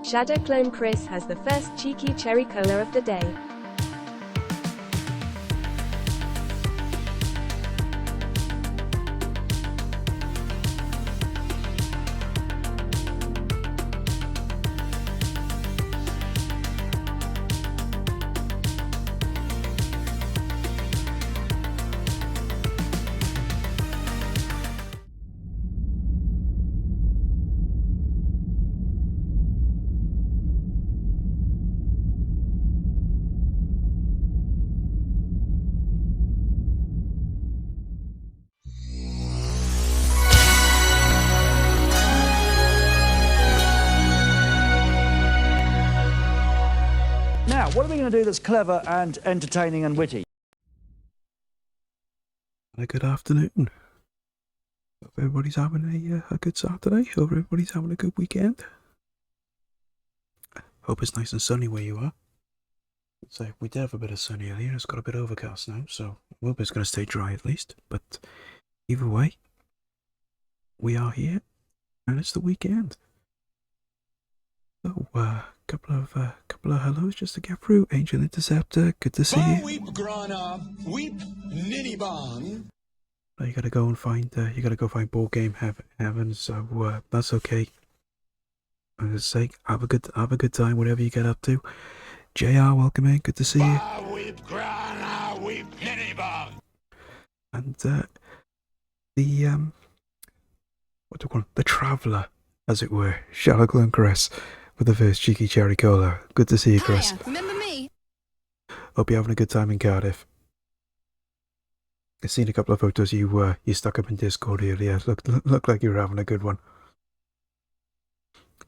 Shadow Clone Chris has the first cheeky cherry cola of the day. Now, what are we going to do that's clever and entertaining and witty? Good afternoon. Hope everybody's having a good Saturday. Hope everybody's having a good weekend. Hope it's nice and sunny where you are. So we did have a bit of sun earlier. It's got a bit overcast now, so I hope it's going to stay dry at least. But either way, we are here, and it's the weekend. So, couple of hellos just to get through. Angel Interceptor, good to see you. Weep Grana, weep Ninny Bong. You gotta go and find. You gotta go find board game heaven. So that's okay. I'm just saying, have a good time, whatever you get up to. JR, welcome in. Good to see you. Weep Grana, weep Ninny Bong. And what do you call it? The traveller, as it were, Shadow Clone Chris, with the first cheeky cherry cola. Good to see you, Chris. Hiya, remember me? Hope you're having a good time in Cardiff. I've seen a couple of photos you stuck up in Discord earlier. Looked like you were having a good one.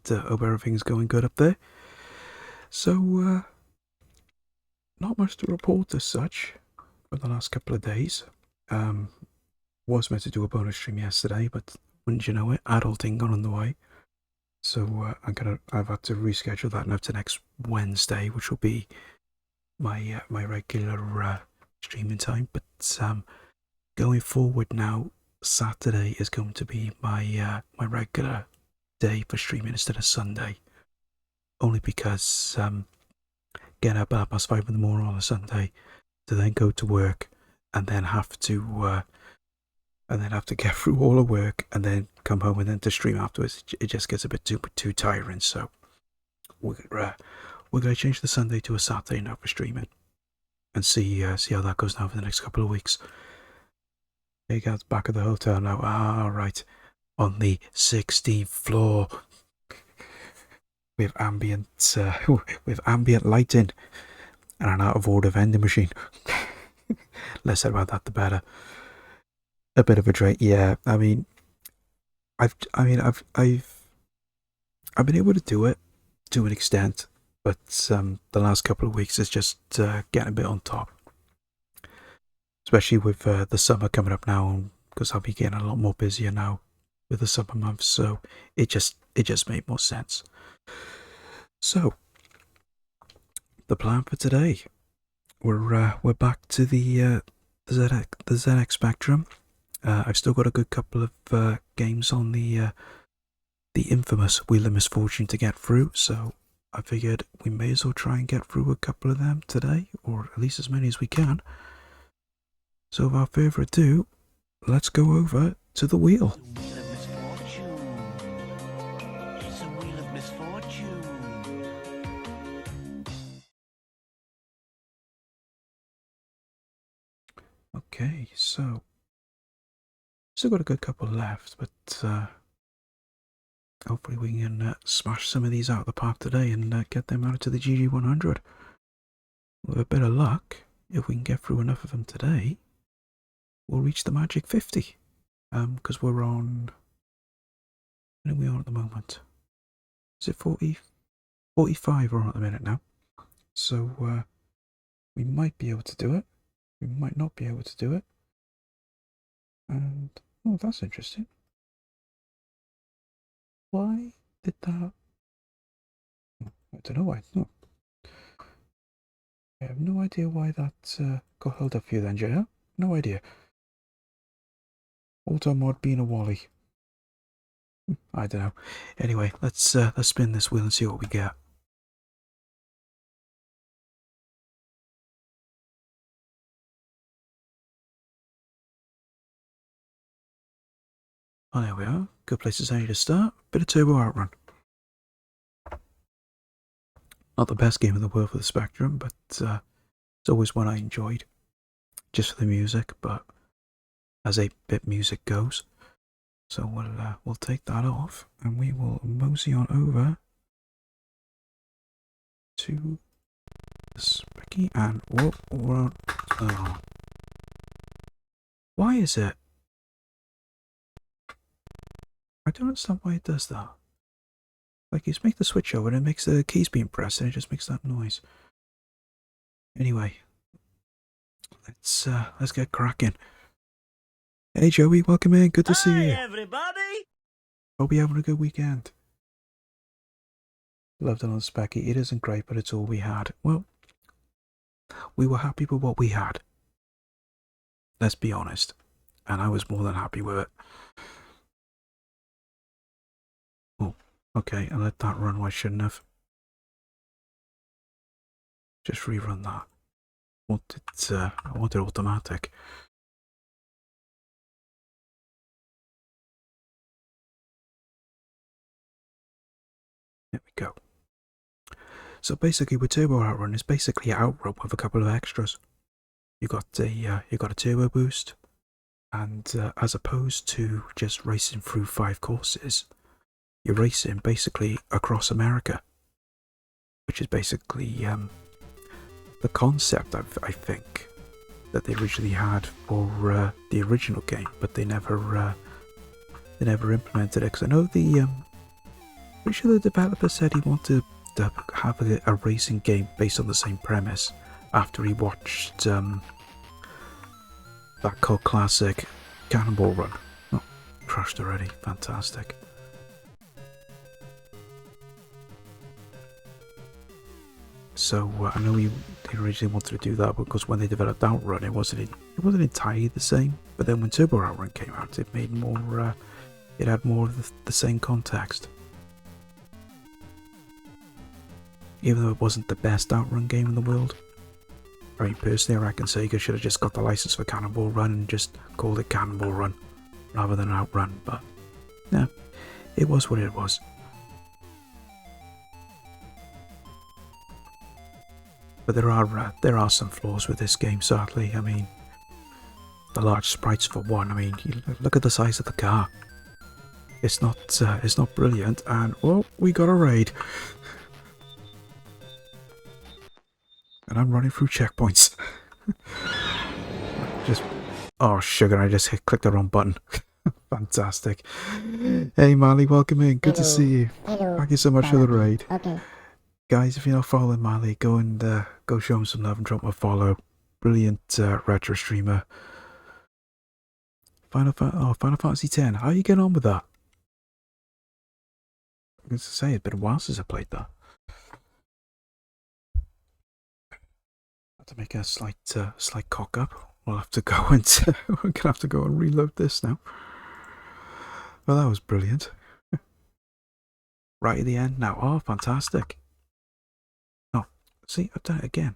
Hope everything's going good up there. So, not much to report as such for the last couple of days. Was meant to do a bonus stream yesterday, but wouldn't you know it, adulting got on the way. So I've had to reschedule that now to next Wednesday, which will be my regular streaming time. But going forward now, Saturday is going to be my regular day for streaming instead of Sunday. Only because get up at 5 in the morning on a Sunday to then go to work and then have to get through all the work and then come home and then to stream afterwards. It just gets a bit too tiring. So we're gonna change the Sunday to a Saturday now for streaming and see how that goes now for the next couple of weeks. Hey guys, back at the hotel now. Right, on the 16th floor with ambient lighting and an out of order vending machine. Less said about that, the better. A bit of a drink, yeah. I mean, I've been able to do it to an extent, but the last couple of weeks is just getting a bit on top. Especially with the summer coming up now, because I'll be getting a lot more busier now with the summer months. So it just made more sense. So the plan for today, we're back to the ZX Spectrum. I've still got a good couple of games on the infamous Wheel of Misfortune to get through, so I figured we may as well try and get through a couple of them today, or at least as many as we can. So without further ado, let's go over to the wheel. It's a wheel of misfortune. Okay, so still got a good couple left, but hopefully we can smash some of these out of the park today and get them out to the GG100. With a bit of luck, if we can get through enough of them today, we'll reach the magic 50. Because we're on... What are we on at the moment? Is it 40? 45 we're on at the minute now. So we might be able to do it. We might not be able to do it. And, oh, that's interesting. Why did that... I don't know why. No. I have no idea why that got held up for you then, JR. No idea. Auto mod being a wally. I don't know. Anyway, let's spin this wheel and see what we get. Oh, there we are. Good place to say to start. Bit of Turbo Outrun. Not the best game in the world for the Spectrum, but it's always one I enjoyed. Just for the music, but as 8-bit music goes. So we'll take that off, and we will mosey on over to Specky, and we're on. Oh. Why is it? I don't understand why it does that. Like, you just make the switch over and it makes the keys being pressed and it just makes that noise. Anyway, let's get cracking. Hey Joey, welcome in. Good to see you. Hi, everybody. Hope you're having a good weekend. Loved it on Specky. It isn't great, but it's all we had. Well, we were happy with what we had. Let's be honest. And I was more than happy with it. Oh, okay, I let that run. Why shouldn't have? Just rerun that. I wanted automatic. There we go. So basically, with Turbo Outrun, it's basically Outrun with a couple of extras. You got a turbo boost, and as opposed to just racing through 5 courses, you're racing basically across America, which is basically the concept I think that they originally had for the original game, but they never implemented it. Because I know pretty sure the developer said he wanted to have a racing game based on the same premise after he watched that cult classic Cannonball Run. Oh, crashed already. Fantastic. So I know they originally wanted to do that because when they developed Outrun, it wasn't entirely the same. But then when Turbo Outrun came out, it made more. It had more of the same context. Even though it wasn't the best Outrun game in the world. I mean, personally, I reckon Sega should have just got the license for Cannonball Run and just called it Cannonball Run rather than Outrun. But yeah, it was what it was. But there are some flaws with this game, sadly. I mean, the large sprites for one. I mean, look at the size of the car. It's not brilliant. And well, we got a raid, and I'm running through checkpoints. Oh sugar! I just clicked the wrong button. Fantastic. Hey Mali, welcome in. Good to see you. Hello. Thank you so much for the raid. Okay. Guys, if you're not following Mali, go and go show him some love and drop him a follow. Brilliant retro streamer. Final Fantasy X. How are you getting on with that? I was to say, it's been a while since I played that. I have to make a slight cock up. We'll have to go and we're gonna have to go and reload this now. Well, that was brilliant. Right at the end now. Oh, fantastic. Oh, see, I've done it again.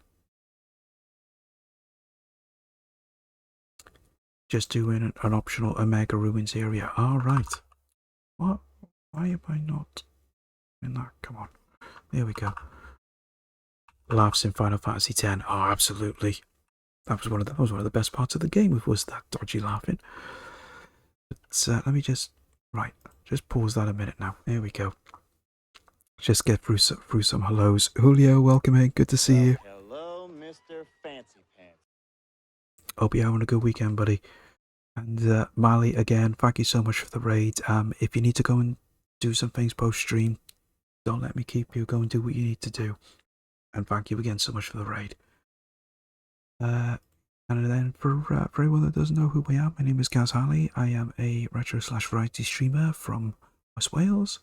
Just doing an optional Omega Ruins area. All right. What? Why am I not in that? Come on. There we go. Laughs in Final Fantasy X. Oh, absolutely. That was one of the best parts of the game. Was that dodgy laughing? But let me just pause that a minute now. There we go. Just get through some hellos. Julio, welcome in. Good to see you. Hello, Mr. Fancy Pants. Hope you're having a good weekend, buddy. And Mali, again, thank you so much for the raid. If you need to go and do some things post-stream, don't let me keep you. Go and do what you need to do. And thank you again so much for the raid. And then for everyone that doesn't know who I am, my name is Gaz Halley. I am a retro/variety streamer from West Wales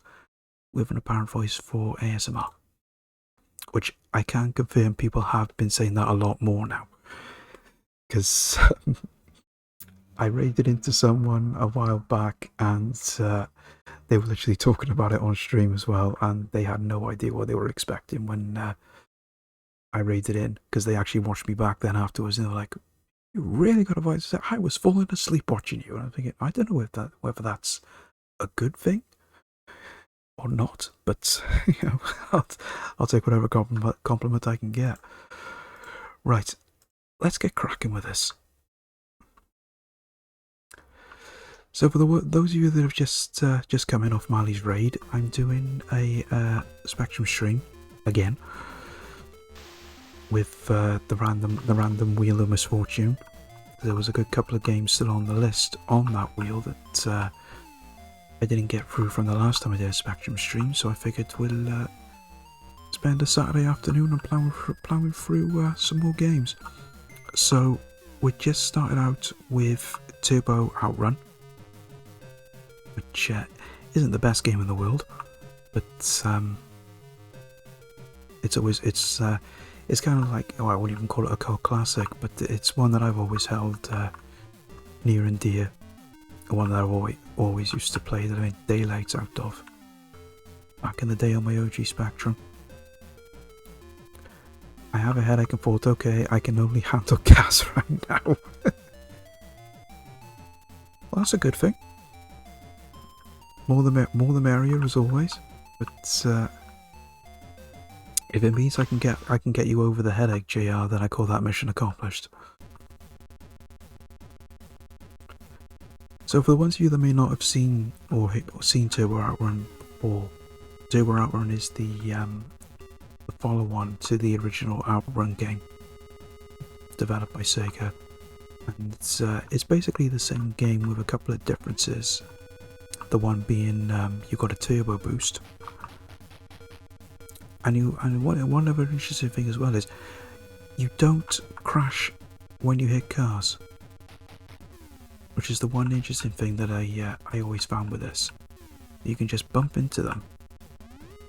with an apparent voice for ASMR. Which I can confirm people have been saying that a lot more now. Because I raided into someone a while back and they were literally talking about it on stream as well, and they had no idea what they were expecting when I raided in, because they actually watched me back then afterwards, and they were like, "You really got a voice?" I was falling asleep watching you, and I'm thinking, I don't know whether that's a good thing or not, but you know, I'll take whatever compliment I can get. Right, let's get cracking with this. So for those of you that have just come in off Marley's raid, I'm doing a Spectrum stream again with the random wheel of misfortune. There was a good couple of games still on the list on that wheel that I didn't get through from the last time I did a Spectrum stream, so I figured we'll spend a Saturday afternoon and plowing through some more games. So we just started out with Turbo Outrun, which isn't the best game in the world, but it's kind of like, oh, I wouldn't even call it a cult classic, but it's one that I've always held near and dear, one that I've always used to play, that I made daylights out of back in the day on my OG Spectrum. I have a headache and thought, okay, I can only handle gas right now. Well, that's a good thing. More the merrier, as always. But if it means I can get you over the headache, JR, then I call that mission accomplished. So for the ones of you that may not have seen seen Turbo Outrun, or Turbo Outrun is the follow-on to the original Outrun game, developed by Sega, and it's basically the same game with a couple of differences. The one being you've got a turbo boost, and one other interesting thing as well is you don't crash when you hit cars, which is the one interesting thing that I always found with this. You can just bump into them,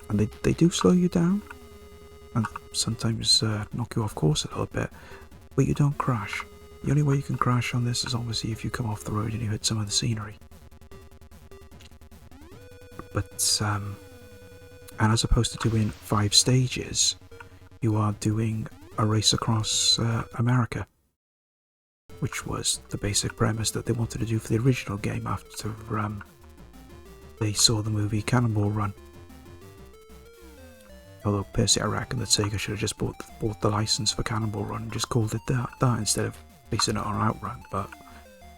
and they do slow you down, and sometimes knock you off course a little bit, but you don't crash. The only way you can crash on this is obviously if you come off the road and you hit some of the scenery. But and as opposed to doing 5 stages, you are doing a race across America, which was the basic premise that they wanted to do for the original game after they saw the movie Cannonball Run. Although personally I reckon that Sega should have just bought the license for Cannonball Run and just called it that instead of basing it on Outrun, but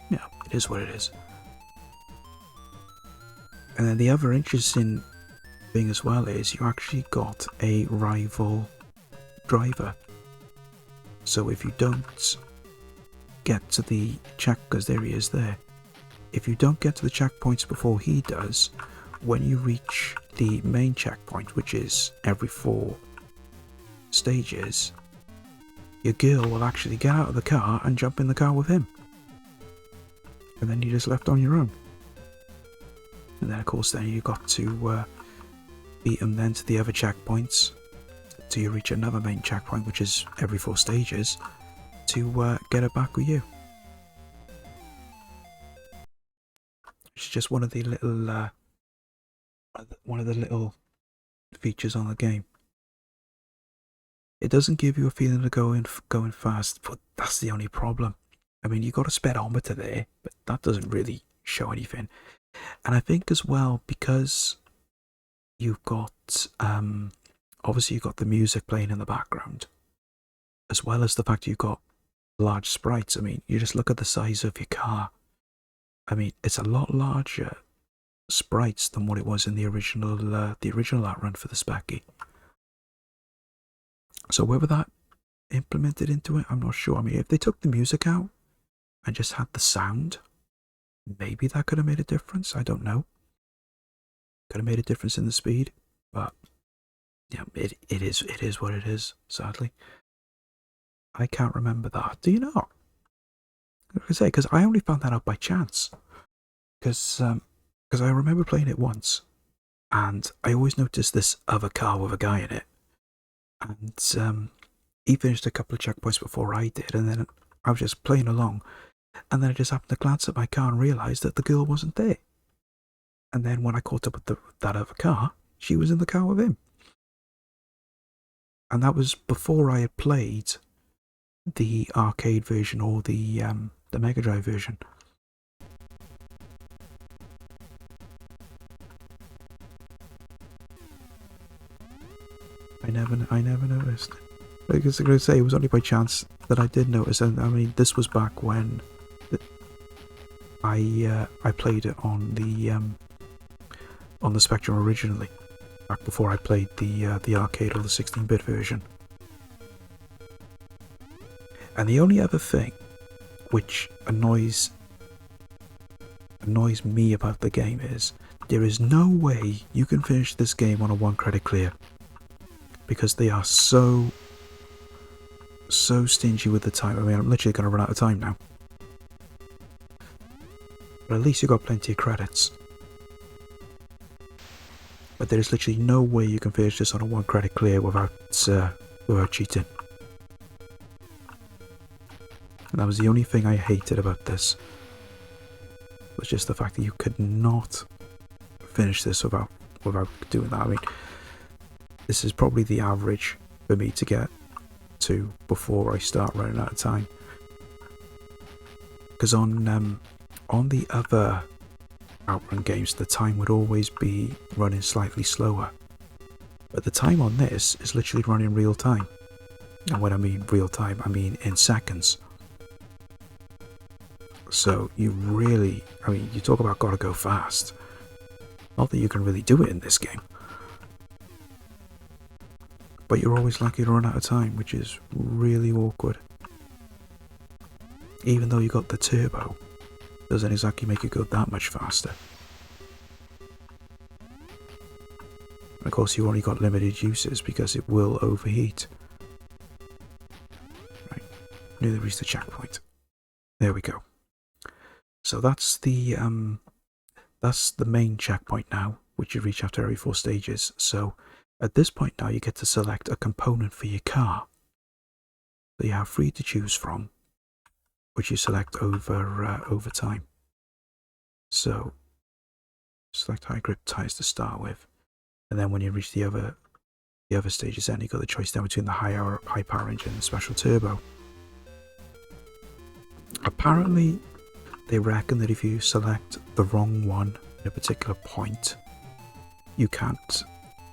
yeah, it is what it is. And then the other interesting thing as well is you actually got a rival driver. So if you don't get to the check, because there he is there, if you don't get to the checkpoints before he does, when you reach the main checkpoint, which is every 4 stages, your girl will actually get out of the car and jump in the car with him, and then you're just left on your own. And then of course then you got to beat them then to the other checkpoints till you reach another main checkpoint, which is every 4 stages, to get it back with you. It's just one of the little features on the game. It doesn't give you a feeling of going fast, but that's the only problem. I mean, you got a speedometer there, but that doesn't really show anything. And I think as well, because you've got obviously you've got the music playing in the background, as well as the fact you've got large sprites. I mean, you just look at the size of your car. I mean, it's a lot larger sprites than what it was in the original Outrun for the Specky. So whether that implemented into it, I'm not sure. I mean, if they took the music out and just had the sound, maybe that could have made a difference. I don't know. Could have made a difference in the speed, but yeah, it is what it is. Sadly, I can't remember that. Do you know? Like I say, because I only found that out by chance. Because I remember playing it once, and I always noticed this other car with a guy in it, and he finished a couple of checkpoints before I did, and then I was just playing along, and then I just happened to glance at my car and realised that the girl wasn't there. And then when I caught up with that other car, she was in the car with him. And that was before I had played the arcade version or the Mega Drive version. I never noticed. Like I was going to say, it was only by chance that I did notice. And I mean, this was back when I played it on the Spectrum originally, back before I played the arcade or the 16-bit version. And the only other thing which annoys me about the game is there is no way you can finish this game on a 1-credit clear, because they are so stingy with the time. I mean, I'm literally going to run out of time now. But at least you got plenty of credits. But there is literally no way you can finish this on a 1-credit clear without cheating. And that was the only thing I hated about this. Was just the fact that you could not finish this without doing that. I mean, this is probably the average for me to get to before I start running out of time. Because on the other Outrun games, the time would always be running slightly slower. But the time on this is literally running real time. And when I mean real time, I mean in seconds. So you really, I mean, you talk about gotta go fast. Not that you can really do it in this game. But you're always likely to run out of time, which is really awkward. Even though you got the turbo, doesn't exactly make it go that much faster. And of course, you only got limited uses because it will overheat. Right, nearly reached the checkpoint. There we go. So that's the main checkpoint now, which you reach after every 4 stages. So at this point now, you get to select a component for your car. So you have 3 to choose from, which you select over time. So select high grip tires to start with, and then when you reach the other stages, then you got the choice then between the high power engine and special turbo. Apparently, they reckon that if you select the wrong one at a particular point, you can't,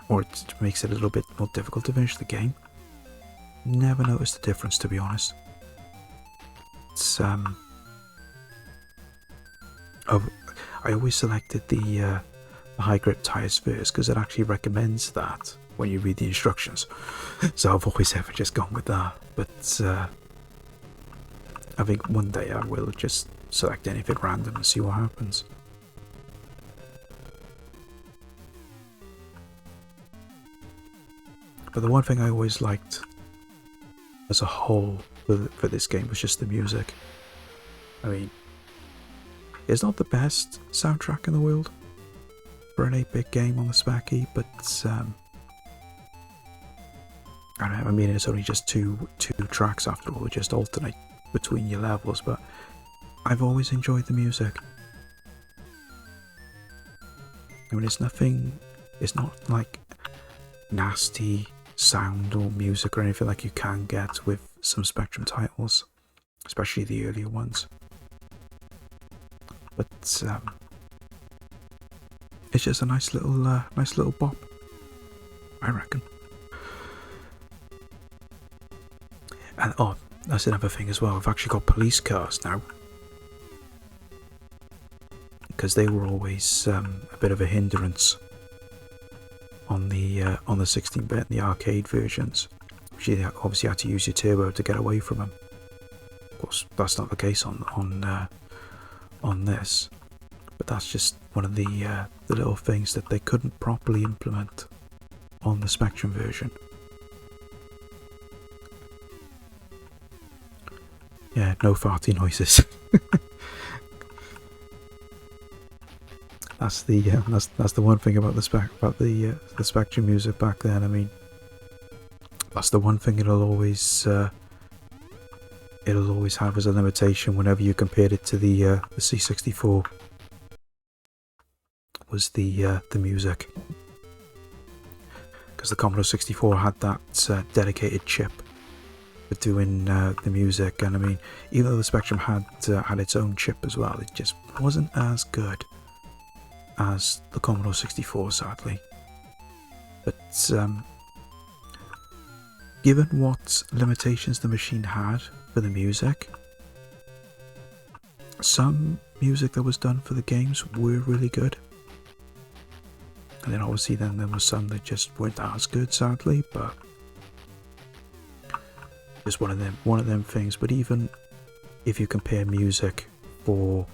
or it makes it a little bit more difficult to finish the game. Never noticed the difference, to be honest. It's I always selected the high grip tires first because it actually recommends that when you read the instructions. So I've always ever just gone with that. But I think one day I will just select anything random and see what happens. But the one thing I always liked as a whole for this game was just the music. I mean, it's not the best soundtrack in the world for an 8-bit game on the Speccy, but I mean, it's only just two tracks after all, just alternate between your levels, but I've always enjoyed the music. I mean, it's not like nasty sound or music or anything like you can get with some Spectrum titles, especially the earlier ones. But it's just a nice little bop, I reckon. And oh, that's another thing as well. I've actually got police cars now, because they were always a bit of a hindrance on the 16-bit and the arcade versions. You obviously had to use your turbo to get away from them. Of course, that's not the case on this, but that's just one of the little things that they couldn't properly implement on the Spectrum version. Yeah, no farty noises. That's the one thing about the Spectrum music back then. I mean, that's the one thing it'll always have as a limitation whenever you compared it to the C64. was the music, because the Commodore 64 had that dedicated chip for doing the music. And I mean, even though the Spectrum had its own chip as well, it just wasn't as good as the Commodore 64, sadly. But given what limitations the machine had for the music, some music that was done for the games were really good. And then obviously then there was some that just weren't as good, sadly, but just one of them things. But even if you compare music for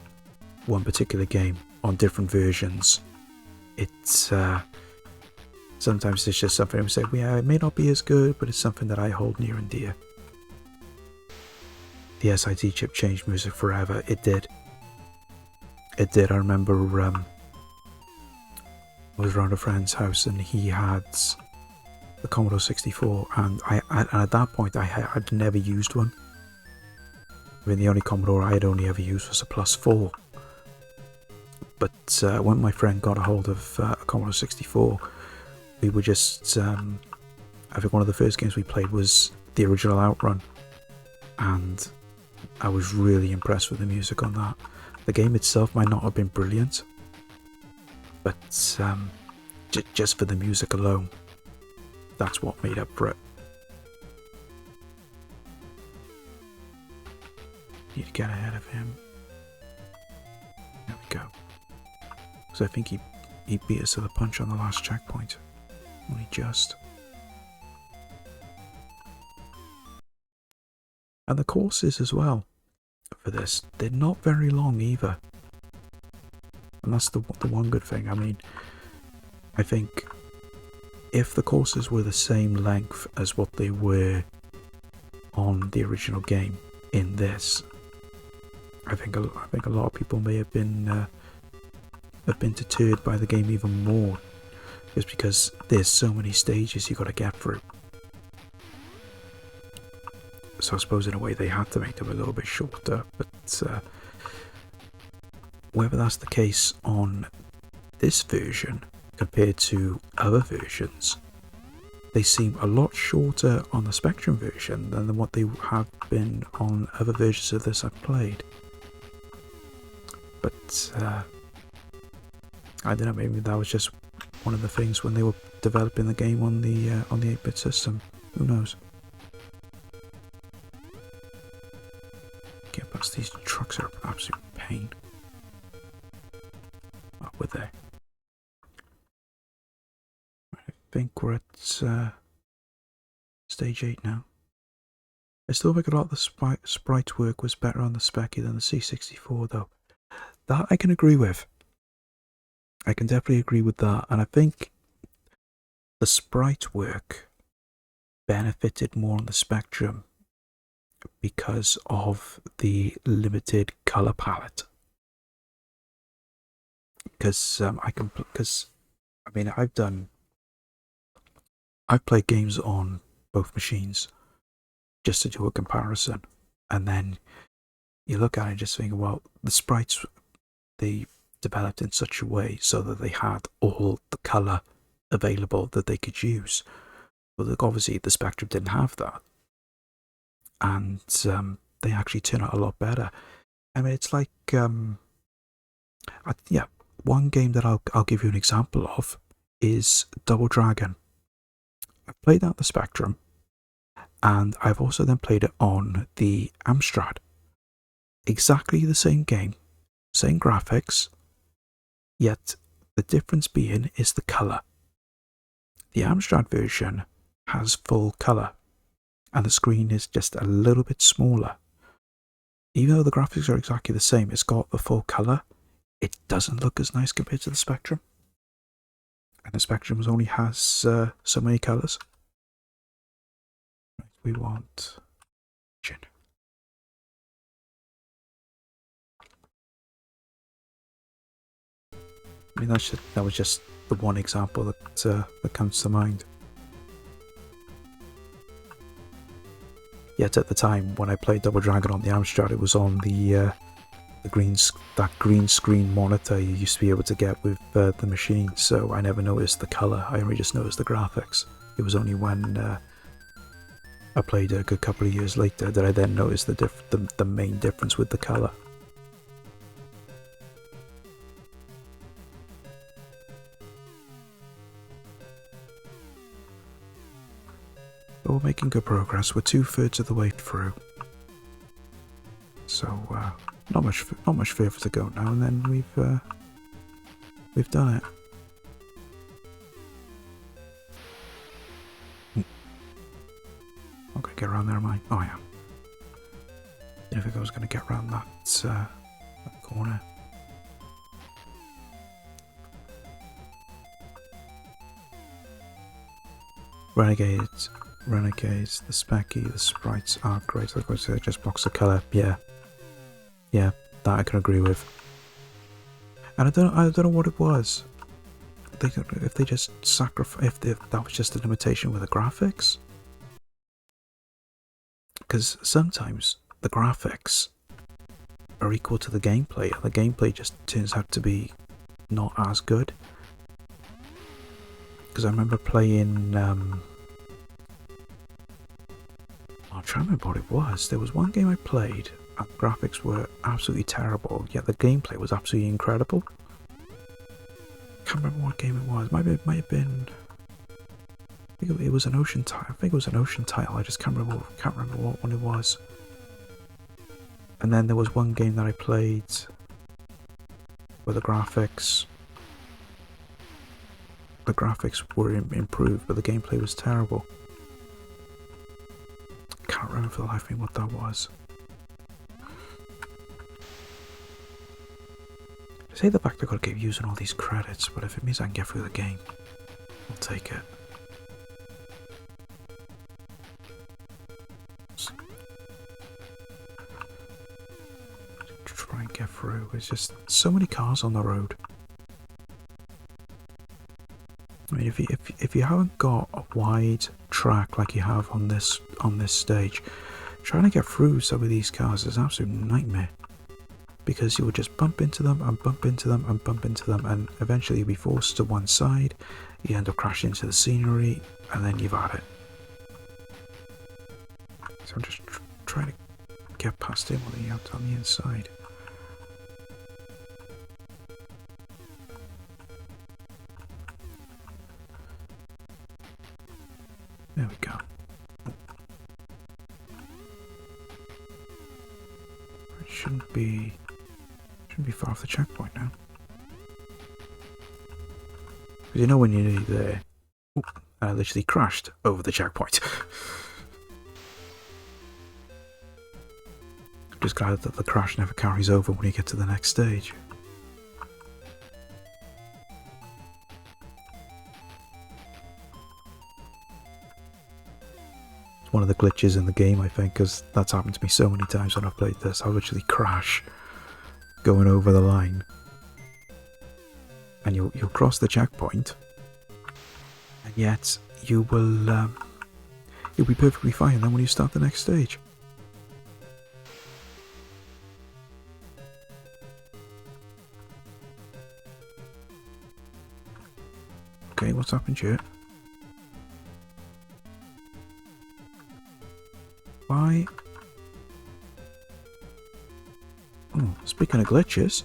one particular game on different versions, it's sometimes it's just something I say, yeah, it may not be as good, but it's something that I hold near and dear. The SID chip changed music forever. It did. It did. I remember I was around a friend's house and he had the Commodore 64, and at that point I had never used one. I mean, the only Commodore I had only ever used was a +4. But when my friend got a hold of a Commodore 64, we were just, I think one of the first games we played was the original Outrun, and I was really impressed with the music on that. The game itself might not have been brilliant, but just for the music alone, that's what made up for it. Need to get ahead of him. There we go. So I think he beat us to the punch on the last checkpoint. Only just. And the courses as well for this, they're not very long either. And that's the one good thing. I mean, I think if the courses were the same length as what they were on the original game in this, I think a lot of people may have been deterred by the game even more, just because there's so many stages you got to get through. So I suppose in a way they had to make them a little bit shorter, but whether that's the case on this version compared to other versions, they seem a lot shorter on the Spectrum version than what they have been on other versions of this I've played. But I don't know, maybe that was just one of the things when they were developing the game on the 8-bit system. Who knows? Get past these trucks are an absolute pain. Oh, we're there. I think we're at stage 8 now. I still think a lot of the sprite work was better on the Speccy than the C64 though. That I can agree with. I can definitely agree with that, and I think the sprite work benefited more on the Spectrum because of the limited color palette. Because I've played games on both machines just to do a comparison, and then you look at it and just think, well, the sprites they developed in such a way so that they had all the color available that they could use. But obviously the Spectrum didn't have that, and they actually turn out a lot better. I mean, it's like one game that I'll give you an example of is Double Dragon. I've played that on the Spectrum, and I've also then played it on the Amstrad. Exactly the same game, same graphics, yet the difference being is the colour. The Amstrad version has full colour, and the screen is just a little bit smaller. Even though the graphics are exactly the same, it's got the full colour, it doesn't look as nice compared to the Spectrum. And the Spectrum only has so many colours. We want... I mean, that was just the one example that comes to mind. Yet at the time, when I played Double Dragon on the Amstrad, it was on the that green screen monitor you used to be able to get with the machine. So I never noticed the color. I only just noticed the graphics. It was only when I played a good couple of years later that I then noticed the main difference with the color. But we're making good progress. We're 2/3 of the way through. So not much further to go now, and then we've done it. I'm gonna get around there, am I? Oh, I am. Didn't think I was gonna get around that corner. Renegades, the specky, the sprites are great. Like I said, it just blocks the colour. Yeah, that I can agree with. And I don't know what it was. If they just sacrifice, if that was just a limitation with the graphics. Because sometimes the graphics are equal to the gameplay, and the gameplay just turns out to be not as good. Because I remember playing, I'm trying to remember what it was. There was one game I played, and the graphics were absolutely terrible, yet the gameplay was absolutely incredible. Can't remember what game it was. Might have been. I think it was an ocean title. I think it was an ocean title. I just can't remember what one it was. And then there was one game that I played where the graphics were improved, but the gameplay was terrible. Can't remember for the life of me what that was. I say the fact I've got to keep using all these credits, but if it means I can get through the game, I'll take it. Try and get through. There's just so many cars on the road. I mean, if you haven't got a wide track like you have on this stage, trying to get through some of these cars is an absolute nightmare. Because you will just bump into them and bump into them and bump into them, and eventually you'll be forced to one side. You end up crashing into the scenery, and then you've had it. So I'm just trying to get past him on the inside. There we go. It shouldn't be far off the checkpoint now. Because you know when you're nearly there. Ooh, I literally crashed over the checkpoint. I'm just glad that the crash never carries over when you get to the next stage. It's one of the glitches in the game, I think, because that's happened to me so many times when I've played this. I'll literally crash going over the line, and you'll cross the checkpoint, and yet you'll be perfectly fine then when you start the next stage. Okay, what's happened here? Why? Oh, speaking of glitches,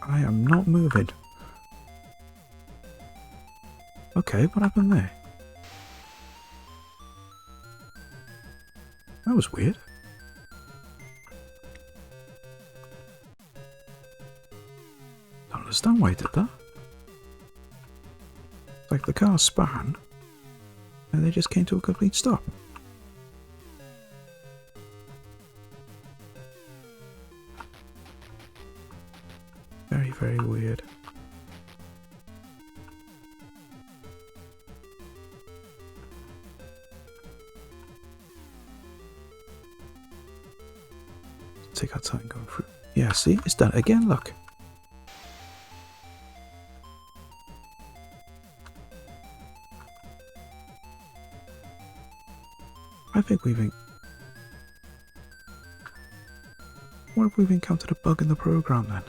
I am not moving. Okay, what happened there? That was weird. Don't understand why I did that. It's like the car span, and they just came to a complete stop. Very, very weird. Take our time going through. Yeah, see? It's done again, look. I think what if we've encountered a bug in the program then?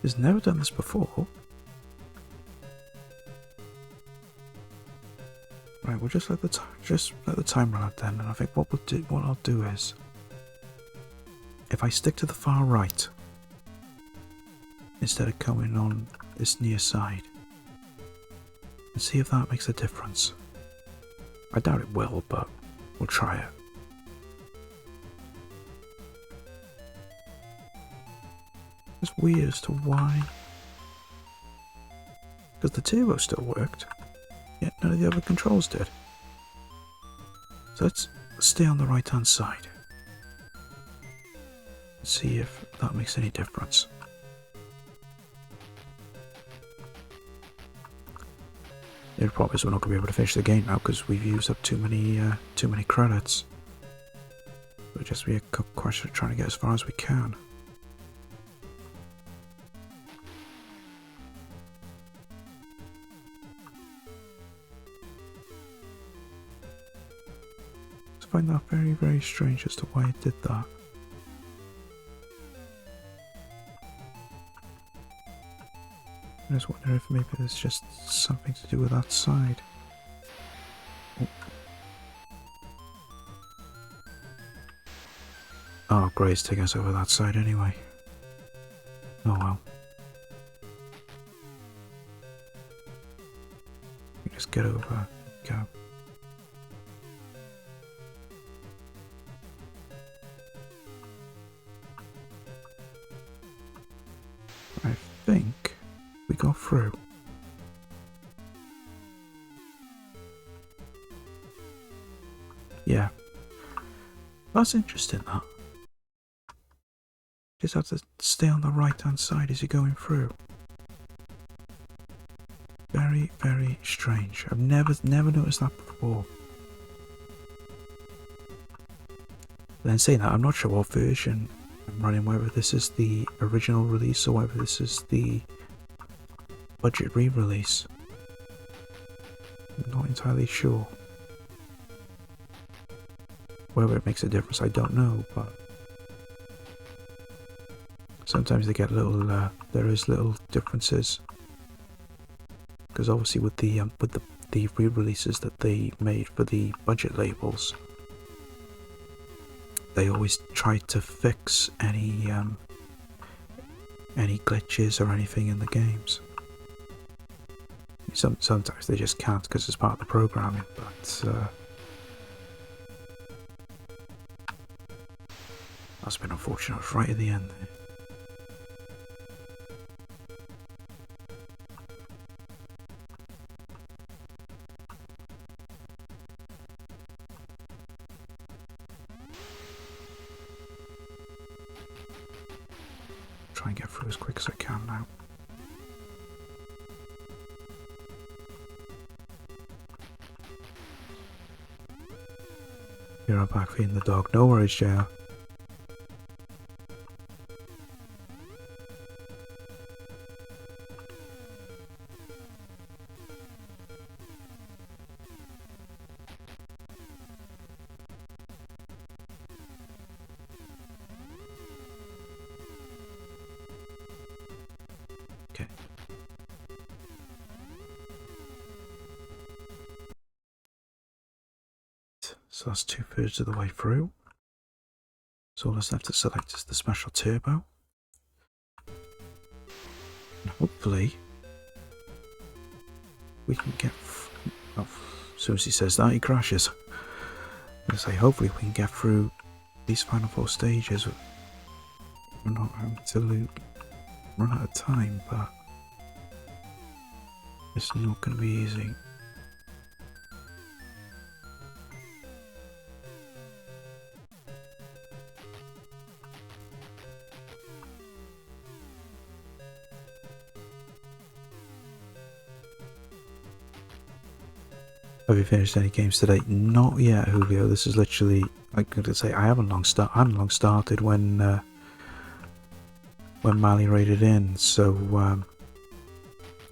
It's never done this before. Right, we'll just let the time run out then, and I think what I'll do is, if I stick to the far right instead of coming on this near side, and see if that makes a difference. I doubt it will, but we'll try it. It's weird as to why. Because the turbo still worked, yet none of the other controls did. So let's stay on the right hand side. See if that makes any difference. The problem is we're not going to be able to finish the game now because we've used up too many credits. It'll just be a question of trying to get as far as we can. I find that very, very strange as to why it did that. I just wonder if maybe there's just something to do with that side. Oh, Gray's taking us over that side anyway. Oh well. We just get over, go. I think we go through. Yeah. That's interesting, that. Just have to stay on the right hand side as you're going through. Very, very strange. I've never noticed that before. Then saying that, I'm not sure what version I'm running, whether this is the original release or whether this is the budget re-release. I'm not entirely sure. Whether it makes a difference, I don't know, but sometimes they get little, there is little differences. Because obviously with the re-releases that they made for the budget labels, they always try to fix any glitches or anything in the games. Sometimes they just can't because it's part of the programming, but that's been unfortunate right at the end there. Try and get through as quick as I can now. You're right back feeding the dog. No worries, JR. Okay. So that's 2/3 of the way through. So all that's left to select is the special turbo. And hopefully we can get... Oh, as soon as he says that, he crashes. I'm going to say hopefully we can get through these final 4 stages. We're not having to run out of time, but it's not going to be easy. Have you finished any games today? Not yet, Julio. This is literally, I could say, I hadn't long started when Mali raided in, so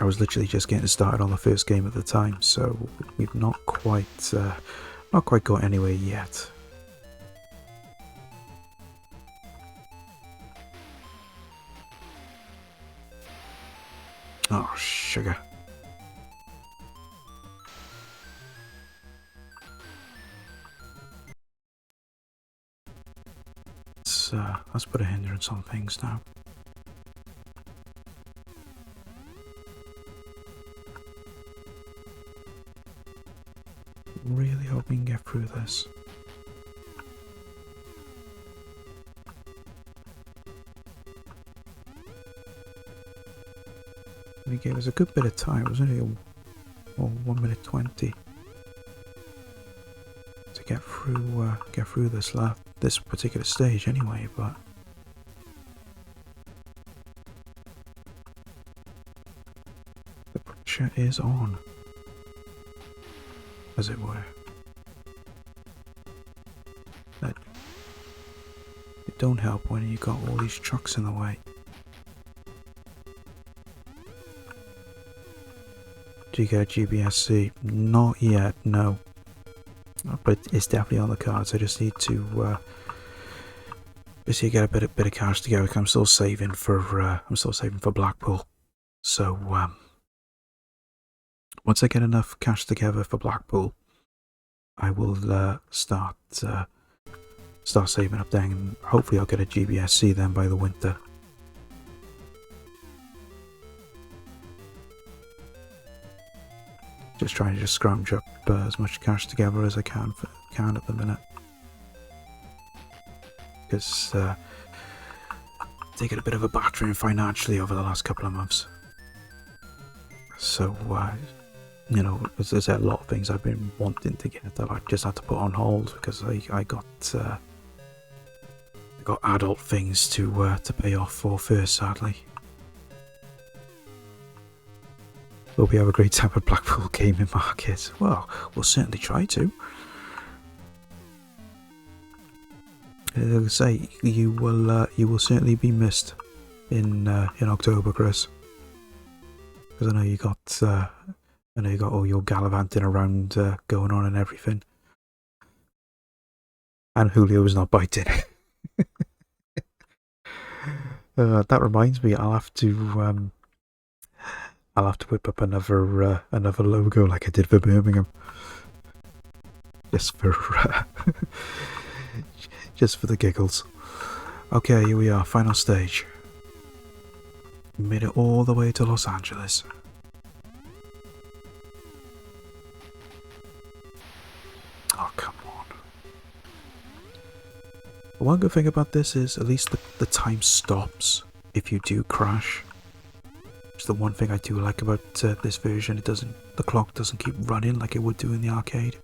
I was literally just getting started on the first game at the time, so we've not quite got anywhere yet. Oh, sugar. Let's put a hindrance on things now. Really hope we can get through this. He gave us a good bit of time. It was only 1 minute 20 to get through this particular stage anyway. But the pressure is on, as it were. That it don't help when you got all these trucks in the way. Do you get a GBSC? Not yet, no. But it's definitely on the cards. I just need to get a bit of cash together. I'm still saving for Blackpool. So once I get enough cash together for Blackpool, I will start saving up then, and hopefully I'll get a GBSC then by the winter. Just trying to scrounge up as much cash together as I can at the minute, because taken a bit of a battering financially over the last couple of months. So you know, there's a lot of things I've been wanting to get that I just had to put on hold because I got adult things to pay off for first, sadly. Will we have a great time at Blackpool Gaming Market? Well, we'll certainly try to. As I say, you will certainly be missed in October, Chris. Because I know you got all your gallivanting around going on and everything. And Julio was not biting. That reminds me, I'll have to whip up another logo like I did for Birmingham, just for the giggles. Okay, here we are, final stage. Made it all the way to Los Angeles. Oh, come on. The one good thing about this is at least the time stops if you do crash. It's the one thing I do like about this version. The clock doesn't keep running like it would do in the arcade.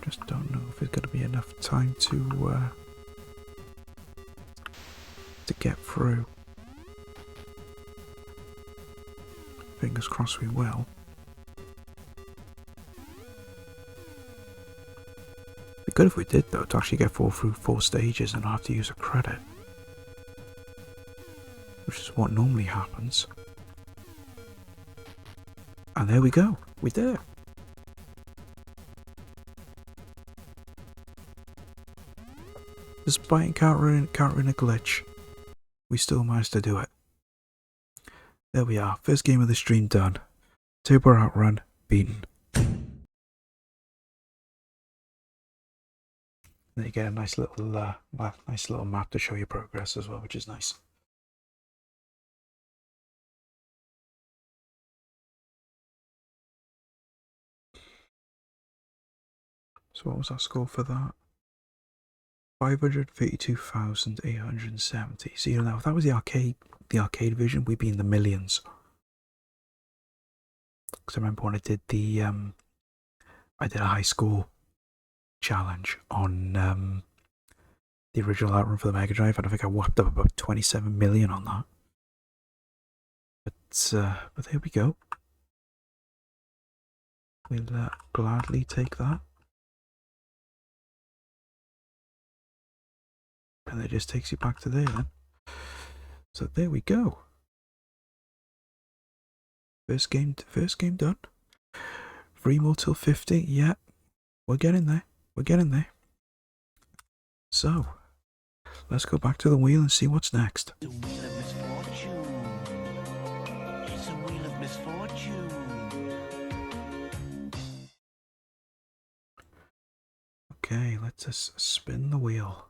Just don't know if there's going to be enough time to get through. Fingers crossed we will. It'd be good if we did, though, to actually get through 4 stages and not have to use a credit, which is what normally happens. And there we go, we're there. Despite encountering a glitch, we still managed to do it. There we are, first game of the stream done. Turbo Outrun beaten. Then you get a nice little map to show your progress as well, which is nice. So what was our score for that? 532,870. So you know, if that was the arcade version, we'd be in the millions. Because I remember when I did I did a high score challenge on the original Outrun for the Mega Drive, and I think I whacked up about 27 million on that. But there we go. We'll gladly take that. and it just takes you back to there then. So there we go. First game done. 3 more till 50. Yeah, we're getting there. We're getting there. So, let's go back to the wheel and see what's next. The wheel of misfortune. It's a wheel of misfortune. Okay, let's just spin the wheel.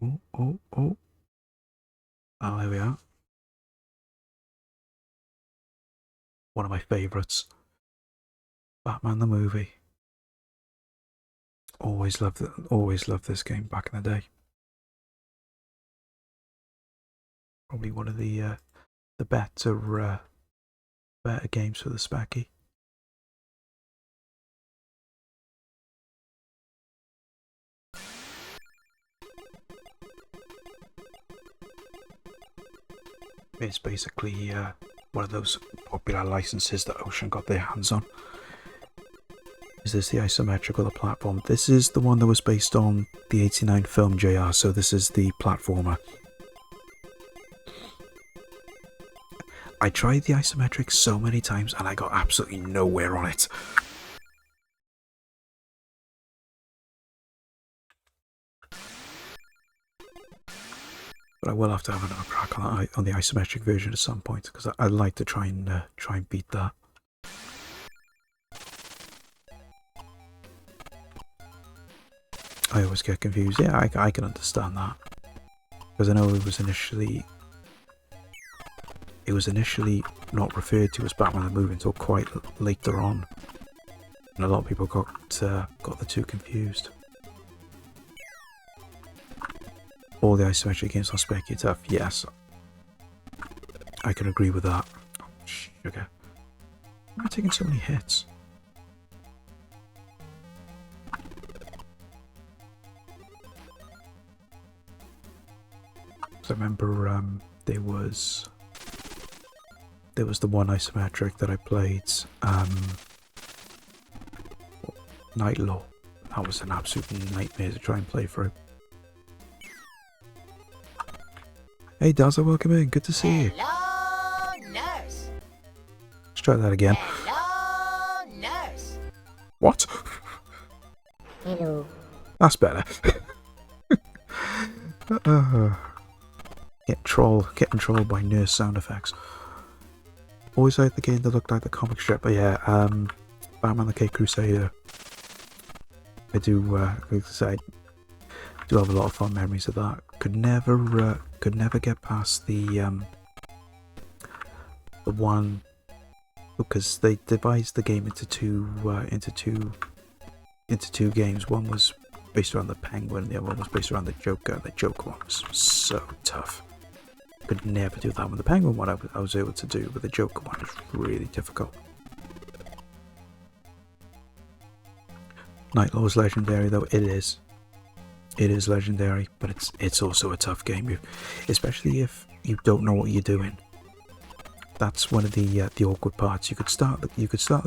Oh, oh, oh. Oh, there we are. One of my favourites. Batman the movie. Always loved this game back in the day. Probably one of the better games for the Specky. It's basically one of those popular licenses that Ocean got their hands on. Is this the isometric or the platform? This is the one that was based on the '89 film JR, so this is the platformer. I tried the isometric so many times and I got absolutely nowhere on it. But I will have to have another crack on the isometric version at some point, because I'd like to try and beat that. I always get confused. Yeah, I can understand that, because I know it was initially not referred to as Batman the movie until quite later on, and a lot of people got the two confused. All the isometric games on Specky are tough. Yes, I can agree with that. Oh, sugar. Why am I taking so many hits? So I remember there was the one isometric that I played, Night Law. That was an absolute nightmare to try and play through. Hey Dazzle, welcome in. Good to see you. Hello, nurse. Let's try that again. Hello, nurse. What? Hello. That's better. Getting trolled by nurse sound effects. Always liked the game that looked like the comic strip, but yeah, Batman the Cape Crusader. I do, like I say, do have a lot of fond memories of that. Could never get past the one, because they devised the game into two games. One was based around the Penguin, the other one was based around the Joker. The Joker one was so tough. Could never do that one. The Penguin one I was able to do, but the Joker one is really difficult. Night Law is legendary, though. It is legendary, but it's also a tough game, especially if you don't know what you're doing. That's one of the awkward parts. You could start the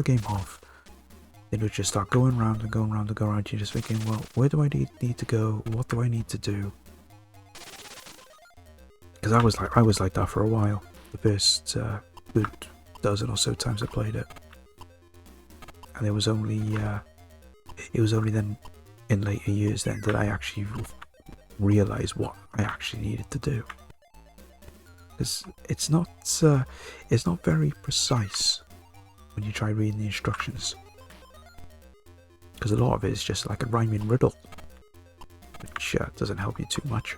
game off, then you would just start going round and going round and going round. You're just thinking, well, where do I need to go? What do I need to do? Because I was like that for a while. The first good dozen or so times I played it, and it was only then in later years then that I actually realised what I actually needed to do. Because it's not very precise when you try reading the instructions. Because a lot of it is just like a rhyming riddle, which doesn't help you too much.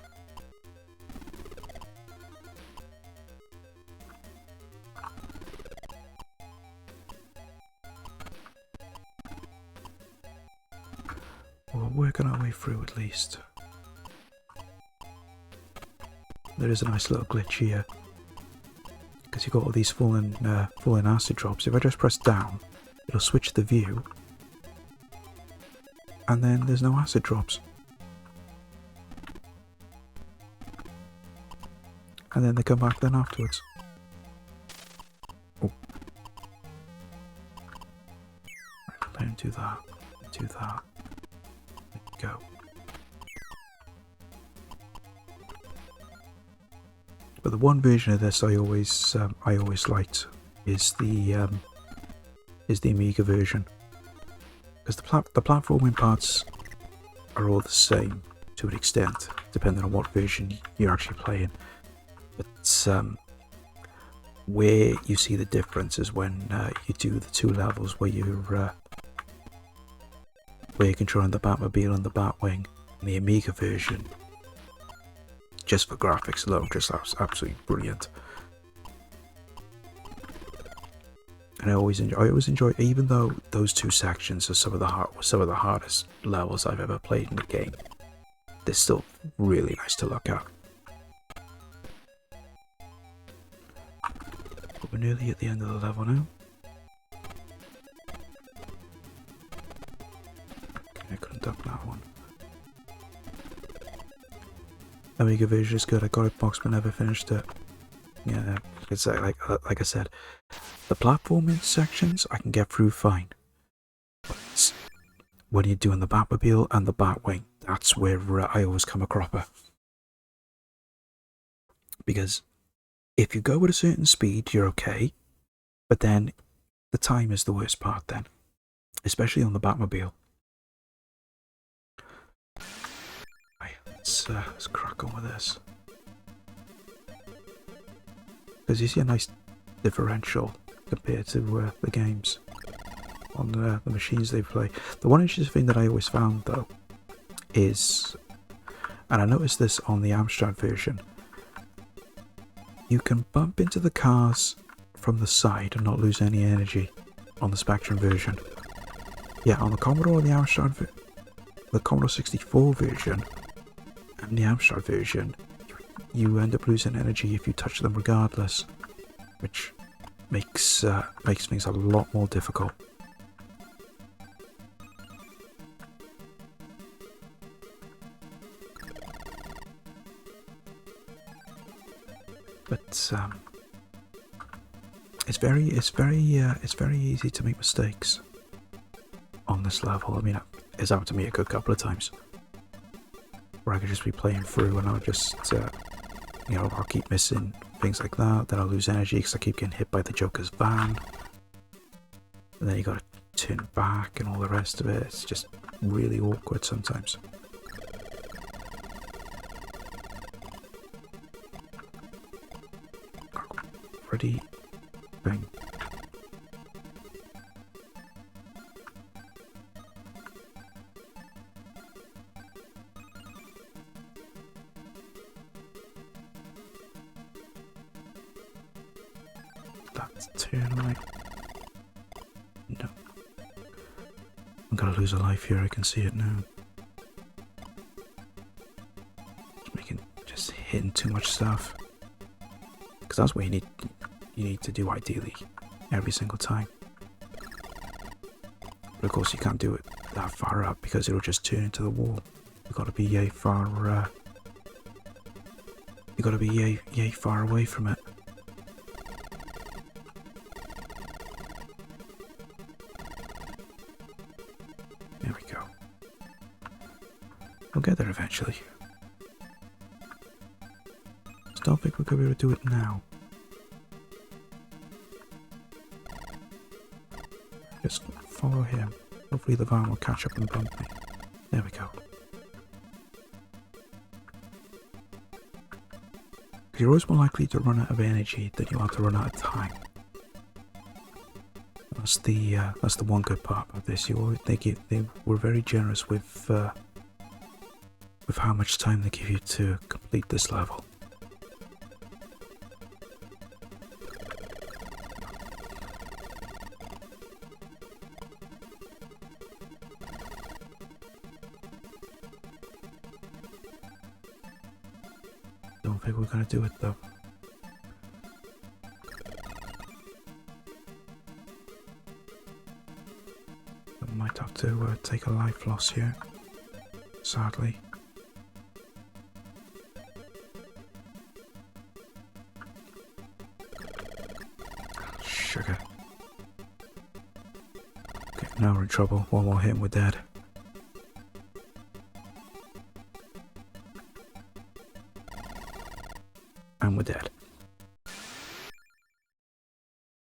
We're working our way through at least. There is a nice little glitch here, because you've got all these falling acid drops. If I just press down, it'll switch the view, and then there's no acid drops. And then they come back then afterwards. Oh. and do that, and do that. There we go. But the one version of this I always liked is the Amiga version, because the platforming parts are all the same to an extent, depending on what version you're actually playing. But where you see the difference is when you do the 2 levels where you're controlling the Batmobile and the Batwing. In the Amiga version, just for graphics alone, just absolutely brilliant. And I always enjoy, even though those 2 sections are some of the hardest levels I've ever played in the game, they're still really nice to look at. But we're nearly at the end of the level now. Okay, I couldn't duck that one. Amiga version is good. I got it boxed but never finished it. Yeah, it's like I said, the platforming sections I can get through fine. But when you're doing the Batmobile and the Batwing, that's where I always come a cropper. Because if you go at a certain speed, you're okay. But then the time is the worst part then. Especially on the Batmobile. Right, let's crack on with this. Because you see a nice differential compared to the games on the machines they play. The one interesting thing that I always found though is, and I noticed this on the Amstrad version, you can bump into the cars from the side and not lose any energy on the Spectrum version. Yeah, on the Commodore and the Amstrad, the Commodore 64 version and the Amstrad version, you end up losing energy if you touch them regardless, which makes things a lot more difficult. But it's very easy to make mistakes on this level. I mean, it's happened to me a good couple of times where I could just be playing through and I'll just I'll keep missing things like that. Then I'll lose energy because I keep getting hit by the Joker's van, and then you gotta turn back and all the rest of it. It's just really awkward sometimes. Ready, bang. That's turn right. No. I'm gonna lose a life here, I can see it now. Just hitting too much stuff. Because that's what you need to do ideally every single time. But of course you can't do it that far up because it'll just turn into the wall. You've got to be yay far away from it. There we go. We'll get there eventually. Just don't think we're going to be able to do it now. Just follow him. Hopefully the van will catch up and bump me. There we go. You're always more likely to run out of energy than you are to run out of time. That's the one good part of this. They were very generous with how much time they give you to complete this level. Don't think we're gonna do it though. I might have to take a life loss here, sadly. Sugar. Okay. Now we're in trouble. One more hit and we're dead. And we're dead.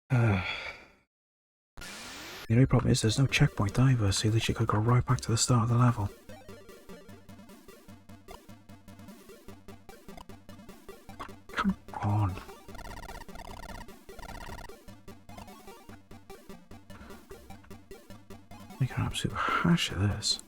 The only problem is there's no checkpoint either, so you literally could go right back to the start of the level. Come on. Make an absolute hash of this.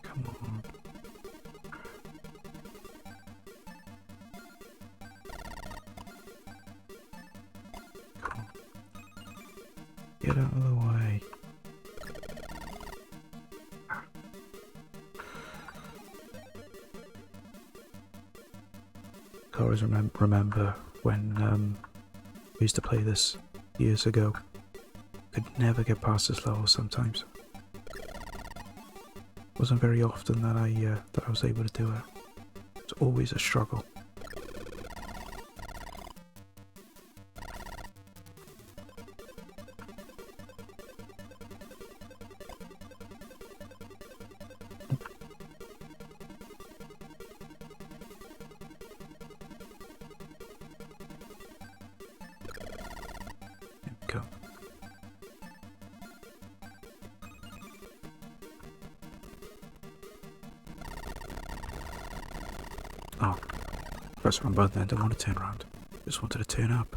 Come on. Come on. Get out of the way. I always remember when we used to play this years ago. Could never get past this level sometimes. Wasn't very often that I was able to do it. It's always a struggle. There we go. Oh, press the wrong button. I didn't want to turn around. Just wanted to turn up.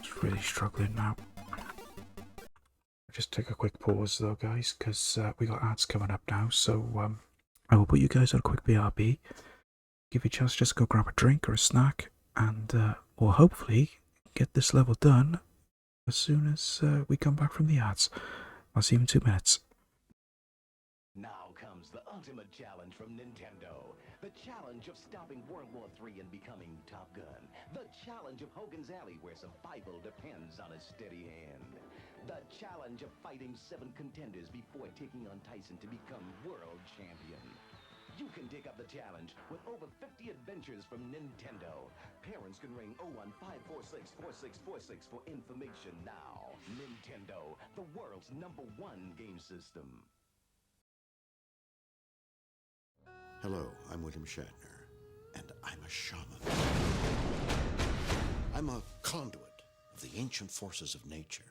Just really struggling now. Just take a quick pause though, guys, because we got ads coming up now. So I will put you guys on a quick BRB. Give you a chance just to go grab a drink or a snack, and or hopefully get this level done as soon as we come back from the ads. I'll see you in 2 minutes. Now comes the ultimate challenge from Nintendo. The challenge of stopping World War III and becoming Top Gun. The challenge of Hogan's Alley, where survival depends on a steady hand. The challenge of fighting 7 contenders before taking on Tyson to become world champion. You can take up the challenge with over 50 adventures from Nintendo. Parents can ring 015464646 for information now. Nintendo, the world's #1 game system. Hello, I'm William Shatner, and I'm a shaman. I'm a conduit of the ancient forces of nature.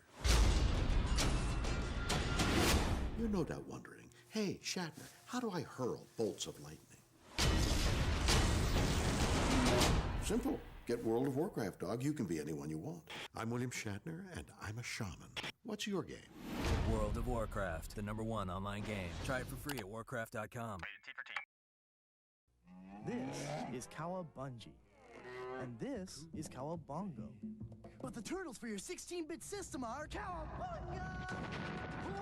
You're no doubt wondering, hey, Shatner, how do I hurl bolts of lightning? Simple. Get World of Warcraft, dog. You can be anyone you want. I'm William Shatner, and I'm a shaman. What's your game? World of Warcraft, the #1 online game. Try it for free at warcraft.com. This is Cowabungie. And this is Cowabongo. But the turtles for your 16-bit system are Cowabunga!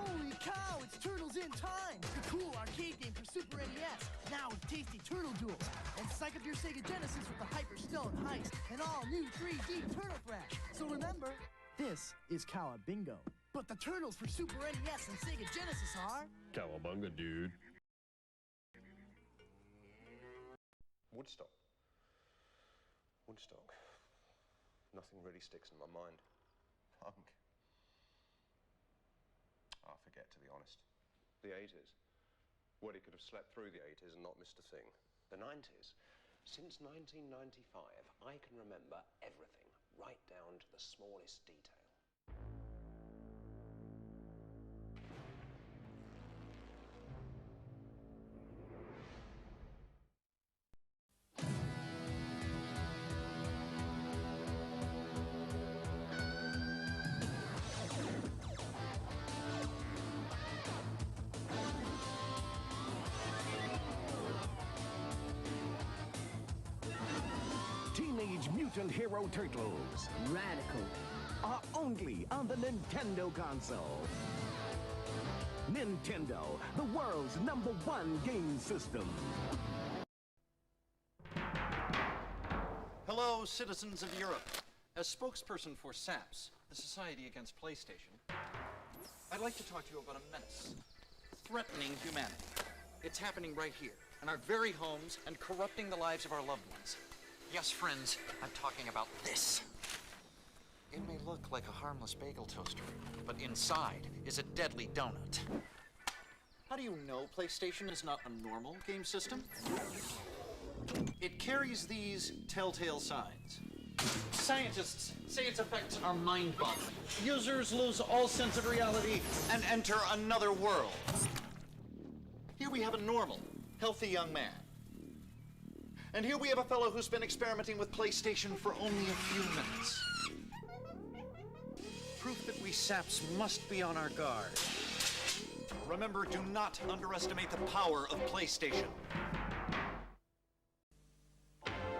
Holy cow, it's Turtles in Time! The cool arcade game for Super NES, now with tasty turtle duels. And psych up your Sega Genesis with the Hyper Stone Heist and all new 3D Turtle Thrash. So remember, this is Cowabingo. But the turtles for Super NES and Sega Genesis are... Cowabunga, dude. Woodstock. Nothing really sticks in my mind. Punk. I forget, to be honest. The 80s. Well, he could have slept through the 80s and not missed a thing. The 90s. Since 1995, I can remember everything, right down to the smallest detail. Teenage Mutant Hero Turtles. Radical. Are only on the Nintendo console. Nintendo, the world's #1 game system. Hello, fellow citizens of Europe, as spokesperson for SAPS, the Society Against PlayStation, I'd like to talk to you about a menace threatening humanity. It's happening right here, in our very homes, and corrupting the lives of our loved ones. Yes, friends, I'm talking about this. It may look like a harmless bagel toaster, but inside is a deadly donut. How do you know PlayStation is not a normal game system? It carries these telltale signs. Scientists say its effects are mind-boggling. Users lose all sense of reality and enter another world. Here we have a normal, healthy young man. And here we have a fellow who's been experimenting with PlayStation for only a few minutes. Proof that we saps must be on our guard. Remember, do not underestimate the power of PlayStation.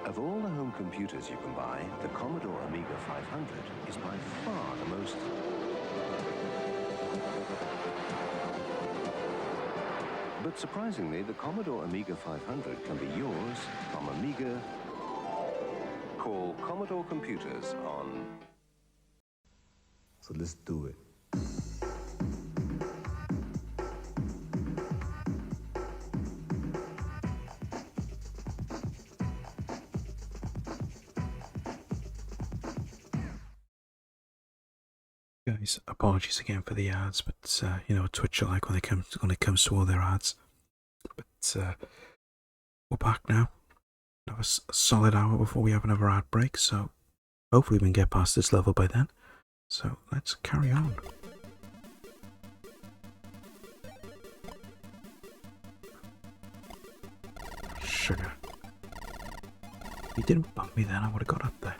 Of all the home computers you can buy, the Commodore Amiga 500 is by far the most... But surprisingly, the Commodore Amiga 500 can be yours from Amiga. Call Commodore Computers on... So let's do it. Guys, apologies again for the ads, but you know, Twitch are like when it comes to all their ads. But we're back now. Have a solid hour before we have another ad break, so hopefully we can get past this level by then. So let's carry on. Sugar. You didn't bump me then, I would have got up there.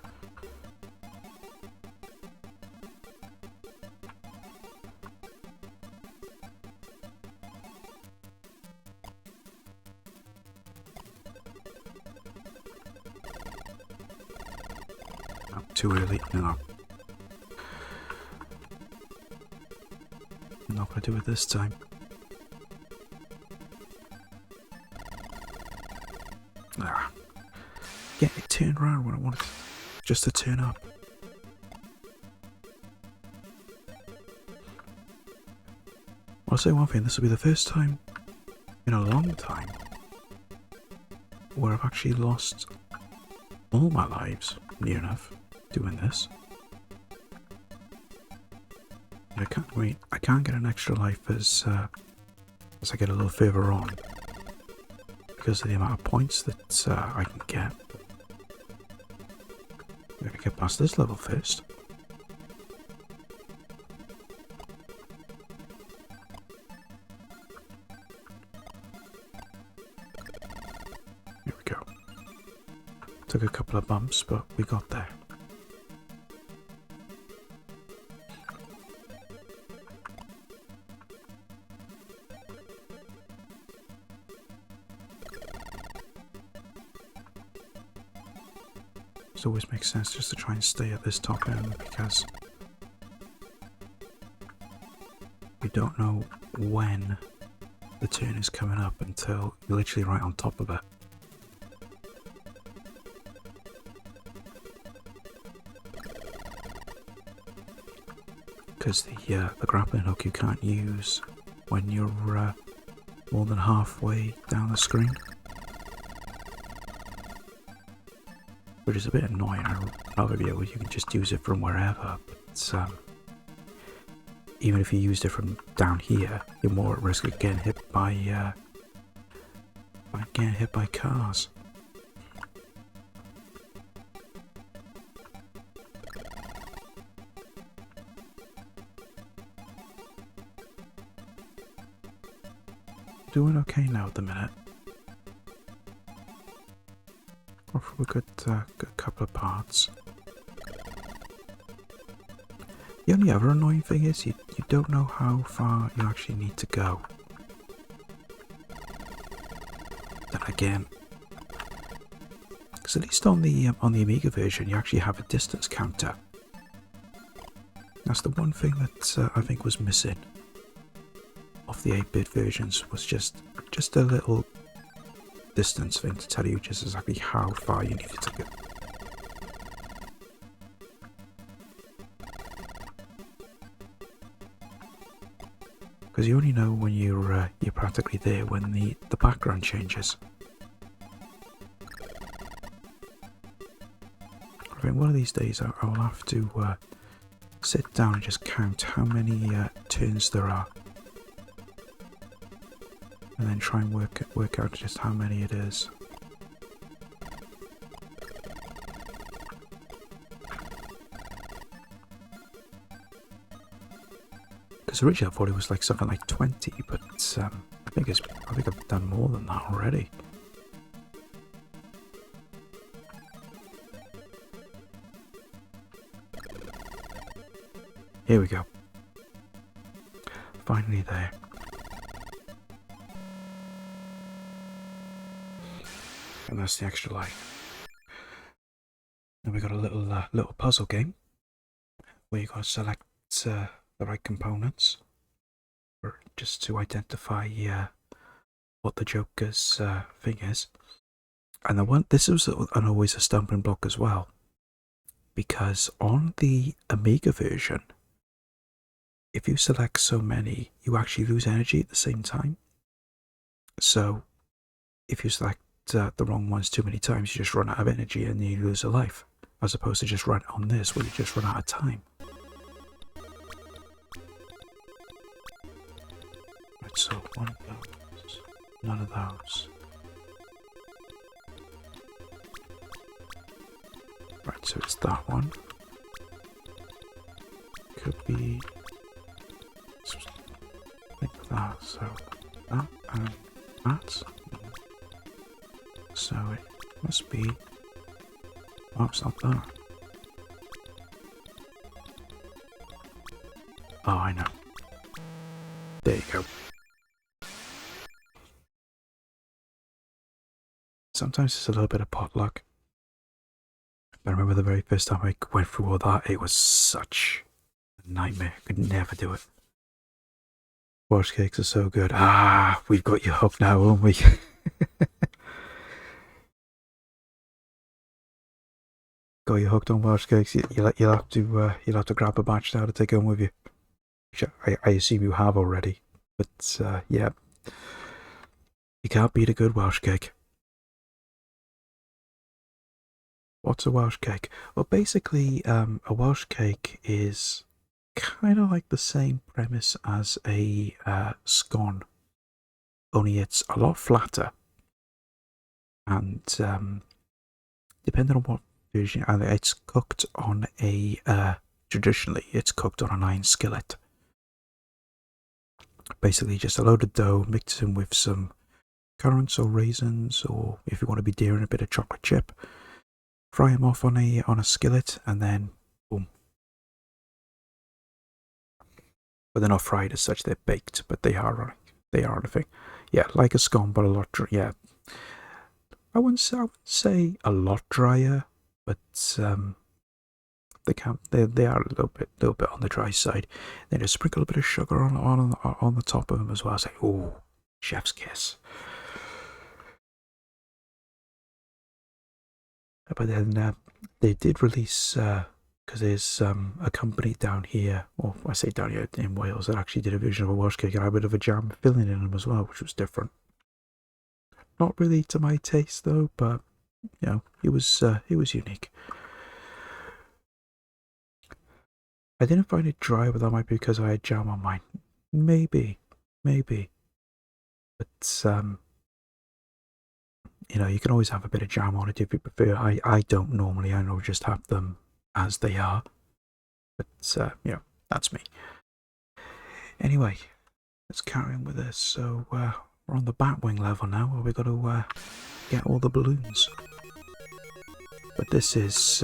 Too early? No. I'm not going to do it this time. Ah. Get it turned around when I want it just to turn up. I'll say one thing, this will be the first time in a long time where I've actually lost all my lives, near enough, doing this. I can't wait. I can't get an extra life as I get a little further on because of the amount of points that I can get. I'm gonna get past this level first. Here we go. Took a couple of bumps, but we got there. It always makes sense just to try and stay at this top end because we don't know when the turn is coming up until you're literally right on top of it. Because the grappling hook you can't use when you're more than halfway down the screen. Which is a bit annoying. I'd rather be able, you can just use it from wherever. But even if you used it from down here, you're more at risk of getting hit by cars. Doing okay now at the minute. For a good couple of parts. The only other annoying thing is you don't know how far you actually need to go. Then again, because at least on the Amiga version you actually have a distance counter. That's the one thing that I think was missing off the 8-bit versions, was just a little distance thing to tell you just exactly how far you needed to go. Because you only know when you're practically there when the background changes. I think one of these days I'll have to sit down and just count how many turns there are, and then try and work out just how many it is. Because originally I thought it was like something like 20, but I think I've done more than that already. Here we go. Finally there. And that's the extra life. Then we got a little puzzle game where you got to select the right components, or just to identify what the Joker's thing is. And this was always a stumbling block as well, because on the Amiga version, if you select so many, you actually lose energy at the same time. So if you select the wrong ones too many times, you just run out of energy and you lose a life, as opposed to just run on this where you just run out of time. Right, so one of those, none of those. Right, so it's that one. Could be like that, so that and that. So it must be. Oh, it's not that. Oh, I know. There you go. Sometimes it's a little bit of potluck. I remember the very first time I went through all that, it was such a nightmare. I could never do it. Wash cakes are so good. Ah, we've got you hooked now, won't we? Got you hooked on Welsh cakes. You'll have to grab a batch now to take home with you. Which I assume you have already. But yeah, you can't beat a good Welsh cake. What's a Welsh cake? Well, basically, a Welsh cake is kind of like the same premise as a scone, only it's a lot flatter. And depending on what version, it's cooked on a traditionally it's cooked on an iron skillet. Basically, just a load of dough mixed in with some currants or raisins, or if you want to be daring, a bit of chocolate chip. Fry them off on a skillet, and then boom. But they're not fried as such; they're baked. But they are a thing. Yeah, like a scone, but a lot. Yeah, I wouldn't say a lot drier, but they are a little bit on the dry side. Then just sprinkle a bit of sugar on the top of them as well. Say, oh, chef's kiss. But then they did release, because there's a company down here, or I say down here in Wales, that actually did a version of a Welsh cake and had a bit of a jam filling in them as well, which was different. Not really to my taste though, but you know, it was unique. I didn't find it dry, but that might be because I had jam on mine. Maybe. But you know, you can always have a bit of jam on it if you prefer. I don't normally. I know just have them as they are. But you know, that's me. Anyway, let's carry on with this. So we're on the Batwing level now, where we've got to get all the balloons. But this is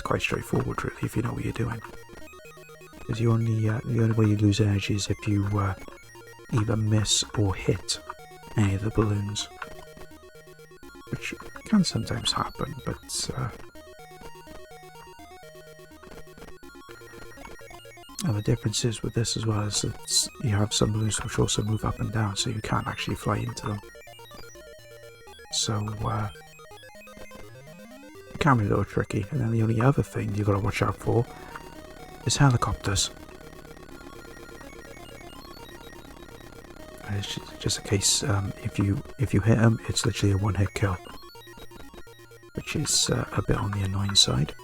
quite straightforward, really, if you know what you're doing. Because the only way you lose energy is if you either miss or hit any of the balloons, which can sometimes happen. But and the difference is with this as well is that you have some balloons which also move up and down, so you can't actually fly into them. So it can be a little tricky. And then the only other thing you've got to watch out for is helicopters. it's just a case, if you hit him, it's literally a one-hit kill, which is a bit on the annoying side.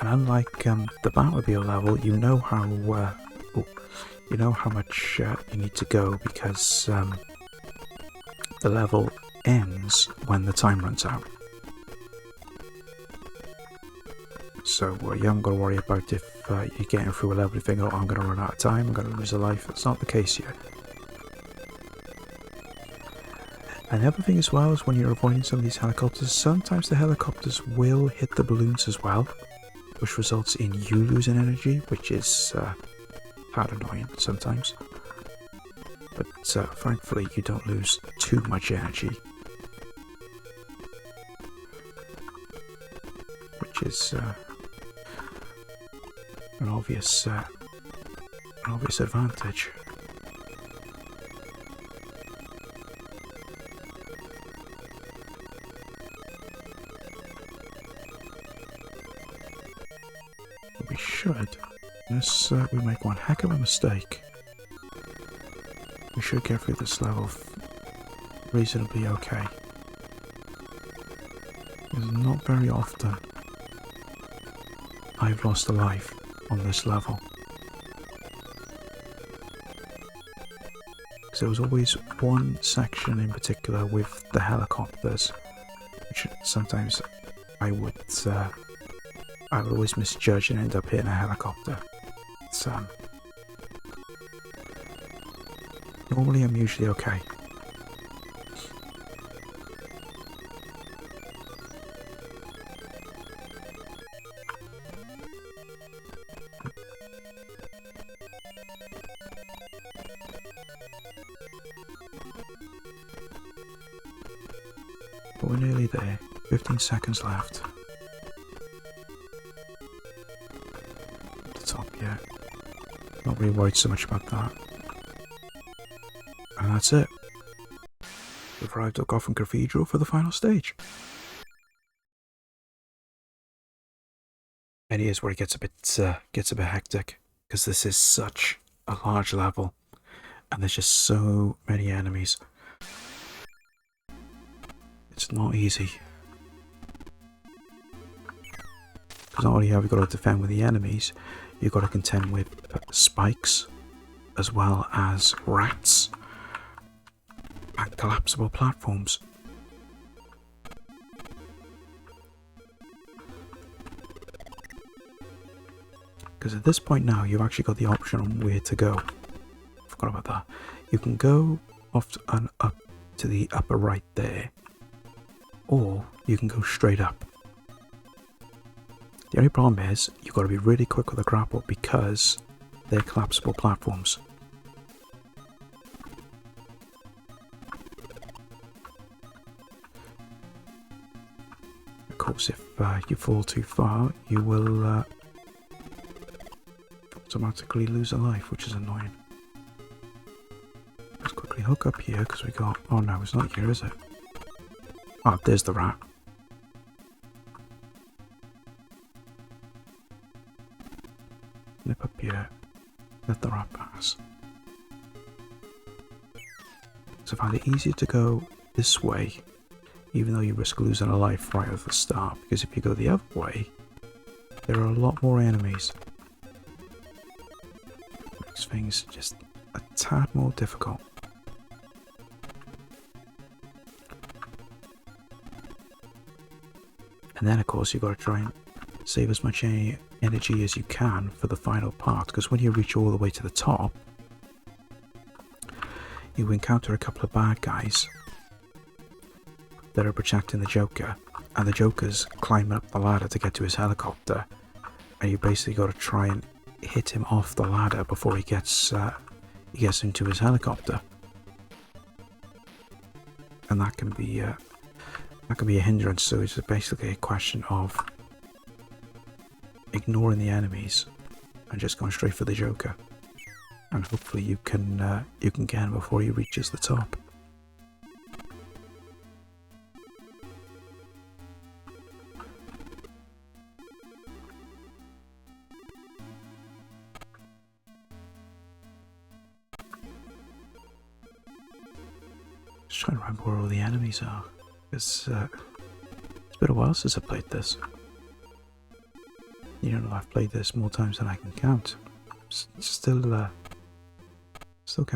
And unlike the Batmobile level, you know how much you need to go, because the level ends when the time runs out. So you haven't got to worry about if you're getting through a level and think, oh, I'm going to run out of time, I'm going to lose a life. That's not the case here. And the other thing as well is when you're avoiding some of these helicopters, sometimes the helicopters will hit the balloons as well, which results in you losing energy, which is kind of annoying sometimes. But thankfully you don't lose too much energy, which is an obvious advantage. We should, unless we make one heck of a mistake, we should get through this level reasonably okay. It's not very often I've lost a life on this level. Because there was always one section in particular with the helicopters, which sometimes I would always misjudge and end up hitting a helicopter. It's, normally I'm usually okay. But we're nearly there. 15 seconds left. The top yet. Not really worried so much about that. And that's it. We've arrived at Gotham Cathedral for the final stage. And here's where it gets a bit hectic, because this is such a large level, and there's just so many enemies. It's not easy. Because not only have you got to defend with the enemies, you've got to contend with spikes, as well as rats and collapsible platforms. Because at this point now, you've actually got the option on where to go. Forgot about that. You can go off and up to the upper right there, or you can go straight up. The only problem is you've got to be really quick with the grapple because they're collapsible platforms. Of course, if you fall too far, you will automatically lose a life, which is annoying. Let's quickly hook up here because we got... Oh no, it's not here, is it? Oh, there's the rat. Nip up here. Let the rat pass. So I find it easier to go this way, even though you risk losing a life right at the start, because if you go the other way, there are a lot more enemies. Makes things just a tad more difficult. And then of course you've got to try and save as much energy as you can for the final part, because when you reach all the way to the top, you encounter a couple of bad guys that are protecting the Joker, and the Joker's climbing up the ladder to get to his helicopter, and you basically got to try and hit him off the ladder before he gets into his helicopter, and that can be a hindrance. So it's basically a question of ignoring the enemies and just going straight for the Joker, and hopefully you can get him before he reaches the top. Just trying to remember where all the enemies are. It's been a while since I played this. You know, I've played this more times than I can count. Still can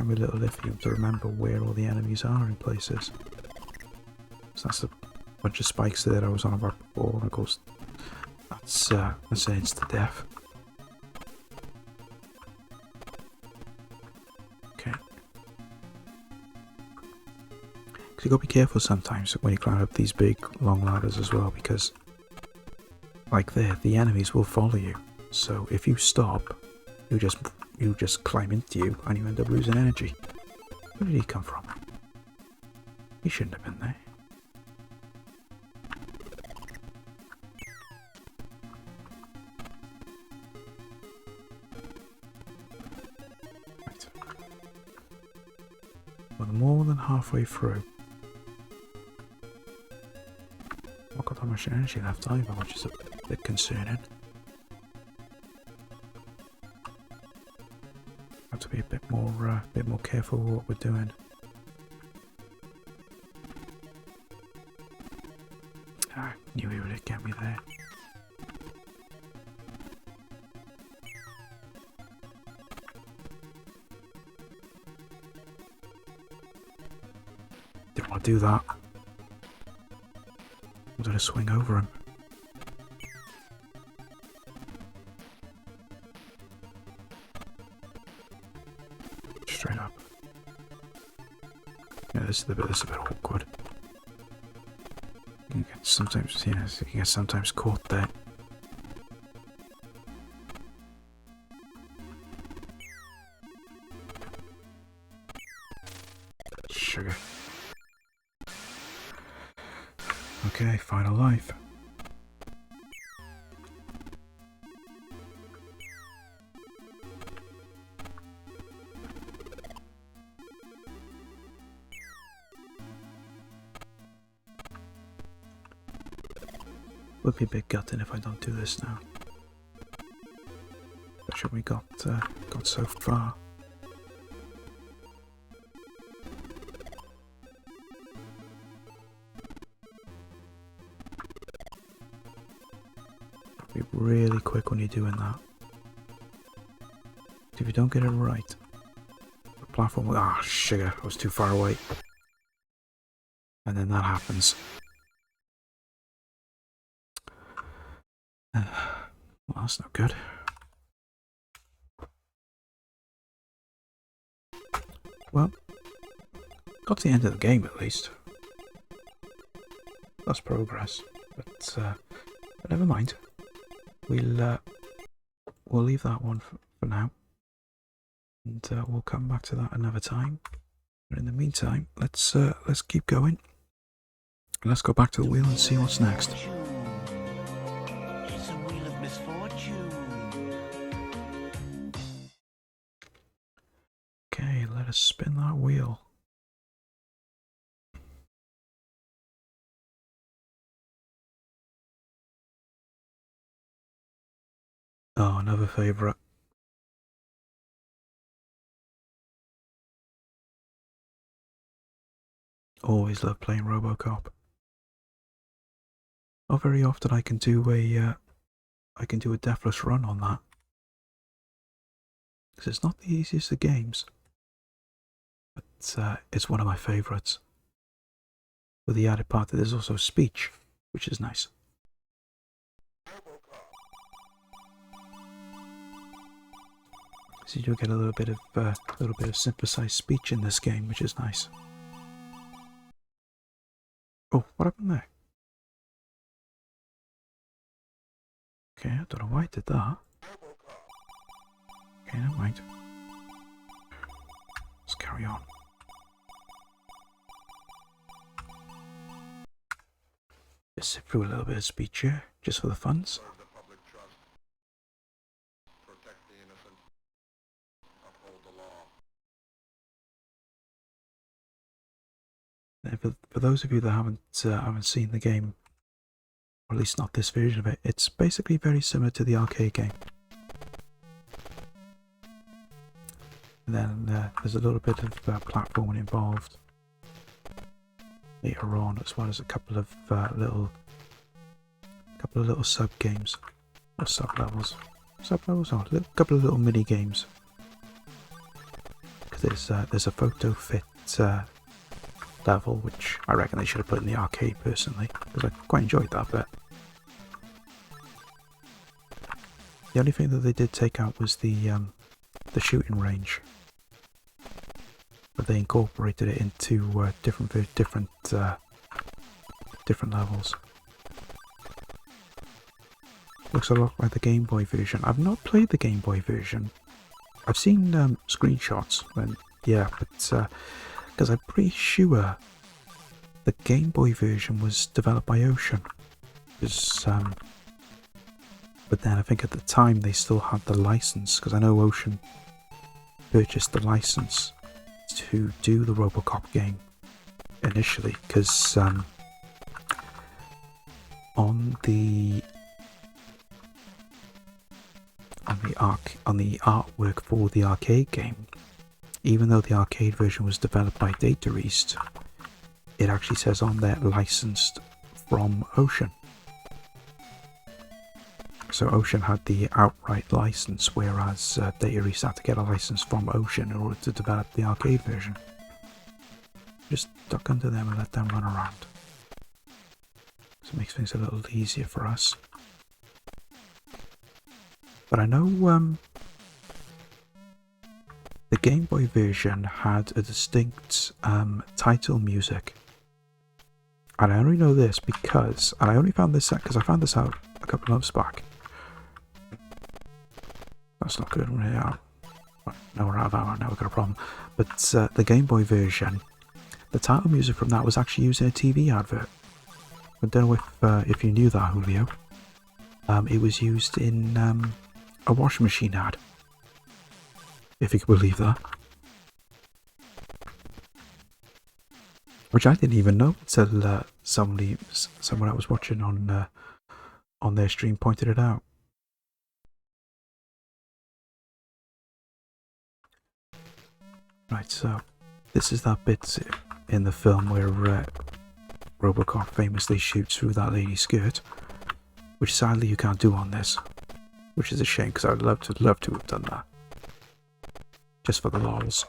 be a little iffy to remember where all the enemies are in places. So that's the bunch of spikes there I was on about before, and of course that's an instant death. Okay. You gotta be careful sometimes when you climb up these big long ladders as well, because like there, the enemies will follow you. So if you stop, you just climb into you and you end up losing energy. Where did he come from? He shouldn't have been there. Right. We're more than halfway through. Not got that much energy left either, which is a bit concerning. Have to be a bit more careful with what we're doing. I knew he would get me there. Didn't want to do that. Wanted to swing over him. Straight up. Yeah, this is a bit awkward. You get sometimes, you get sometimes caught there. Sugar. Okay, final life. Would be a bit gutting if I don't do this now. Especially we got so far. Be really quick when you're doing that. If you don't get it right, the platform. Ah, sugar! I was too far away. And then that happens. Well, that's not good. Well, got to the end of the game at least. That's progress, but never mind. We'll leave that one for now, and we'll come back to that another time. But in the meantime, let's keep going. Let's go back to the wheel and see what's next. It's a wheel of misfortune. Okay, let us spin that wheel. Oh, another favourite. Always love playing RoboCop. Not very often I can do a deathless run on that, because it's not the easiest of games, but it's one of my favourites. With the added part that there's also speech, which is nice. So you do get a little bit of synthesized speech in this game, which is nice. Oh, what happened there? Okay, I don't know why I did that. Okay, never mind. Let's carry on. Just sit through a little bit of speech here, just for the funs. For those of you that haven't seen the game, or at least not this version of it, it's basically very similar to the arcade game. And then there's a little bit of platforming involved. later on, as well as a couple of little sub games or sub levels. Oh, a couple of little mini games. Because there's a photo fit level, which I reckon they should have put in the arcade personally, because I quite enjoyed that bit. The only thing that they did take out was the shooting range, but they incorporated it into different levels. Looks a lot like the Game Boy version. I've not played the Game Boy version. I've seen screenshots, and yeah, but because I'm pretty sure the Game Boy version was developed by Ocean. But then I think at the time they still had the license, because I know Ocean purchased the license to do the RoboCop game initially, because on the artwork for the arcade game, even though the arcade version was developed by Data East, it actually says on there licensed from Ocean. So Ocean had the outright license, whereas Data East had to get a license from Ocean in order to develop the arcade version. Just duck under them and let them run around. So it makes things a little easier for us. But I know the Game Boy version had a distinct title music. And I only know this because, and I only found this out because I found this out a couple of months back. That's not good. Yeah. Now we're out of ammo, now we've got a problem. But the Game Boy version, the title music from that was actually used in a TV advert. I don't know if you knew that, Julio. It was used in a washing machine ad. If you could believe that. Which I didn't even know until someone I was watching on their stream pointed it out. Right, so this is that bit in the film where RoboCop famously shoots through that lady's skirt, which sadly you can't do on this, which is a shame because I'd love to have done that, just for the lols.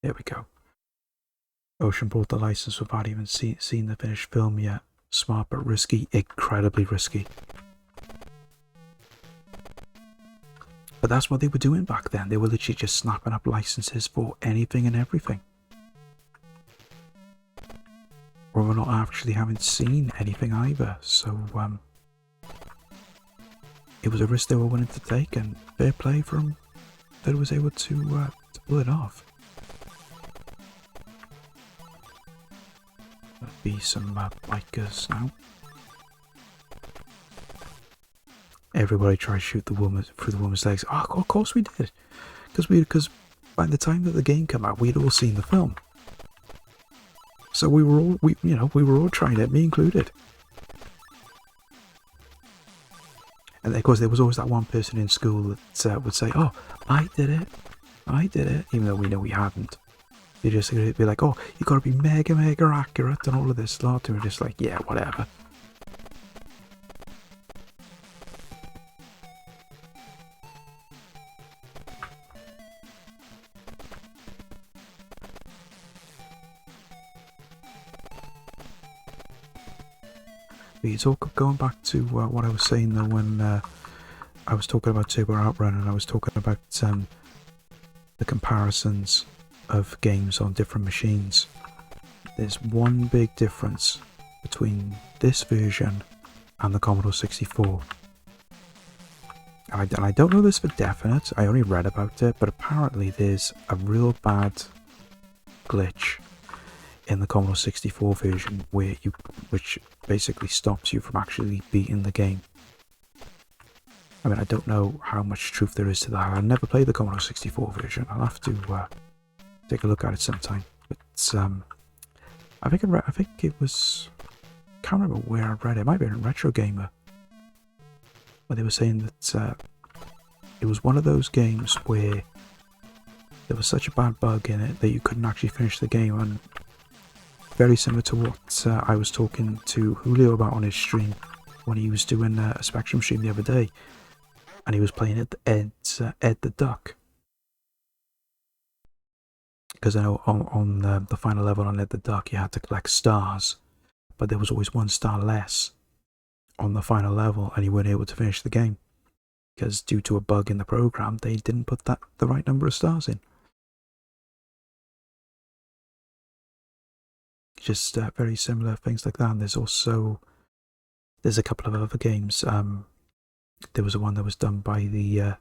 There we go. Ocean bought the license without even seen the finished film yet. Smart but risky, incredibly risky. But that's what they were doing back then. They were literally just snapping up licenses for anything and everything. Or we're not actually having seen anything either. So it was a risk they were willing to take, and fair play for them that it was able to pull it off. There'll be some bikers now. Everybody tried to shoot the woman through the woman's legs. Oh, of course we did, because by the time that the game came out, we'd all seen the film. So we were all trying it, me included. And of course, there was always that one person in school that would say, "Oh, I did it," even though we know we hadn't. They just be like, "Oh, you got to be mega accurate and all of this lot." And we're just like, "Yeah, whatever." Going back to what I was saying though, when I was talking about Turbo Outrun, and I was talking about the comparisons of games on different machines. There's one big difference between this version and the Commodore 64. And I don't know this for definite, I only read about it, but apparently there's a real bad glitch in the Commodore 64 version which basically stops you from actually beating the game. I mean, I don't know how much truth there is to that. I've never played the Commodore 64 version. I'll have to take a look at it sometime. But I think it was, can't remember where I read it. It might be in Retro Gamer, where they were saying that it was one of those games where there was such a bad bug in it that you couldn't actually finish the game, and very similar to what I was talking to Julio about on his stream when he was doing a Spectrum stream the other day, and he was playing Ed the Duck. Because I know on the final level on Ed the Duck, you had to collect stars, but there was always 1 star less on the final level, and you weren't able to finish the game because due to a bug in the program, they didn't put the right number of stars in. Just very similar things like that. And there's a couple of other games. There was one that was done by the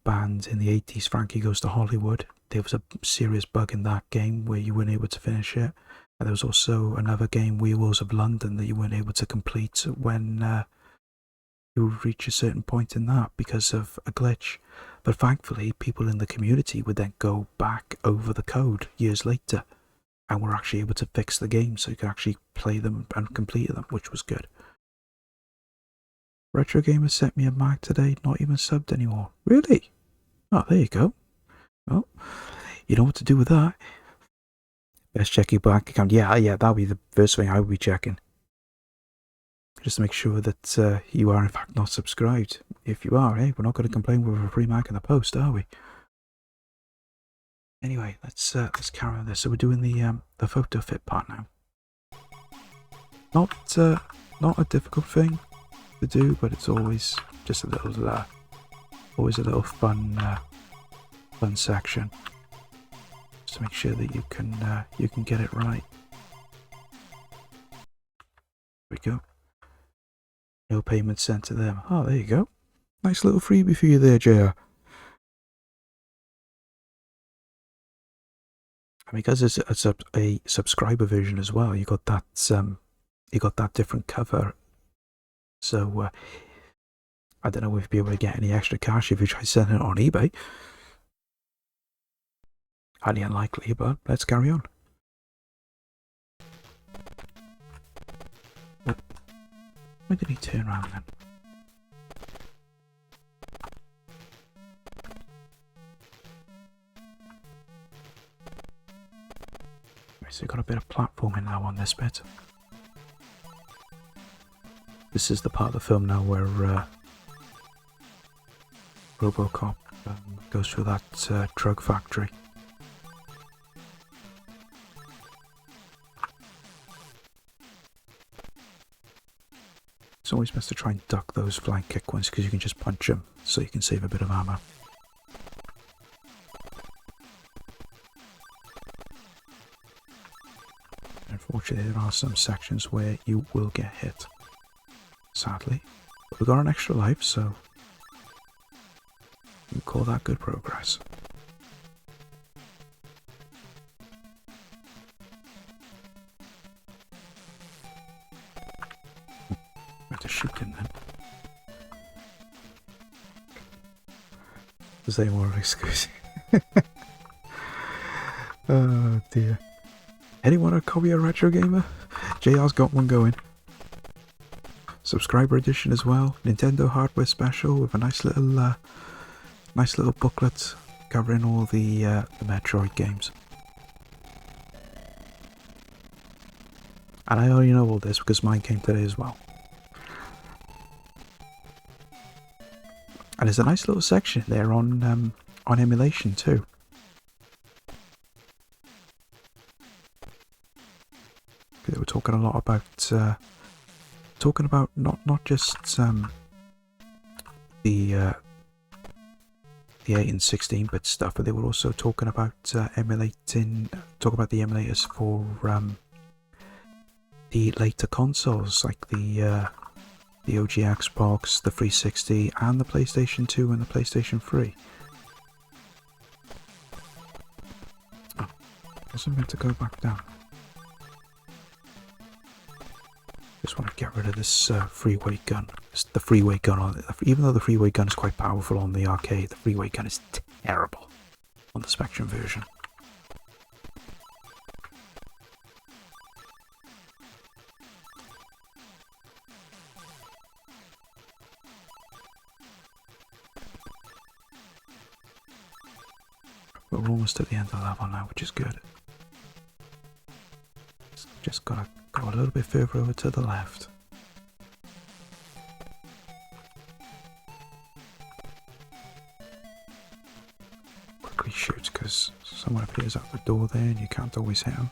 band in the 80s, Frankie Goes to Hollywood. There was a serious bug in that game where you weren't able to finish it. And there was also another game, Wheels of London, that you weren't able to complete when you reach a certain point in that because of a glitch. But thankfully, people in the community would then go back over the code years later and were actually able to fix the game so you could actually play them and complete them, which was good. Retro Gamer sent me a mag today, not even subbed anymore. Really? Oh, there you go. Well, you know what to do with that. Best check your bank account. Yeah, that'll be the first thing I would be checking. Just to make sure that you are in fact not subscribed. If you are, we're not going to complain with a free mag in the post, are we? Anyway, let's carry on this. So we're doing the photo fit part now. Not a difficult thing to do, but it's always just a little always a little fun section, just to make sure that you can get it right. There we go. No payment sent to them. Oh, there you go. Nice little freebie for you there, JR. And because it's a subscriber version as well, you got that different cover. So I don't know if you'll be able to get any extra cash if you try selling it on eBay. Highly unlikely, but let's carry on. Oh, where did he turn around then? So you've got a bit of platforming now on this bit. This is the part of the film now where Robocop goes through that drug factory. It's always best to try and duck those flying kick ones because you can just punch them so you can save a bit of ammo. Unfortunately, there are some sections where you will get hit, sadly. But we've got an extra life, so we call that good progress. Have to shoot him then. Does anyone excuse? Oh dear. Anyone a copy of Retro Gamer? JR's got one going. Subscriber edition as well. Nintendo hardware special with a nice little booklet covering all the Metroid games. And I already know all this because mine came today as well. And there's a nice little section there on emulation too. They were talking a lot about not just the 8 and 16-bit stuff, but they were also talking about the emulators for the later consoles, like the OG Xbox, the 360, and the PlayStation 2 and the PlayStation 3. Oh, I wasn't meant to go back down. Just want to get rid of this freeway gun. The freeway gun, even though the freeway gun is quite powerful on the arcade, the freeway gun is terrible on the Spectrum version. But we're almost at the end of the level now, which is good. Just gotta go a little bit further over to the left. Quickly shoot, because someone appears out the door there and you can't always hit him.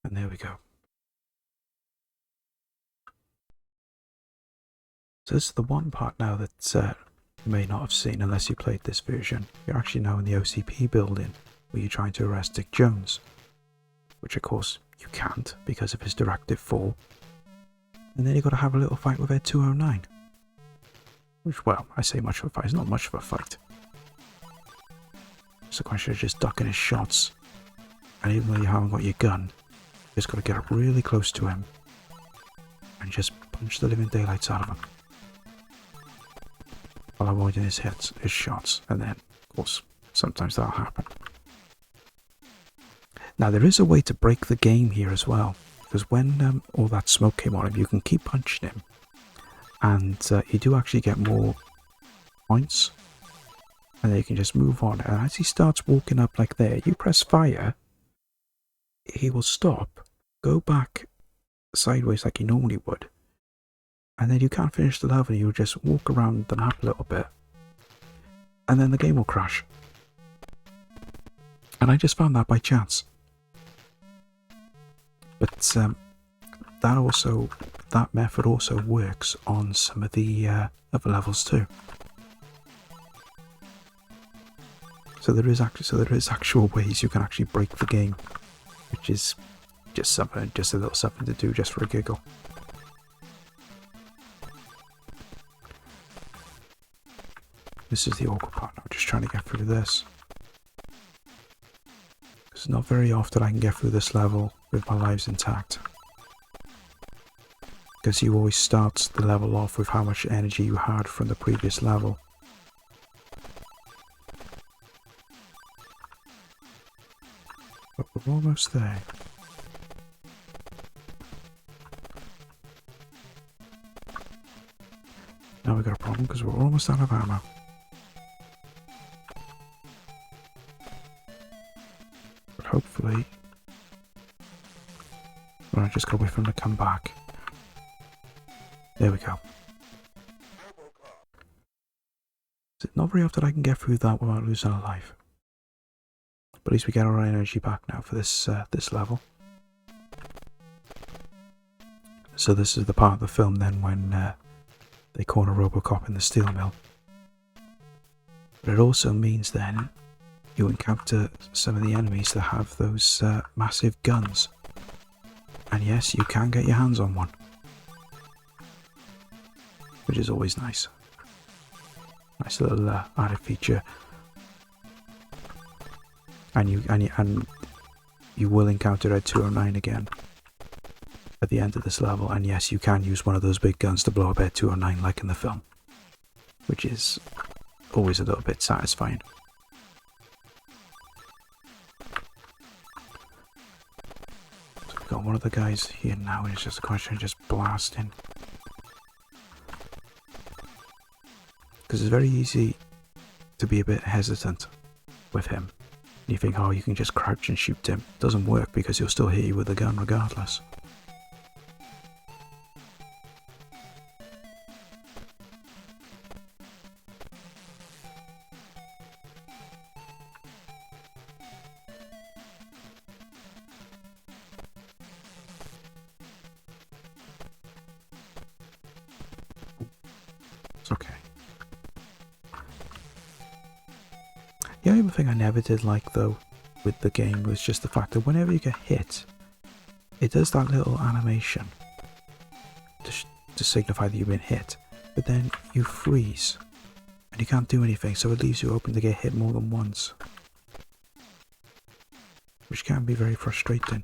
And there we go. So this is the one part now that you may not have seen unless you played this version. You're actually now in the OCP building where you're trying to arrest Dick Jones. Which of course you can't because of his Directive 4. And then you've got to have a little fight with Ed 209. Which, well, I say much of a fight, it's not much of a fight. It's a question of just ducking his shots. And even though you haven't got your gun, you just got to get up really close to him. And just punch the living daylights out of him. While avoiding his hits, his shots. And then, of course, sometimes that'll happen. Now there is a way to break the game here as well. Because when all that smoke came on him, you can keep punching him. And you do actually get more points. And then you can just move on. And as he starts walking up like there, you press fire. He will stop, go back sideways like he normally would. And then you can't finish the level. You'll just walk around the map a little bit. And then the game will crash. And I just found that by chance. But that method also works on some of the other levels too. So there is actual ways you can actually break the game, which is just a little something to do just for a giggle. This is the awkward part. I'm just trying to get through this. It's not very often I can get through this level with my lives intact. Because you always start the level off with how much energy you had from the previous level. But we're almost there. Now we've got a problem because we're almost out of ammo. But hopefully... Well, I just gotta wait for him to come back. There we go. It's not very often I can get through that without losing a life. But at least we get our energy back now for this this level. So this is the part of the film then when they corner Robocop in the steel mill. But it also means then you encounter some of the enemies that have those massive guns. And yes, you can get your hands on one. Which is always nice. Nice little added feature. And you will encounter Ed 209 again at the end of this level. And yes, you can use one of those big guns to blow up Ed 209 like in the film. Which is always a little bit satisfying. So we've got one of the guys here now, and it's just a question of just blasting. Because it's very easy to be a bit hesitant with him. You think, oh, you can just crouch and shoot him. It doesn't work because he'll still hit you with a gun regardless. It's okay. The only thing I never did like though with the game was just the fact that whenever you get hit, it does that little animation to signify that you've been hit, but then you freeze and you can't do anything, so it leaves you open to get hit more than once, which can be very frustrating.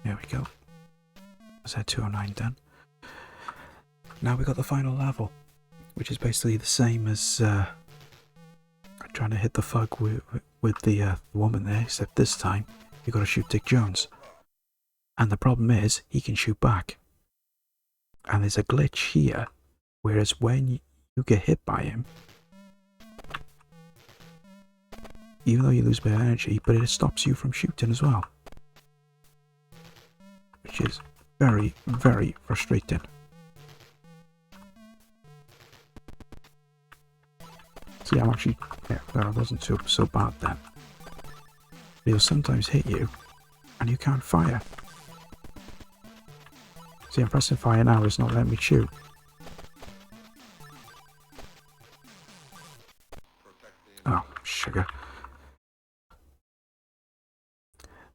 There we go. That's Ed 209 done. Now we got the final level, which is basically the same as trying to hit the thug with the woman there, except this time you got to shoot Dick Jones. And the problem is, he can shoot back. And there's a glitch here, whereas when You get hit by him, even though you lose a bit of energy, but it stops you from shooting as well, which is very, very frustrating. See, I'm actually, yeah, well, I wasn't so bad then. He'll sometimes hit you, and you can't fire. See, I'm pressing fire now, it's not letting me shoot. Oh, sugar.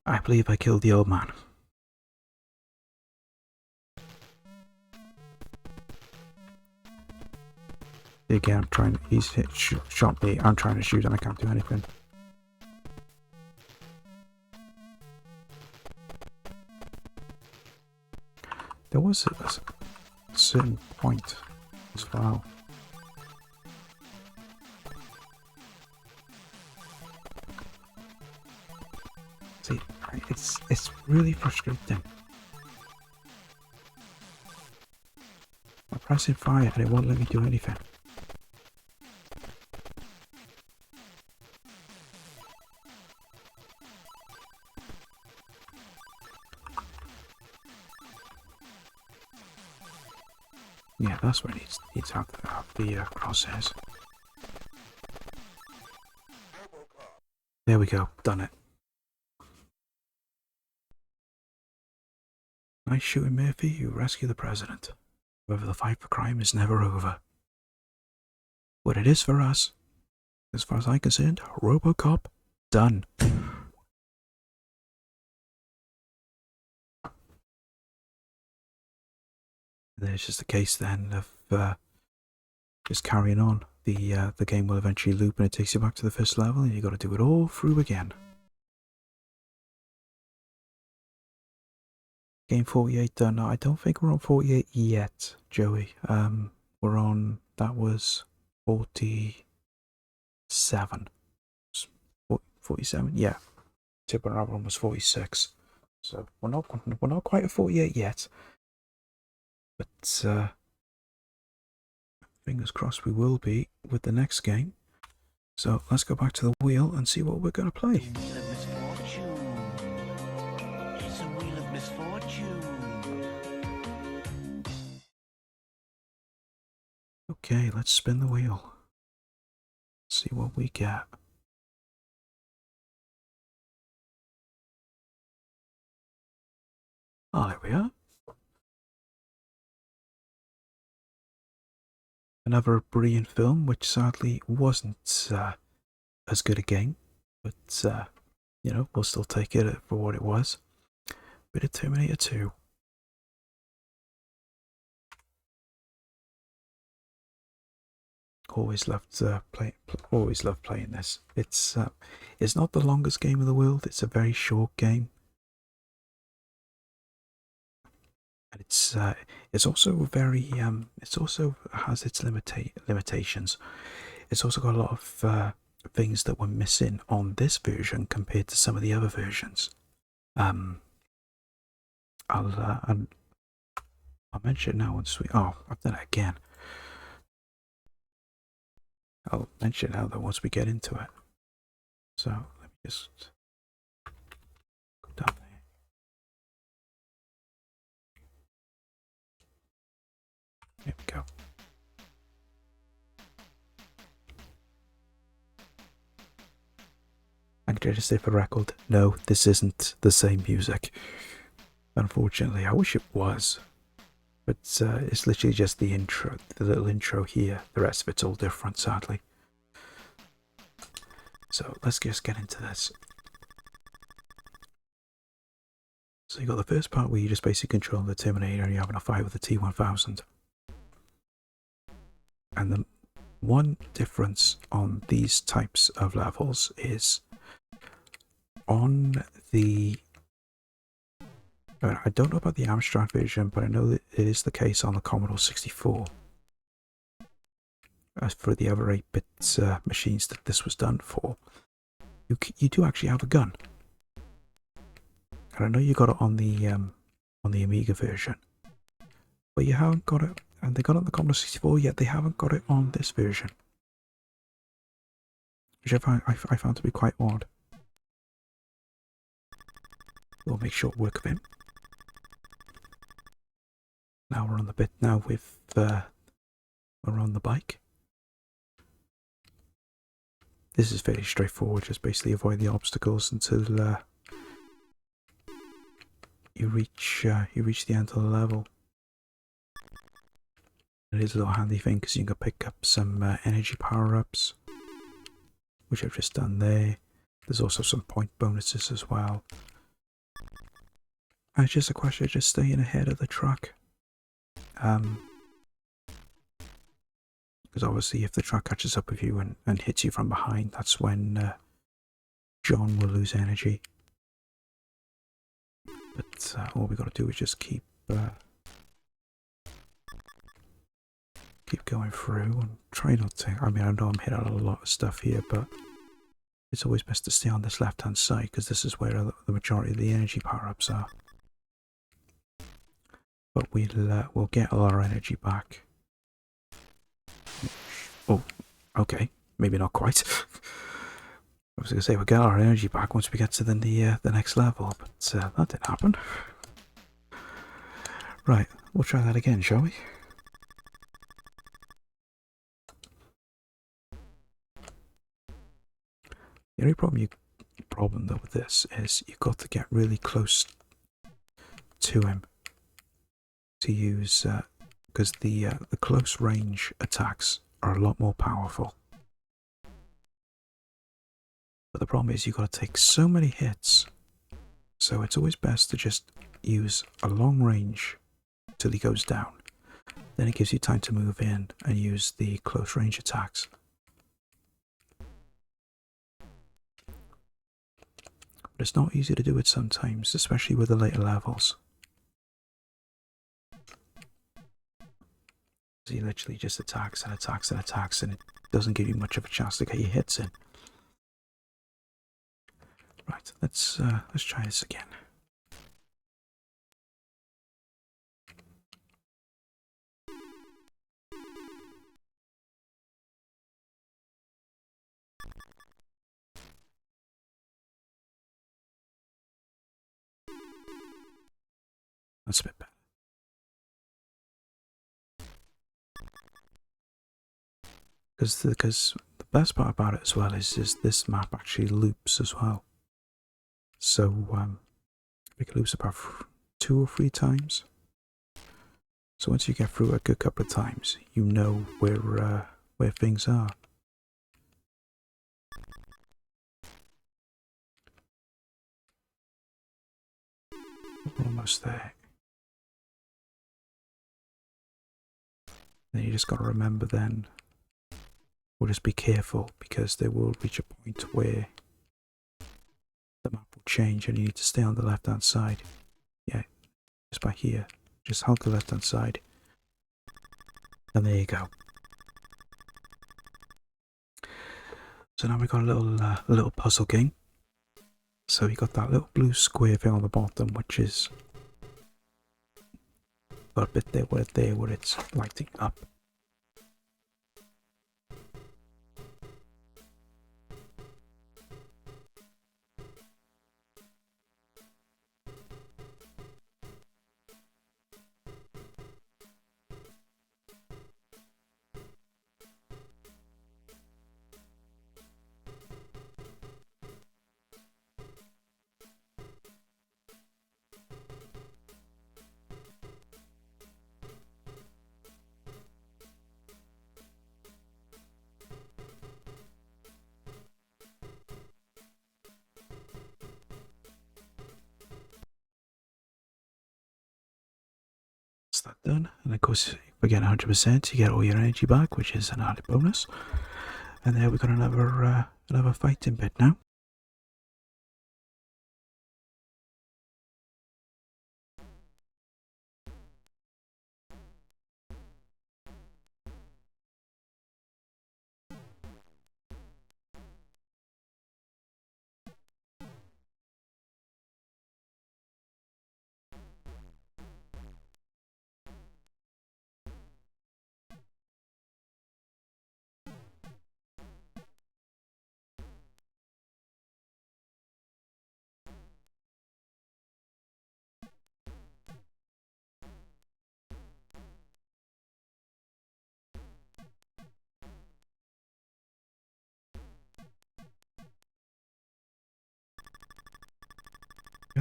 I believe I killed the old man. Again, I'm trying, he's shot me, I'm trying to shoot and I can't do anything. There was a certain point as well. See, it's really frustrating. I'm pressing fire and it won't let me do anything. Yeah, that's where it needs to have the crosshairs. There we go, done it. Nice shooting, Murphy. You rescue the president. However, the fight for crime is never over. What it is for us, as far as I'm concerned, RoboCop, done. There's just a case then of just carrying on. The game will eventually loop and it takes you back to the first level and you got to do it all through again. Game 48 done. No, I don't think we're on 48 yet, Joey. We're on, that was 47. 47, yeah. Tip on another one was 46. So we're not quite at 48 yet. But fingers crossed we will be with the next game. So let's go back to the wheel and see what we're going to play. The wheel of misfortune. It's a wheel of misfortune. Okay, let's spin the wheel. See what we get. Oh, there we are. Another brilliant film, which sadly wasn't as good a game, but you know, we'll still take it for what it was. Bit of Terminator 2. Always loved playing this. It's not the longest game in the world. It's a very short game, and it's also very it's also has its limitations. It's also got a lot of things that were missing on this version compared to some of the other versions. I'll mention it now once we. Oh, I've done it again. I'll mention it now that once we get into it. So let me just go down there. There we go. I can just say for record, no, this isn't the same music. Unfortunately, I wish it was. But it's literally just the intro, the little intro here. The rest of it's all different, sadly. So let's just get into this. So you got the first part where you just basically control the Terminator and you're having a fight with the T-1000. And the one difference on these types of levels is on the... I don't know about the Amstrad version, but I know that it is the case on the Commodore 64. As for the other 8-bit machines that this was done for, you do actually have a gun. And I know you got it on the Amiga version, but you haven't got it And they got it on the Commodore 64, yet they haven't got it on this version. Which I found to be quite odd. We'll make short work of him. Now we're on the bit now with we're on the bike. This is fairly straightforward, just basically avoid the obstacles until you reach the end of the level. It is a little handy thing because you can pick up some energy power-ups, which I've just done there. There's also some point bonuses as well. And it's just a question of just staying ahead of the track. Because obviously if the track catches up with you and hits you from behind, that's when John will lose energy. But all we got to do is just keep going through and try not to. I mean, I know I'm hitting a lot of stuff here, but it's always best to stay on this left hand side because this is where the majority of the energy power-ups are. But we'll get all our energy back. Oh, okay, maybe not quite. I was going to say we'll get our energy back once we get to the next level, but that didn't happen. Right, we'll try that again, shall we? The only problem though with this is you've got to get really close to him to use, because the close range attacks are a lot more powerful. But the problem is you've got to take so many hits, so it's always best to just use a long range till he goes down. Then it gives you time to move in and use the close range attacks. But it's not easy to do it sometimes, especially with the later levels. He literally just attacks and attacks and attacks, and it doesn't give you much of a chance to get your hits in. Right, let's try this again. That's a bit better. Because the best part about it as well is this map actually loops as well. So it loops about 2 or 3 times. So once you get through a good couple of times, you know where things are. We're almost there. Then you just got to remember then, or just be careful, because they will reach a point where the map will change and you need to stay on the left hand side. Yeah, just by here. Just hold the left hand side. And there you go. So now we've got a little puzzle game. So you got that little blue square thing on the bottom, which is got a bit there where it's lighting up. That done, and of course if we get 100% you get all your energy back, which is an added bonus. And there we've got another fighting bit now.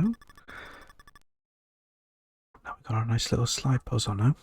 go. Now we've got our nice little slide puzzle now.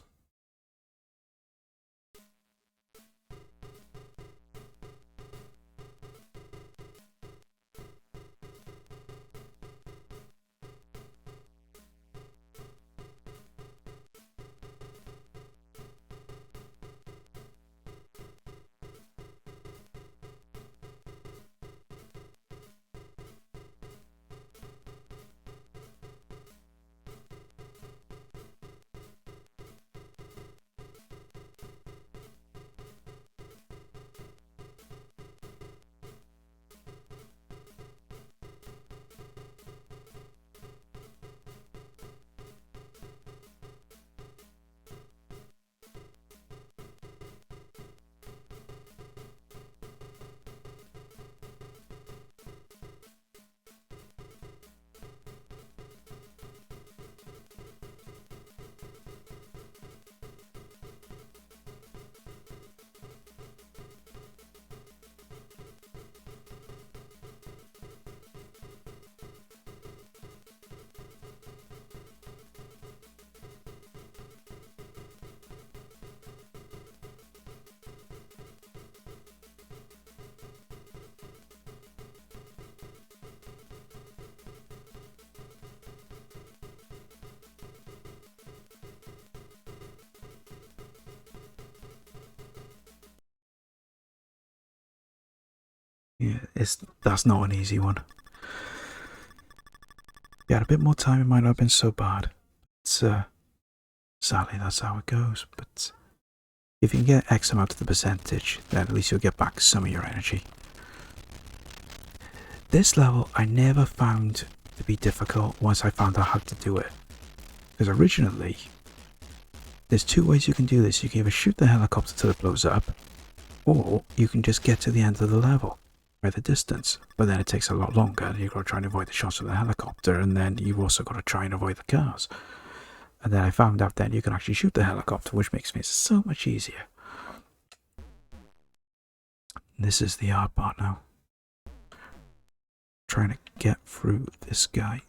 Yeah, that's not an easy one. If you had a bit more time, it might not have been so bad. But, sadly, that's how it goes. But if you can get X amount of the percentage, then at least you'll get back some of your energy. This level I never found to be difficult once I found out how to do it. Because originally, there's two ways you can do this. You can either shoot the helicopter till it blows up, or you can just get to the end of the level by the distance. But then it takes a lot longer. You've got to try and avoid the shots of the helicopter, and then you've also got to try and avoid the cars. And then I found out then you can actually shoot the helicopter, which makes it so much easier. This is the hard part now. Trying to get through this guy.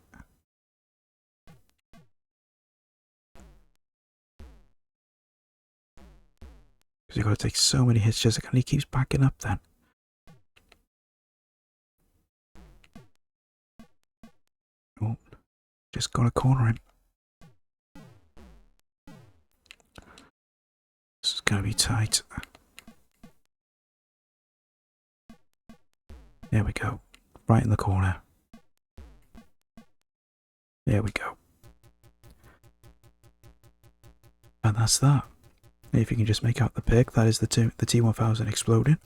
Because you've got to take so many hits just and he keeps backing up then. Oh, just got to corner him. This is going to be tight. There we go. Right in the corner. There we go. And that's that. If you can just make out the pig, that is the T-1000 exploding.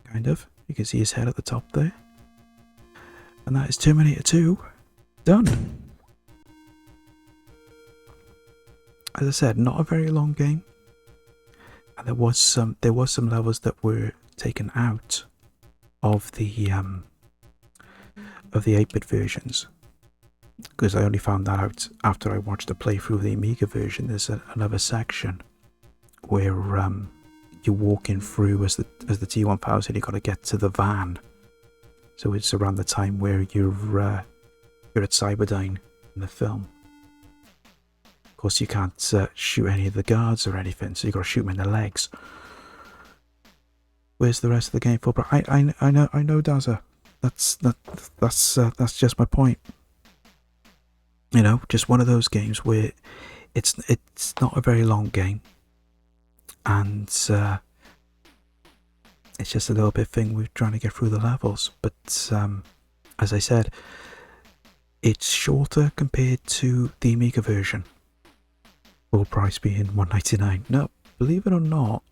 Kind of. You can see his head at the top there. And that is Terminator 2 done. As I said, not a very long game. And there was some levels that were taken out of the 8-bit versions, because I only found that out after I watched a playthrough of the Amiga version. There's another section where you're walking through as the T-1000. You got to get to the van, so it's around the time where you're at Cyberdyne in the film. Of course, you can't shoot any of the guards or anything, so you got to shoot them in the legs. Where's the rest of the game for? I know, Dazza. That's just my point. You know, just one of those games where it's not a very long game, and it's just a little bit thing with trying to get through the levels. But as I said, it's shorter compared to the Amiga version. Full price being $1.99. No, believe it or not,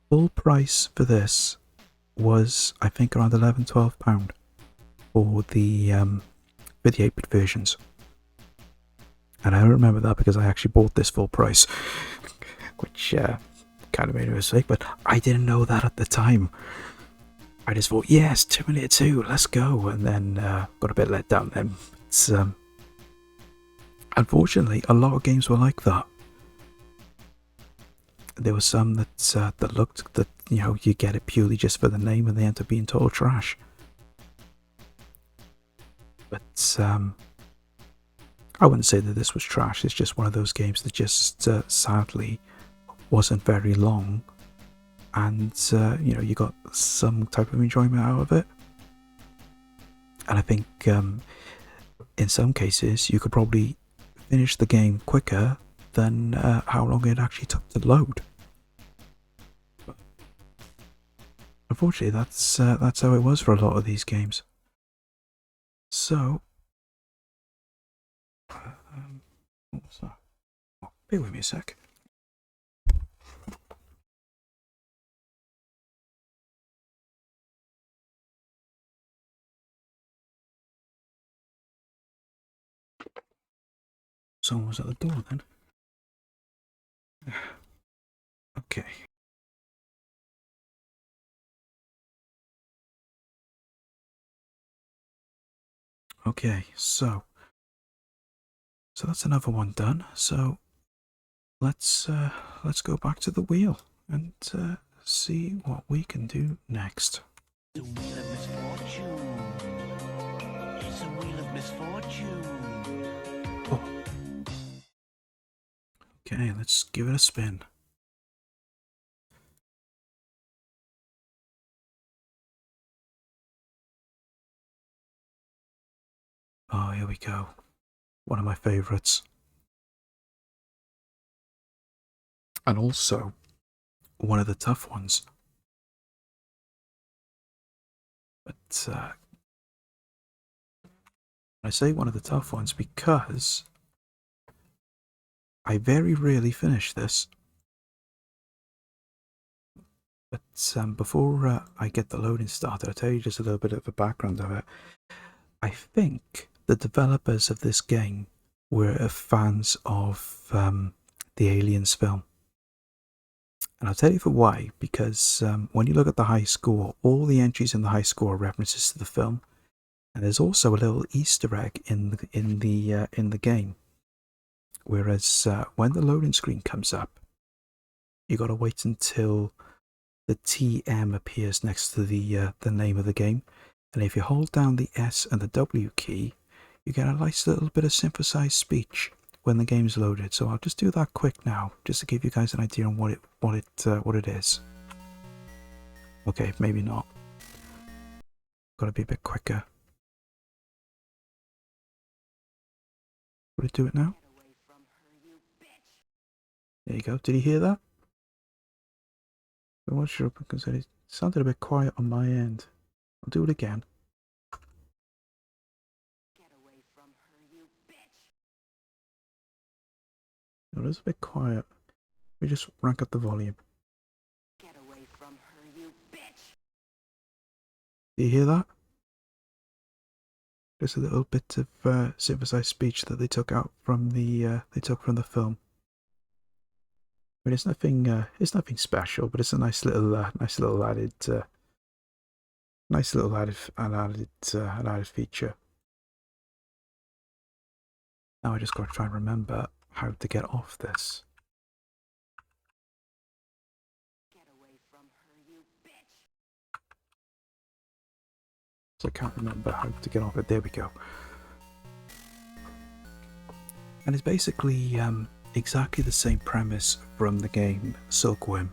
full price for this was, I think, around £11–12 for the 8-bit versions. And I remember that because I actually bought this full price, which kind of made a mistake, but I didn't know that at the time. I just thought, yes, Terminator 2, let's go, and then got a bit let down then. It's, unfortunately, a lot of games were like that. There were some that looked that, you know, you get it purely just for the name, and they end up being total trash. But I wouldn't say that this was trash. It's just one of those games that just sadly wasn't very long, and you know, you got some type of enjoyment out of it. And I think in some cases you could probably finish the game quicker than how long it actually took to load. But unfortunately, that's how it was for a lot of these games. So, what was that? Oh, bear with me a sec. Someone was at the door then. Okay. Okay, so that's another one done. So let's go back to the wheel and see what we can do next. The wheel of misfortune. It's a wheel of misfortune. Oh. Okay, let's give it a spin. Oh, here we go. One of my favorites. And also one of the tough ones. But I say one of the tough ones because I very rarely finish this. But before I get the loading started, I'll tell you just a little bit of a background of it. I think the developers of this game were fans of the Aliens film. And I'll tell you for why, because when you look at the high score, all the entries in the high score are references to the film, and there's also a little Easter egg in the game. Whereas when the loading screen comes up, you got to wait until the TM appears next to the name of the game, and if you hold down the S and the W key, you get a nice little bit of synthesized speech when the game's loaded. So I'll just do that quick now, just to give you guys an idea on what it is. Okay, maybe not. Got to be a bit quicker. Would it do it now? There you go. Did you hear that? I'm not sure because it sounded a bit quiet on my end. I'll do it again. No, it is a bit quiet. Let me just rank up the volume. Get away from her, you bitch! Do you hear that? Just a little bit of synthesized speech that they took out from the film. I mean, it's nothing special, but it's a nice little added feature. Now I just got to try and remember how to get off this. Get away from her, you bitch! So I can't remember how to get off it. There we go. And it's basically exactly the same premise from the game Silkworm.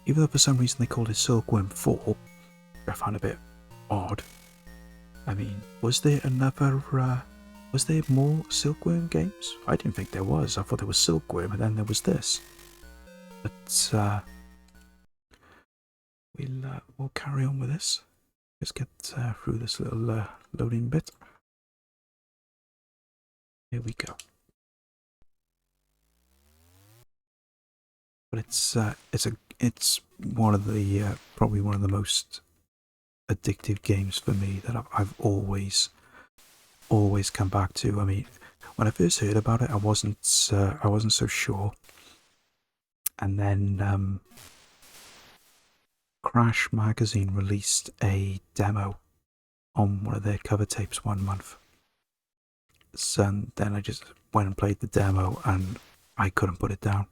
Even though for some reason they called it Silkworm 4, I found a bit odd. I mean, was there more Silkworm games? I didn't think there was. I thought there was Silkworm and then there was this. But we'll carry on with this. Let's get through this little loading bit. Here we go. But it's one of the probably one of the most addictive games for me that I've always come back to. I mean, when I first heard about it, I wasn't so sure, and then Crash Magazine released a demo on one of their cover tapes one month. So then I just went and played the demo, and I couldn't put it down.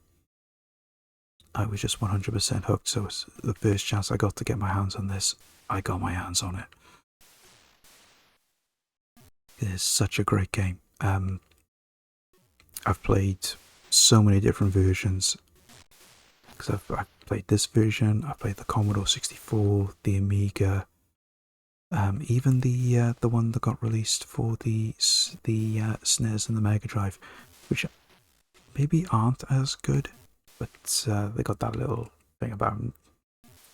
I was just 100% hooked, so the first chance I got to get my hands on this, I got my hands on it. It is such a great game. I've played so many different versions. Because I've played this version, I've played the Commodore 64, the Amiga, even the one that got released for the SNES and the Mega Drive, which maybe aren't as good, but they got that little thing about them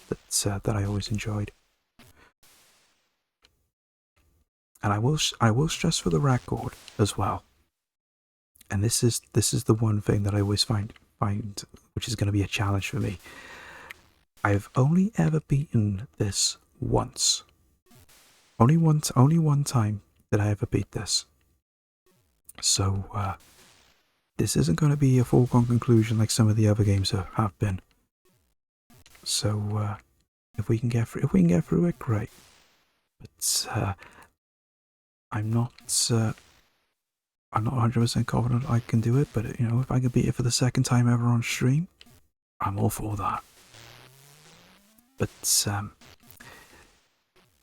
that I always enjoyed. And I will stress for the record as well. And this is the one thing that I always find which is going to be a challenge for me. I've only ever beaten this once. Only one time did I ever beat this. So this isn't going to be a foregone conclusion like some of the other games have been. So if we can get through it, great. But I'm not 100% confident I can do it. But you know, if I can beat it for the second time ever on stream, I'm all for that. But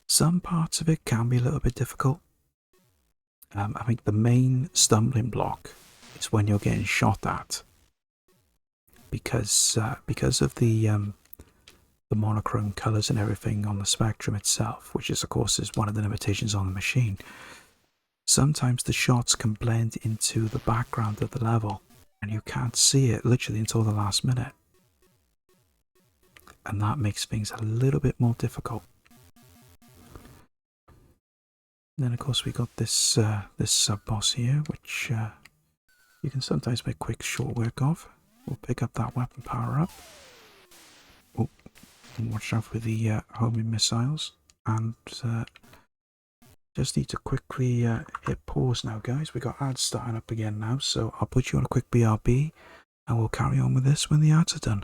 some parts of it can be a little bit difficult. I think the main stumbling block is when you're getting shot at, because of the monochrome colors and everything on the Spectrum itself, which is of course one of the limitations on the machine. Sometimes the shots can blend into the background of the level, and you can't see it literally until the last minute, and that makes things a little bit more difficult. Then of course we got this this sub boss here, which you can sometimes make quick short work of. We'll pick up that weapon power up. Oh, and watch out for the homing missiles. And just need to quickly hit pause now, guys. We got ads starting up again now, so I'll put you on a quick BRB, and we'll carry on with this when the ads are done.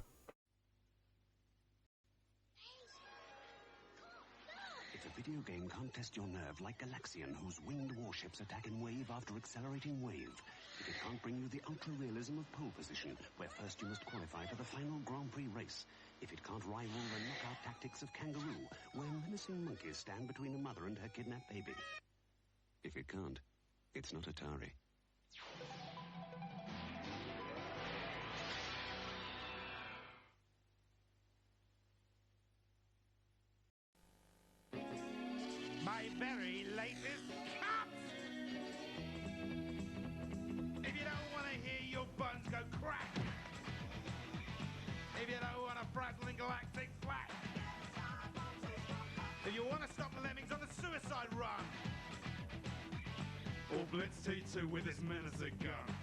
Video game can't test your nerve like Galaxian, whose winged warships attack in wave after accelerating wave. If it can't bring you the ultra-realism of pole position, where first you must qualify for the final Grand Prix race. If it can't rival the knockout tactics of Kangaroo, where menacing monkeys stand between a mother and her kidnapped baby. If it can't, it's not Atari. My very latest cut! If you don't want to hear your buns go crack, if you don't want a frazzling galactic flat, if you want to stop the lemmings on the suicide run, or Blitz T2 with his menacing gun.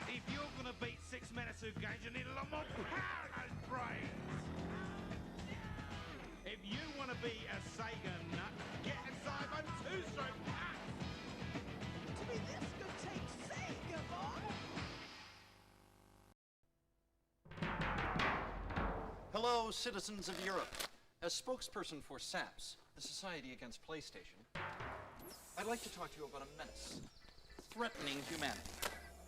If you're going to beat 6 menacing games, you need a lot more power in those brains. If you want to be a Sega nut, get a Cybo 2-stroke nut! To be this good, take Sega, boy! Hello, citizens of Europe. As spokesperson for SAPS, the Society Against PlayStation, I'd like to talk to you about a menace threatening humanity.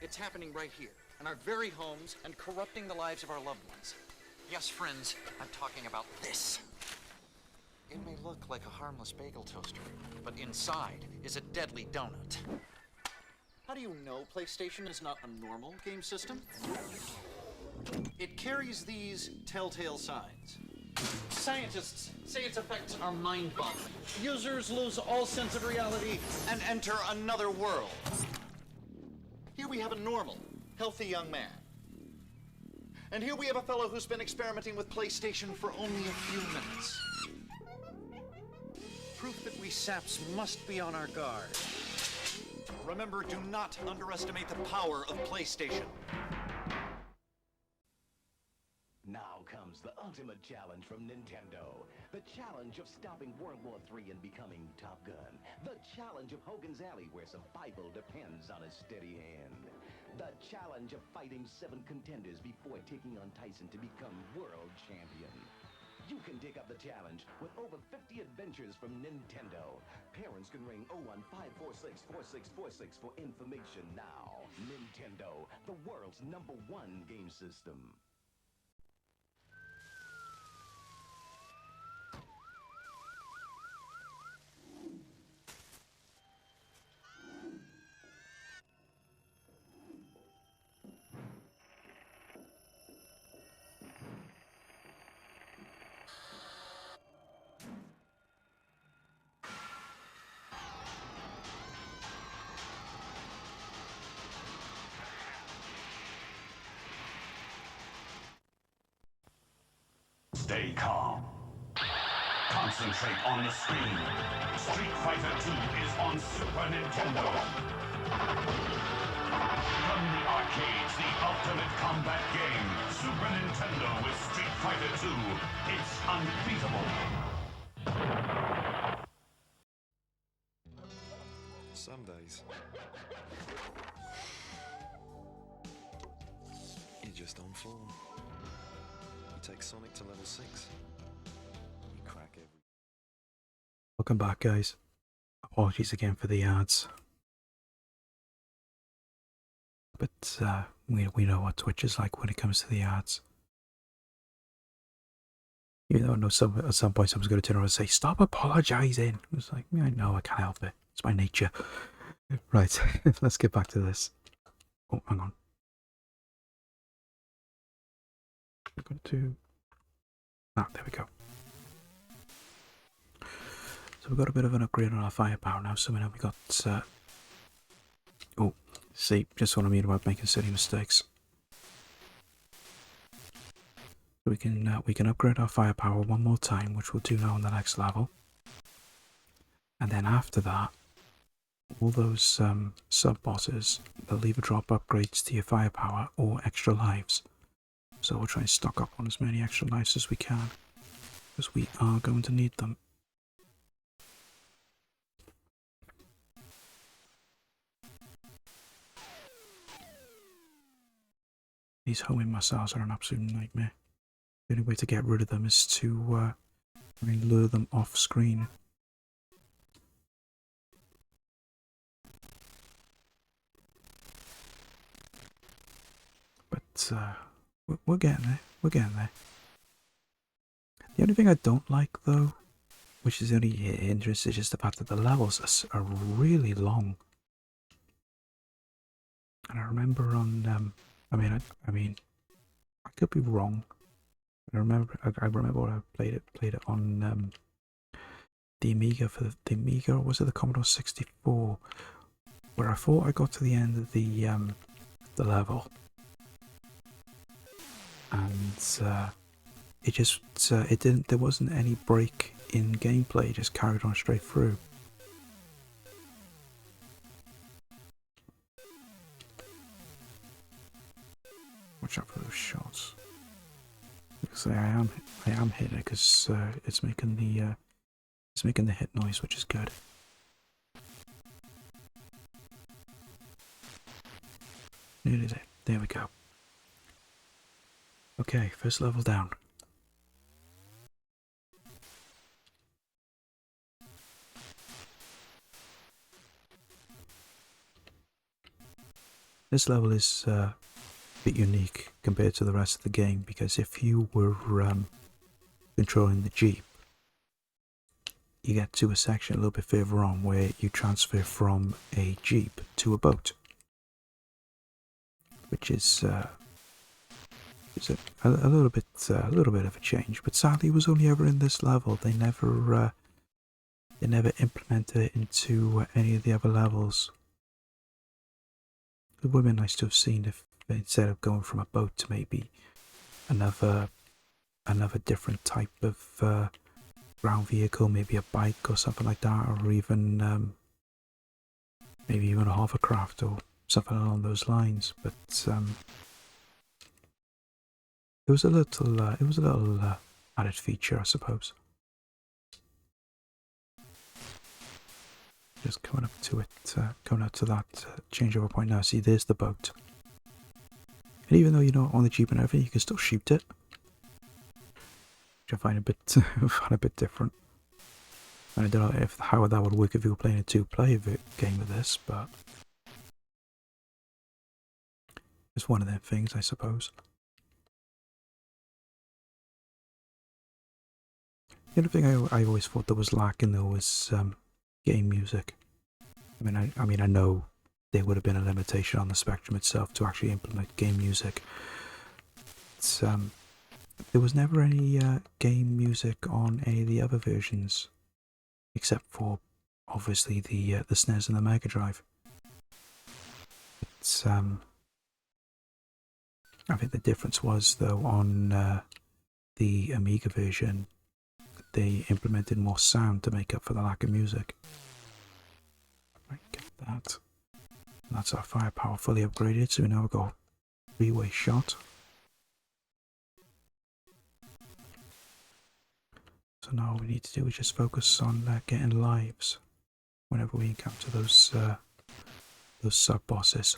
It's happening right here, in our very homes, and corrupting the lives of our loved ones. Yes, friends, I'm talking about this. It may look like a harmless bagel toaster, but inside is a deadly donut. How do you know PlayStation is not a normal game system? It carries these telltale signs. Scientists say its effects are mind-boggling. Users lose all sense of reality and enter another world. Here we have a normal, healthy young man. And here we have a fellow who's been experimenting with PlayStation for only a few minutes. Proof that we saps must be on our guard. Remember, do not underestimate the power of PlayStation. Now comes the ultimate challenge from Nintendo. The challenge of stopping World War III and becoming Top Gun. The challenge of Hogan's Alley, where survival depends on a steady hand. The challenge of fighting 7 contenders before taking on Tyson to become world champion. You can take up the challenge with over 50 adventures from Nintendo. Parents can ring 015464646 for information now. Nintendo, the world's #1 game system. Stay calm. Concentrate on the screen. Street Fighter 2 is on Super Nintendo. From the arcades, the ultimate combat game. Super Nintendo with Street Fighter 2. It's unbeatable. Some days, you're just on form. You take Sonic to level 6. You crack every... Welcome back, guys. Apologies again for the ads. But we know what Twitch is like when it comes to the ads. Even though I know at some point someone's going to turn around and say, "Stop apologising." It's like, yeah, I know, I can't help it. It's my nature. Right, let's get back to this. Oh, hang on. We're going to... Ah, there we go. So we've got a bit of an upgrade on our firepower now, so we know we got... Oh, see, just what I mean about making silly mistakes. So we can upgrade our firepower one more time, which we'll do now on the next level. And then after that, all those sub-bosses, they'll either drop upgrades to your firepower or extra lives. So we'll try and stock up on as many extra lives as we can, because we are going to need them. These homing missiles are an absolute nightmare. The only way to get rid of them is to lure them off screen. But we're getting there. We're getting there. The only thing I don't like, though, which is the only hindrance, is just the fact that the levels are really long. And I remember on, I mean, I could be wrong. I remember when I played it on the Amiga the Amiga, or was it the Commodore 64, where I thought I got to the end of the level, and it just there wasn't any break in gameplay. It just carried on straight through. Watch out for those shots. Because I am hitting it, because it's making the hit noise, which is good. Nearly there. There we go. Okay, first level down. This level is a bit unique compared to the rest of the game, because if you were controlling the Jeep, you get to a section a little bit further on where you transfer from a Jeep to a boat, which is a little bit of a change. But sadly, it was only ever in this level. They never implemented it into any of the other levels. It would have been nice to have seen if, instead of going from a boat to maybe another different type of ground vehicle, maybe a bike or something like that, or even maybe even a hovercraft or something along those lines. But it was a little added feature, I suppose. Just coming up to it, coming up to that changeover point now. See, there's the boat. And even though you're not on the Jeep and everything, you can still shoot it, which I find a bit different. And I don't know how that would work if you were playing a two-player game with this, but it's one of them things, I suppose. The other thing I always thought that was lacking, though, was game music. I mean, I know there would have been a limitation on the Spectrum itself to actually implement game music. It's, there was never any game music on any of the other versions, except for obviously the SNES and the Mega Drive. It's I think the difference was, though, on the Amiga version, they implemented more sound to make up for the lack of music. Right, get that. And that's our firepower fully upgraded, so now we've got 3-way shot. So now all we need to do is just focus on getting lives whenever we encounter those sub-bosses.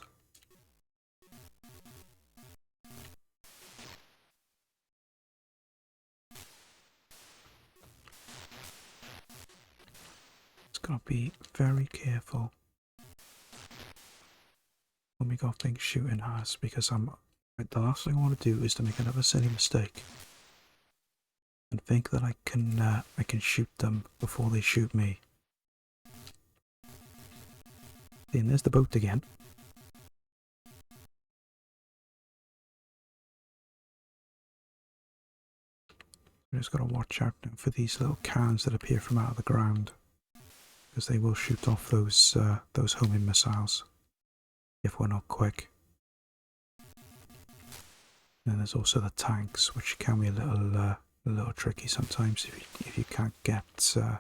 Just gotta be very careful when we got things shooting at us, because the last thing I want to do is to make another silly mistake and think that I can shoot them before they shoot me. And there's the boat again. We just gotta watch out now for these little cans that appear from out of the ground, because they will shoot off those homing missiles if we're not quick. And there's also the tanks, which can be a little tricky sometimes if you can't get a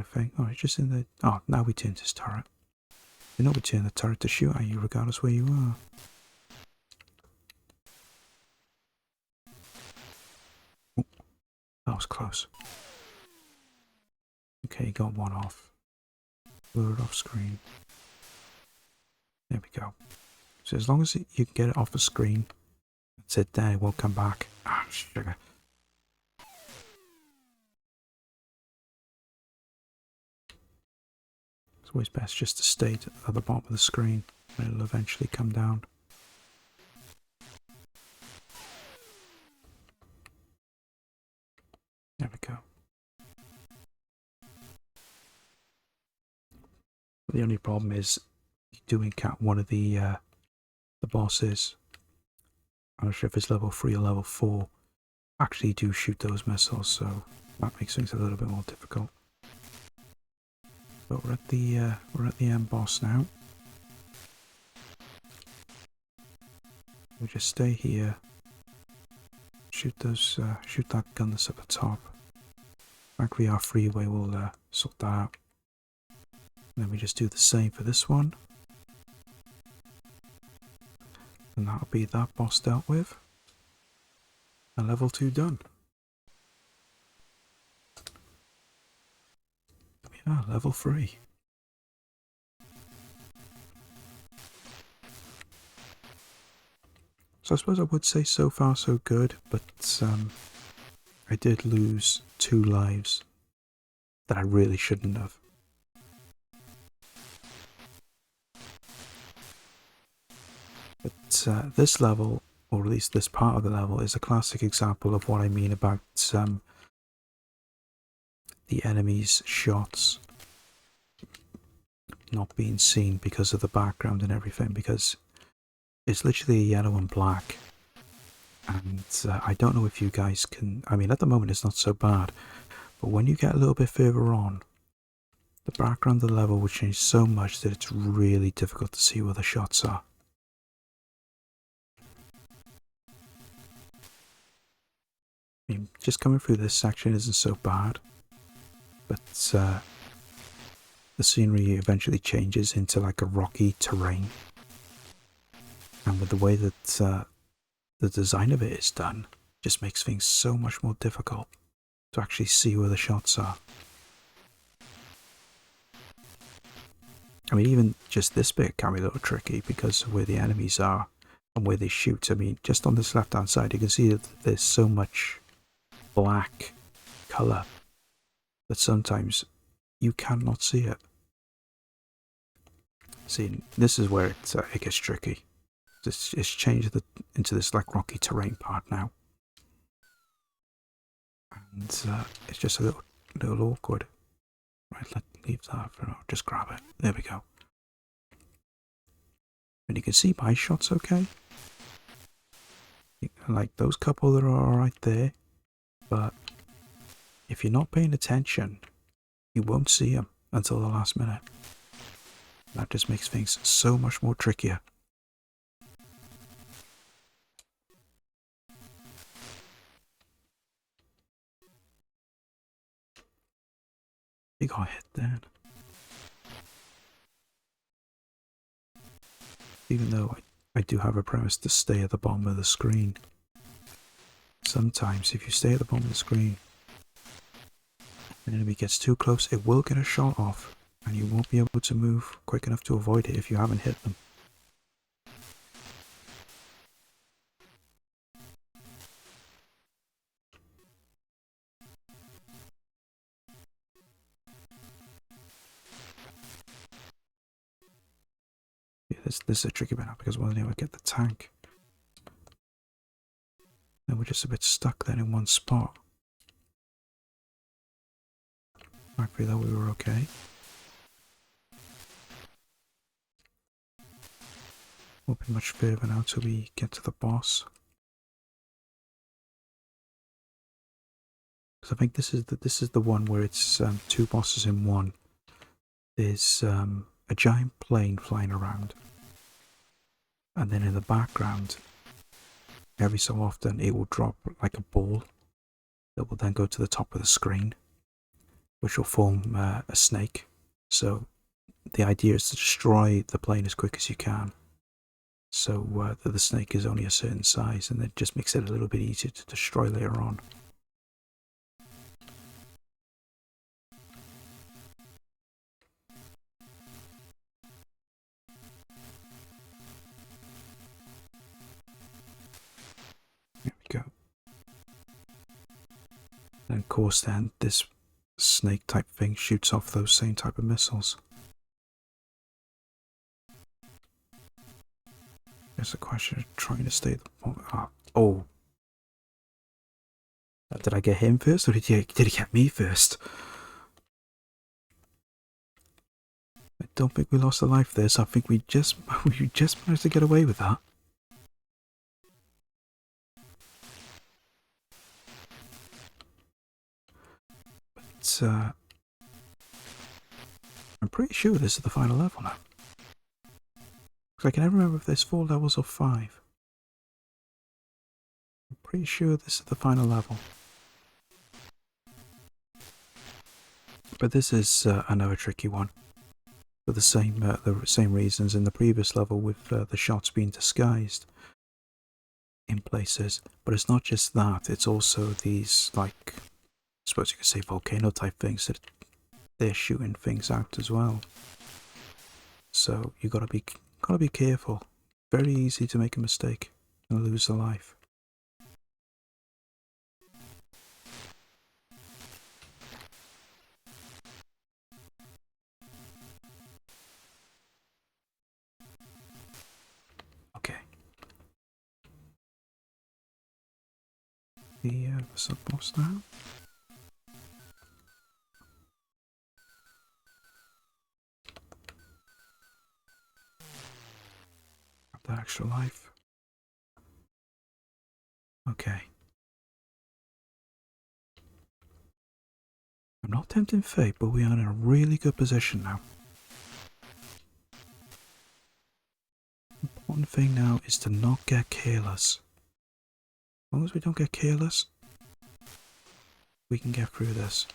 thing. Oh, it's just in the. Oh, now we turn this turret. You know we turn the turret to shoot at you regardless where you are. Oh, that was close. Okay, got one off. Blew it off screen. There we go. So as long as you can get it off the screen, that's it there, it won't come back. Ah, sugar. It's always best just to stay at the bottom of the screen, and it'll eventually come down. There we go. The only problem is you do encounter one of the bosses. I'm not sure if it's level 3 or level 4. Actually do shoot those missiles, so that makes things a little bit more difficult. But we're at the end boss now. We just stay here. Shoot that gun that's at the top. Frankly, our freeway will sort that out. And then we just do the same for this one. And that'll be that boss dealt with. And level 2 done. Yeah, level 3. So I suppose I would say so far so good, but I did lose 2 lives that I really shouldn't have. But this level, or at least this part of the level, is a classic example of what I mean about the enemy's shots not being seen because of the background and everything, because it's literally yellow and black. And I don't know if you guys can, I mean at the moment it's not so bad, but when you get a little bit further on, the background of the level will change so much that it's really difficult to see where the shots are. I mean, just coming through this section isn't so bad, but the scenery eventually changes into like a rocky terrain, and with the way that the design of it is done, just makes things so much more difficult to actually see where the shots are. I mean, even just this bit can be a little tricky because of where the enemies are and where they shoot. I mean, just on this left hand side you can see that there's so much black colour that sometimes you cannot see it. See, this is where it gets tricky. It's changed into this like rocky terrain part now, and it's just a little awkward. Right, let's leave that for now. Just grab it. There we go. And you can see my shots okay. Like those couple that are right there, but if you're not paying attention, you won't see them until the last minute. That just makes things so much more trickier. You got hit then. Even though I do have a premise to stay at the bottom of the screen. Sometimes if you stay at the bottom of the screen, an enemy gets too close, it will get a shot off, and you won't be able to move quick enough to avoid it if you haven't hit them. Yeah, this is a tricky bit now because we'll never get the tank. Then we're just a bit stuck then in one spot. Thankfully though we were okay. Won't be much further now till we get to the boss. Because I think this is the one where it's two bosses in one. There's a giant plane flying around, and then in the background, every so often it will drop like a ball that will then go to the top of the screen, which will form a snake. So the idea is to destroy the plane as quick as you can, so that the snake is only a certain size, and it just makes it a little bit easier to destroy later on. There we go. And of course then this snake type thing shoots off those same type of missiles. There's a question of trying to stay at the point. Oh. Did I get him first, or did he get me first? I don't think we lost a life there, so I think we just managed to get away with that. But I'm pretty sure this is the final level now. Because I can never remember if there's 4 levels or 5. I'm pretty sure this is the final level. But this is another tricky one. For the same reasons in the previous level, with the shots being disguised in places. But it's not just that, it's also these, like, I suppose you could say volcano type things that they're shooting things out as well. So you gotta be careful. Very easy to make a mistake and lose a life. Okay. The sub-boss now. Got the extra life. Okay. I'm not tempting fate, but we are in a really good position now. Important thing now is to not get careless. As long as we don't get careless, we can get through this.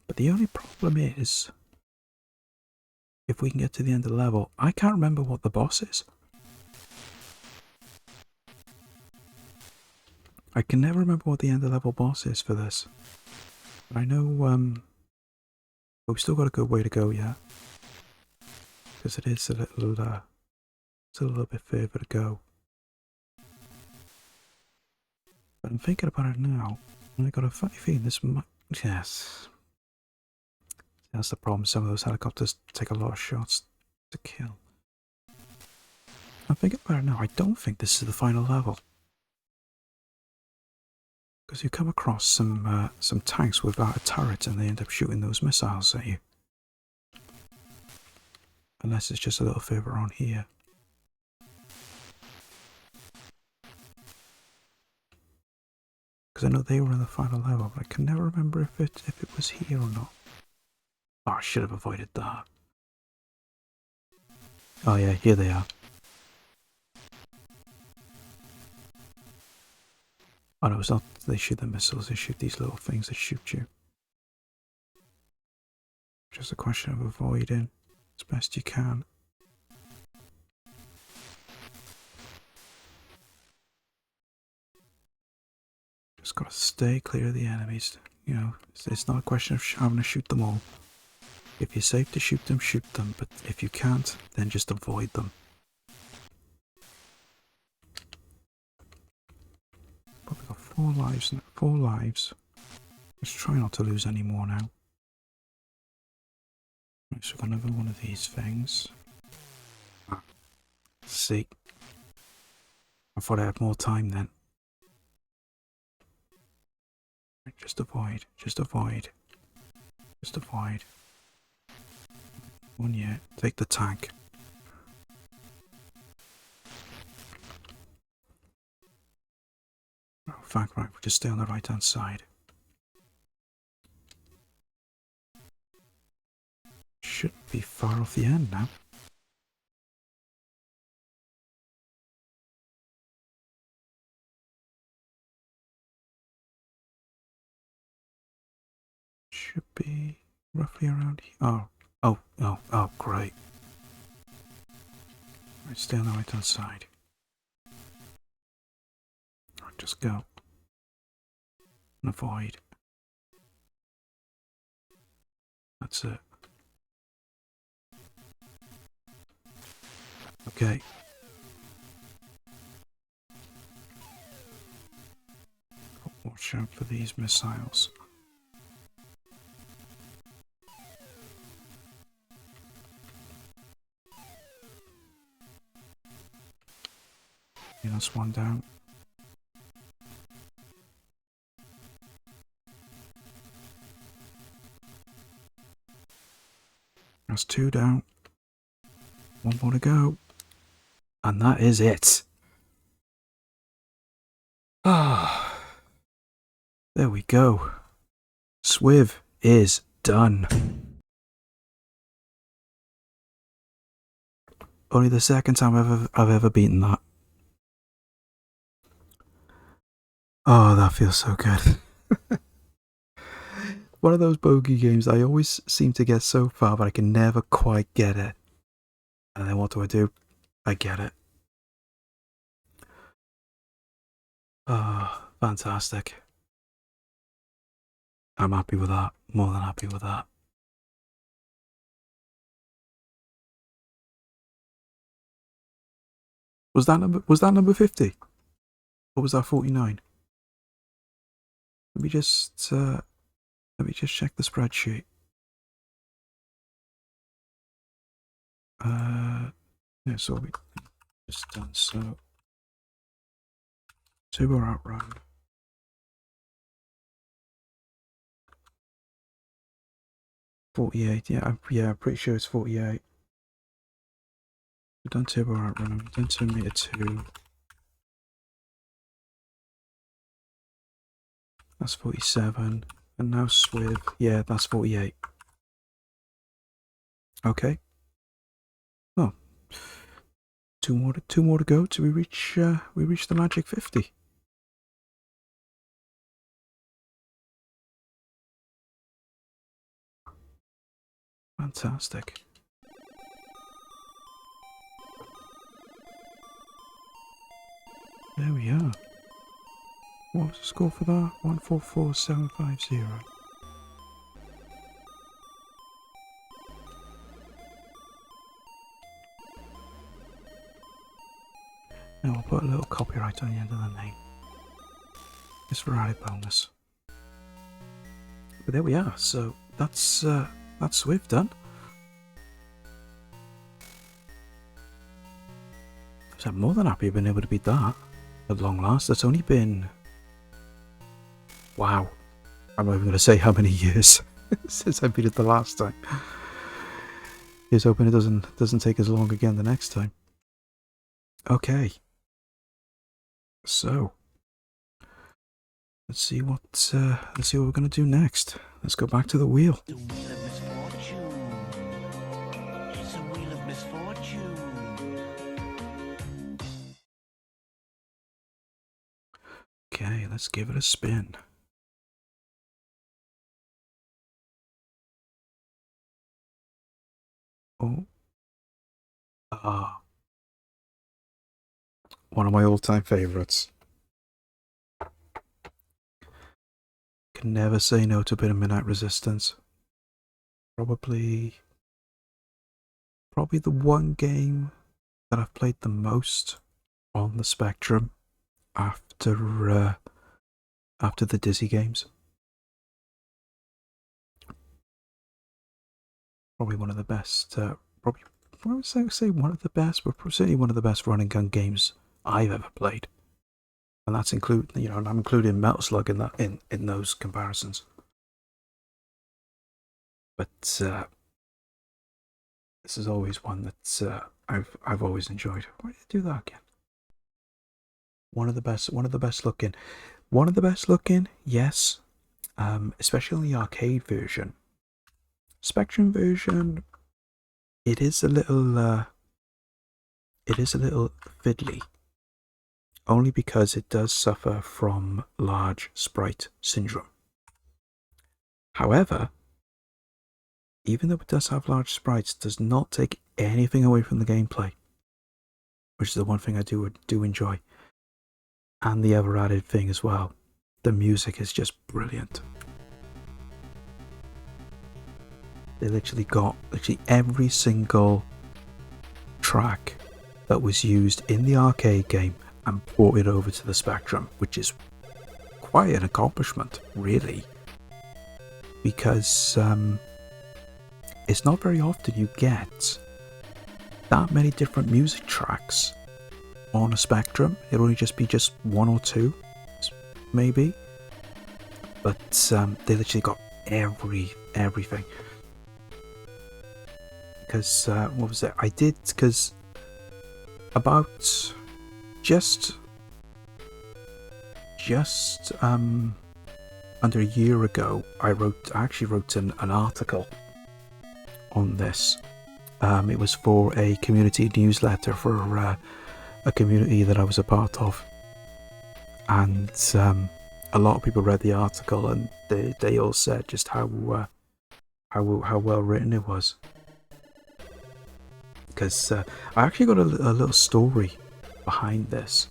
But the only problem is, if we can get to the end of the level, I can't remember what the boss is. I can never remember what the end of the level boss is for this. But I know, but we've still got a good way to go yet. Because it is a little bit further to go. But I'm thinking about it now, and I got a funny feeling this might, yes. That's the problem, some of those helicopters take a lot of shots to kill. I'm thinking about it now, I don't think this is the final level. Because you come across some tanks without a turret and they end up shooting those missiles at you. Unless it's just a little further on here. Because I know they were in the final level, but I can never remember if it was here or not. Oh, I should have avoided that. Oh yeah, here they are. Oh no, it's not, they shoot the missiles, they shoot these little things that shoot you. Just a question of avoiding as best you can. Just gotta stay clear of the enemies. You know, it's not a question of having to shoot them all. If you're safe to shoot them, but if you can't, then just avoid them. But we've got 4 lives now. 4 lives. Let's try not to lose any more now. Right, so we've got another one of these things. See? I thought I had more time then. Right, just avoid. Just avoid. Just avoid. One yet. Take the tank. Oh, in fact, right, we'll just stay on the right hand side. Shouldn't be far off the end now. Should be roughly around here. Oh, great. Right, stay on the right hand side. Right, just go. And avoid. That's it. Okay. Watch out for these missiles. Yeah, that's one down. That's 2 down. 1 more to go. And that is it. Ah. There we go. Swiv is done. Only the second time I've ever beaten that. Oh, that feels so good. One of those bogey games I always seem to get so far, but I can never quite get it. And then what do? I get it. Ah, fantastic. I'm happy with that. More than happy with that. Was that number 50? Or was that 49? Let me just check the spreadsheet. Yeah, so we just done so. Turbo outrun. $48. Yeah, I'm pretty sure it's 48. We've done turbo outrun. We've done 2 meter 2. That's 47. And now Swiv. Yeah, that's 48. Okay. Oh. Two more to go till we reach the magic 50. Fantastic. There we are. What was the score for that? 144750. Now I'll put a little copyright on the end of the name. It's for added bonus. But there we are. So that's Swift done. So I'm more than happy I've been able to beat that at long last. That's only been, wow, I'm not even going to say how many years since I beat it the last time. Here's hoping it doesn't take as long again the next time. Okay, so let's see what we're going to do next. Let's go back to the wheel. The wheel of misfortune. It's a wheel of misfortune. Okay, let's give it a spin. Oh. Ah. One of my all-time favorites. Can never say no to a bit of Midnight Resistance. Probably the one game that I've played the most on the Spectrum after the Dizzy games. Probably one of the best. Probably I would say one of the best, but certainly one of the best run and gun games I've ever played. And that's I'm including Metal Slug in that in those comparisons. But this is always one that I've always enjoyed. Why did I do that again? One of the best looking, yes. Especially the arcade version. Spectrum version, it is a little fiddly. Only because it does suffer from large sprite syndrome. However, even though it does have large sprites, it does not take anything away from the gameplay, which is the one thing I do enjoy. And the ever added thing as well, the music is just brilliant. They literally got every single track that was used in the arcade game and brought it over to the Spectrum, which is quite an accomplishment, really, because it's not very often you get that many different music tracks on a Spectrum. It'll only just be one or two, maybe, but they literally got everything. Because what was it? Because about just under a year ago, I actually wrote an article on this. It was for a community newsletter for a community that I was a part of, and a lot of people read the article, and they all said just how well written it was. Because I actually got a little story behind this.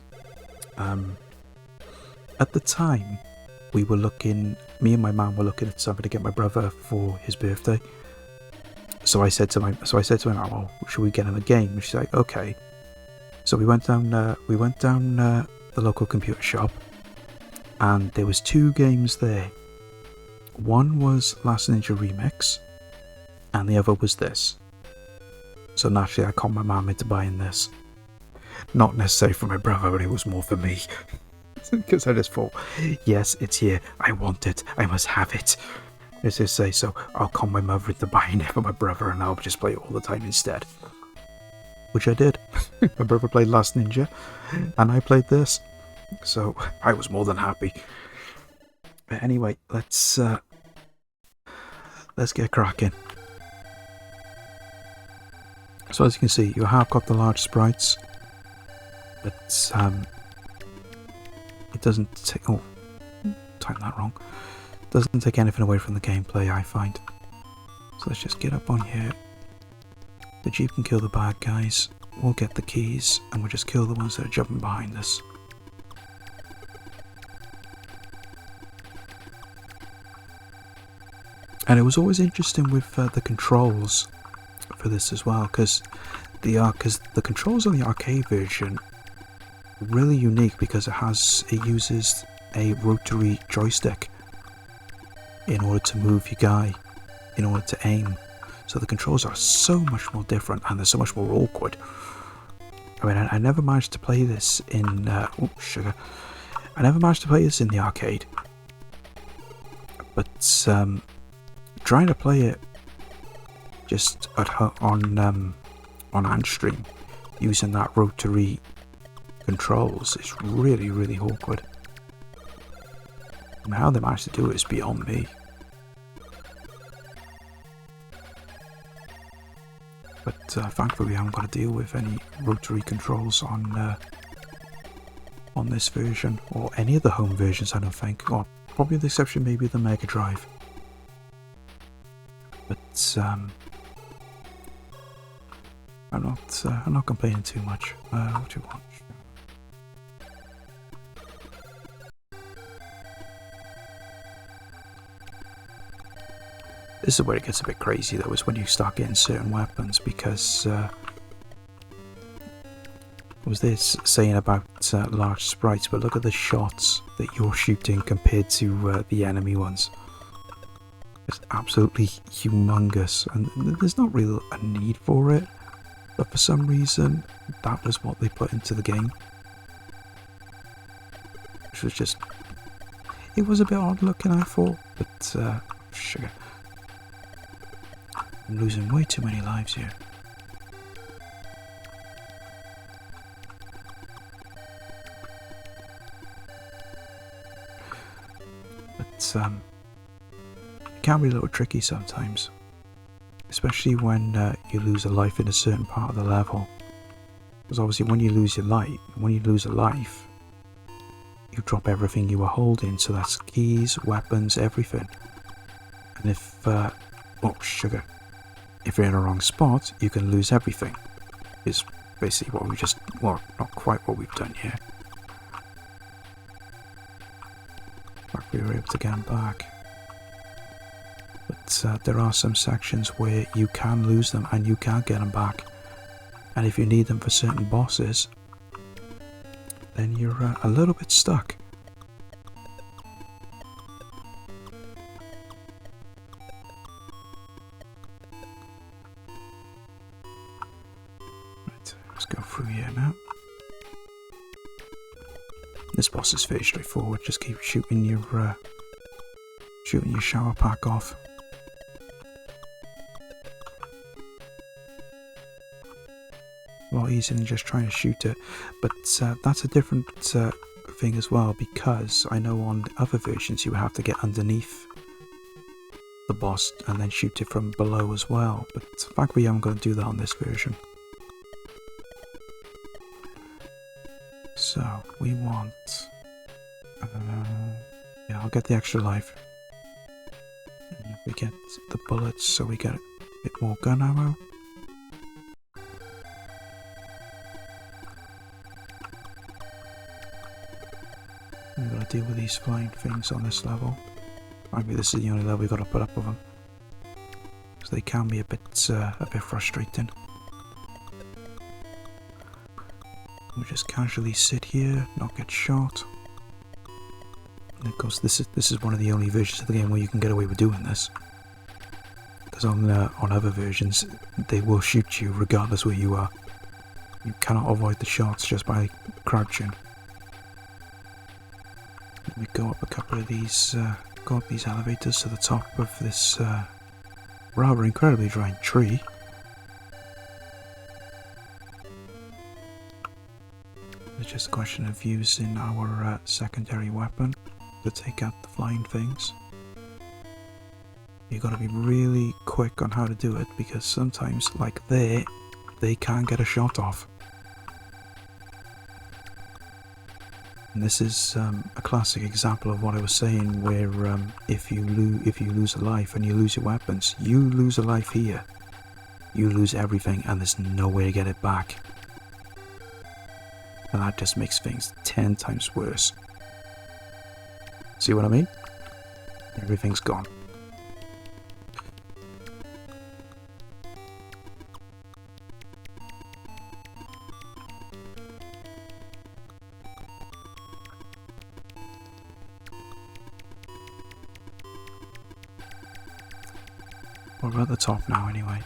At the time, me and my mum were looking at something to get my brother for his birthday. So I said to him, "Oh, should we get in the game?" And she's like, "Okay." So we went down the local computer shop, and there was two games there. One was Last Ninja Remix, and the other was this. So naturally, I conned my mum into buying this. Not necessarily for my brother, but it was more for me. Because I just thought, yes, it's here. I want it. I must have it. As I say, so I'll con my mother into buying it for my brother, and I'll just play it all the time instead. Which I did. My brother played Last Ninja, and I played this. So I was more than happy. But anyway, let's get cracking. So as you can see, you have got the large sprites, but it doesn't take... Oh, timed that wrong. Doesn't take anything away from the gameplay, I find. So let's just get up on here. The Jeep can kill the bad guys. We'll get the keys, and we'll just kill the ones that are jumping behind us. And it was always interesting with the controls for this as well, because the controls on the arcade version are really unique because it uses a rotary joystick in order to move your guy, in order to aim. So the controls are so much more different, and they're so much more awkward. I mean, I never managed to play this in sugar. I never managed to play this in the arcade, but trying to play it just on Handstream using that rotary controls is really, really awkward. And how they managed to do it is beyond me. But thankfully, we haven't got to deal with any rotary controls on this version, or any of the home versions, I don't think. Or probably the exception maybe the Mega Drive. But I'm not complaining too much. What do you want? This is where it gets a bit crazy though, is when you start getting certain weapons, because was this saying about large sprites, but look at the shots that you're shooting compared to the enemy ones. It's absolutely humongous, and there's not really a need for it, but for some reason that was what they put into the game, which was just, it was a bit odd looking, I thought, but sugar. I'm losing way too many lives here. But it can be a little tricky sometimes, especially when you lose a life in a certain part of the level. Because obviously, when you lose a life, you drop everything you were holding. So that's keys, weapons, everything. And if oh sugar, if you're in a wrong spot, you can lose everything. Is basically what we just, well, not quite what we've done here. But we were able to get them back. But there are some sections where you can lose them and you can't get them back. And if you need them for certain bosses, then you're a little bit stuck. Right, let's go through here now. This boss is very straightforward. Just keep shooting your shower pack off. A lot easier than just trying to shoot it, but that's a different thing as well, because I know on other versions you would have to get underneath the boss and then shoot it from below as well, but the fact we haven't got to do that on this version. So we want yeah, I'll get the extra life, and we get the bullets so we get a bit more gun ammo. We've got to deal with these flying things on this level. Maybe this is the only level we've got to put up with them, because they can be a bit frustrating. We just casually sit here, not get shot. And of course, this is one of the only versions of the game where you can get away with doing this, because on other versions they will shoot you regardless where you are. You cannot avoid the shots just by crouching. Let me go up a couple of these, go up these elevators to the top of this rather incredibly giant tree. It's just a question of using our secondary weapon to take out the flying things. You've got to be really quick on how to do it, because sometimes, like there, they can get a shot off. And this is a classic example of what I was saying, where if you lose a life and you lose your weapons, you lose a life here. You lose everything and there's no way to get it back. And that just makes things 10 times worse. See what I mean? Everything's gone. We're at the top now anyway.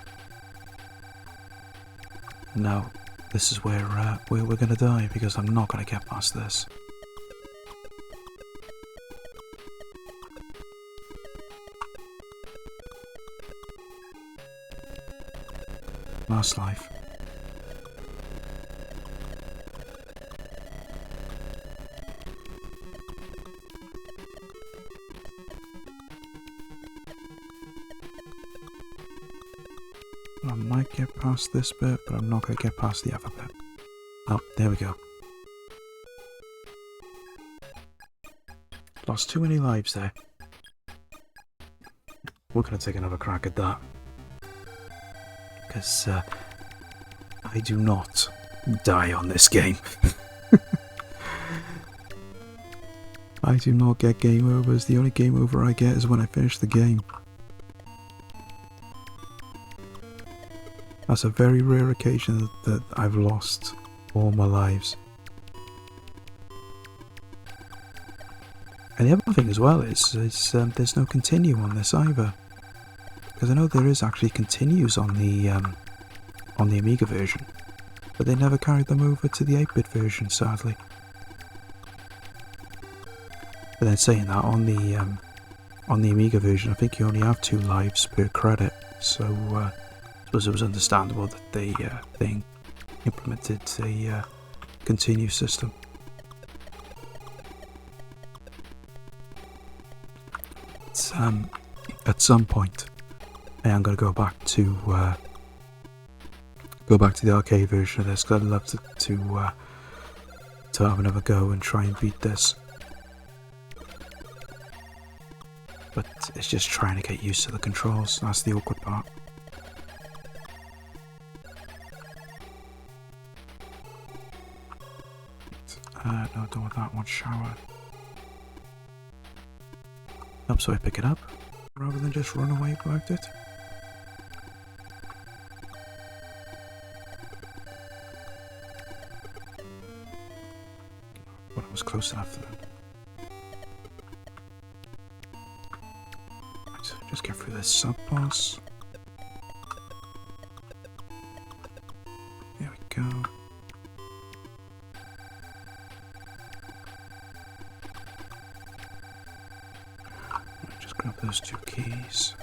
No, this is where we're gonna die, because I'm not gonna get past this. Last life. I might get past this bit, but I'm not going to get past the other bit. Oh, there we go. Lost too many lives there. We're going to take another crack at that. Because I do not die on this game. I do not get game overs. The only game over I get is when I finish the game. That's a very rare occasion that I've lost all my lives. And the other thing as well is there's no continue on this either. Because I know there is actually continues on the Amiga version, but they never carried them over to the 8-bit version, sadly. But then saying that, on the Amiga version, I think you only have 2 lives per credit, so I suppose it was understandable that they implemented a continue system. At some point, I am going to go back to the arcade version of this, because I'd love to have another go and try and beat this. But it's just trying to get used to the controls. That's the awkward part. No, I don't want that one. Shower. Oh, so I pick it up rather than just run away without it. But I was close enough to them. Right, just get through this sub-boss. There we go. Grab those 2 keys.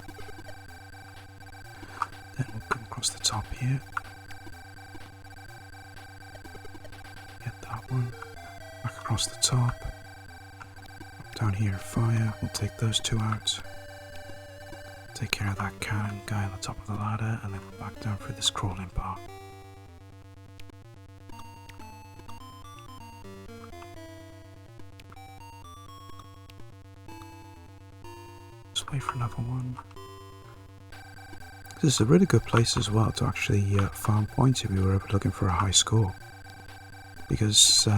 Then we'll come across the top here. Get that one. Back across the top. Up down here, fire. We'll take those 2 out. Take care of that cannon guy on the top of the ladder, and then we'll back down through this crawling part. Wait for another one. This is a really good place as well to actually farm points if you were ever looking for a high score, because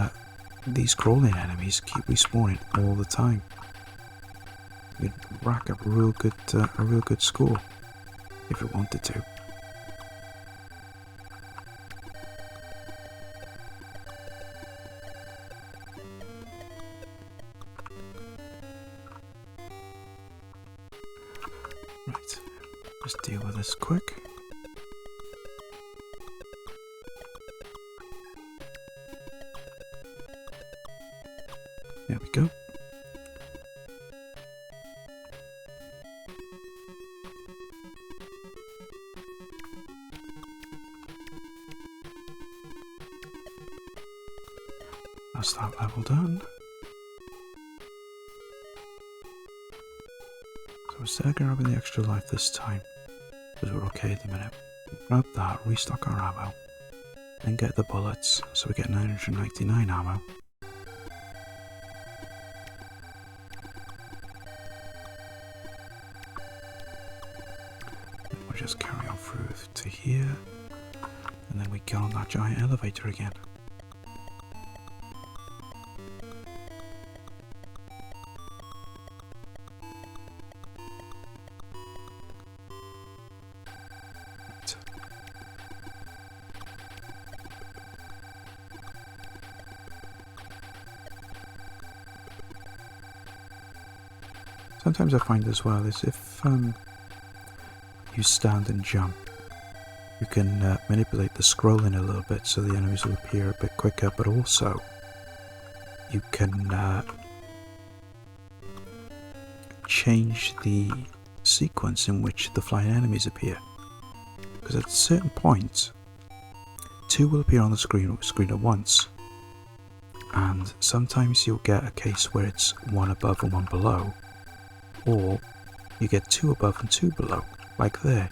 these crawling enemies keep respawning all the time. You'd rack up a real good score if you wanted to. Right, just deal with this quick. There we go. That's that level done. So instead of grabbing the extra life this time, because we're okay at the minute, grab that, restock our ammo, then get the bullets, so we get 999 ammo. And we'll just carry on through to here, and then we get on that giant elevator again. Sometimes I find as well is if you stand and jump, you can manipulate the scrolling a little bit so the enemies will appear a bit quicker, but also you can change the sequence in which the flying enemies appear. Because at a certain point, 2 will appear on the screen at once, and sometimes you'll get a case where it's 1 above and 1 below, or you get 2 above and 2 below, like there.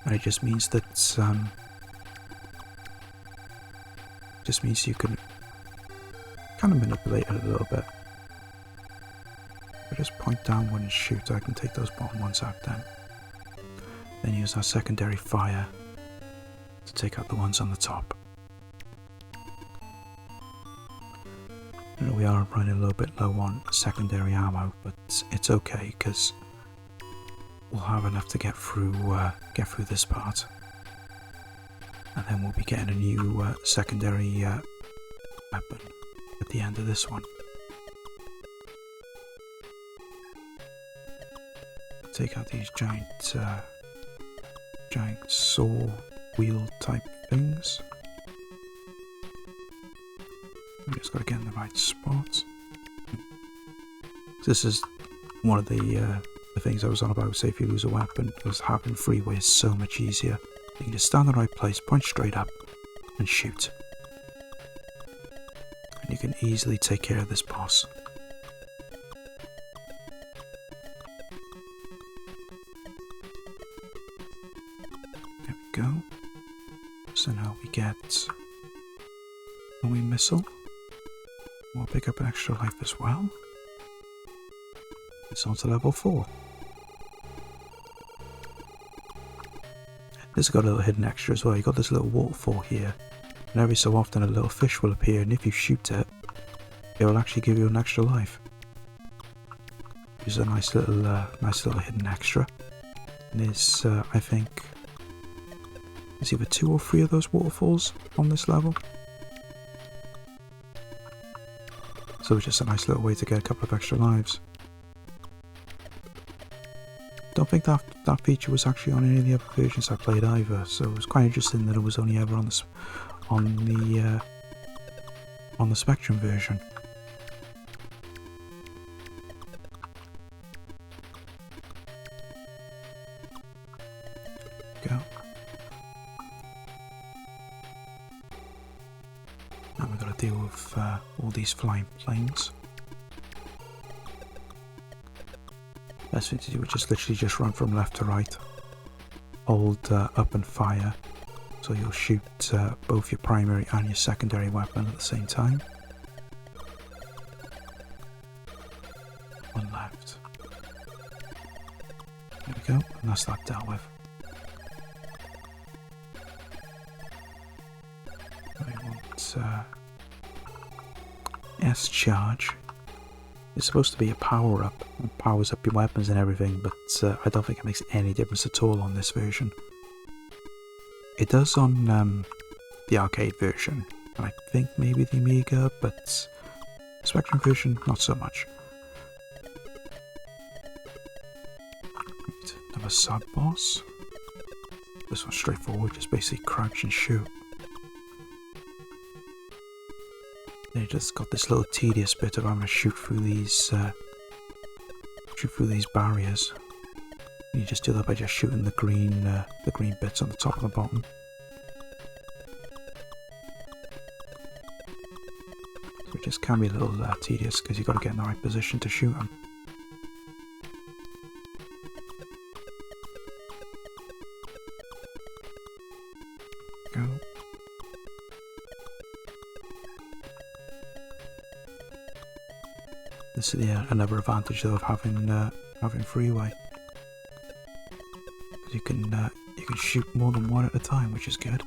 And it just means that you can kind of manipulate it a little bit. If I just point downward and shoot, I can take those bottom ones out then. Then use our secondary fire to take out the ones on the top. We are running a little bit low on secondary ammo, but it's okay because we'll have enough to get through this part, and then we'll be getting a new secondary weapon at the end of this one. Take out these giant saw wheel type things. We just got to get in the right spot. This is one of the things I was on about. Say if you lose a weapon, because having freeway is so much easier. You can just stand in the right place, point straight up, and shoot. And you can easily take care of this boss. There we go. So now we get a wee missile. We'll pick up an extra life as well. It's on to level 4. This has got a little hidden extra as well. You've got this little waterfall here, and every so often a little fish will appear, and if you shoot it, it will actually give you an extra life. It's a nice little hidden extra. And there's, I think, there's either 2 or 3 of those waterfalls on this level. So it's just a nice little way to get a couple of extra lives. Don't think that feature was actually on any of the other versions I played either, so it was quite interesting that it was only ever on the Spectrum version. Go. Now we've got to deal with all these flying planes. Best thing to do is just literally just run from left to right. Hold up and fire, so you'll shoot both your primary and your secondary weapon at the same time. One left. There we go, and that's that dealt with. I want S charge. It's supposed to be a power-up, it powers up your weapons and everything, but I don't think it makes any difference at all on this version. It does on the arcade version, and I think maybe the Amiga, but Spectrum version, not so much. Right, another sub-boss. This one's straightforward, just basically crouch and shoot. They just got this little tedious bit of having to shoot through these barriers. And you just do that by just shooting the green bits on the top and the bottom. So it just can be a little tedious because you've got to get in the right position to shoot them. Go. This is another advantage though of having freeway. You can shoot more than one at a time, which is good.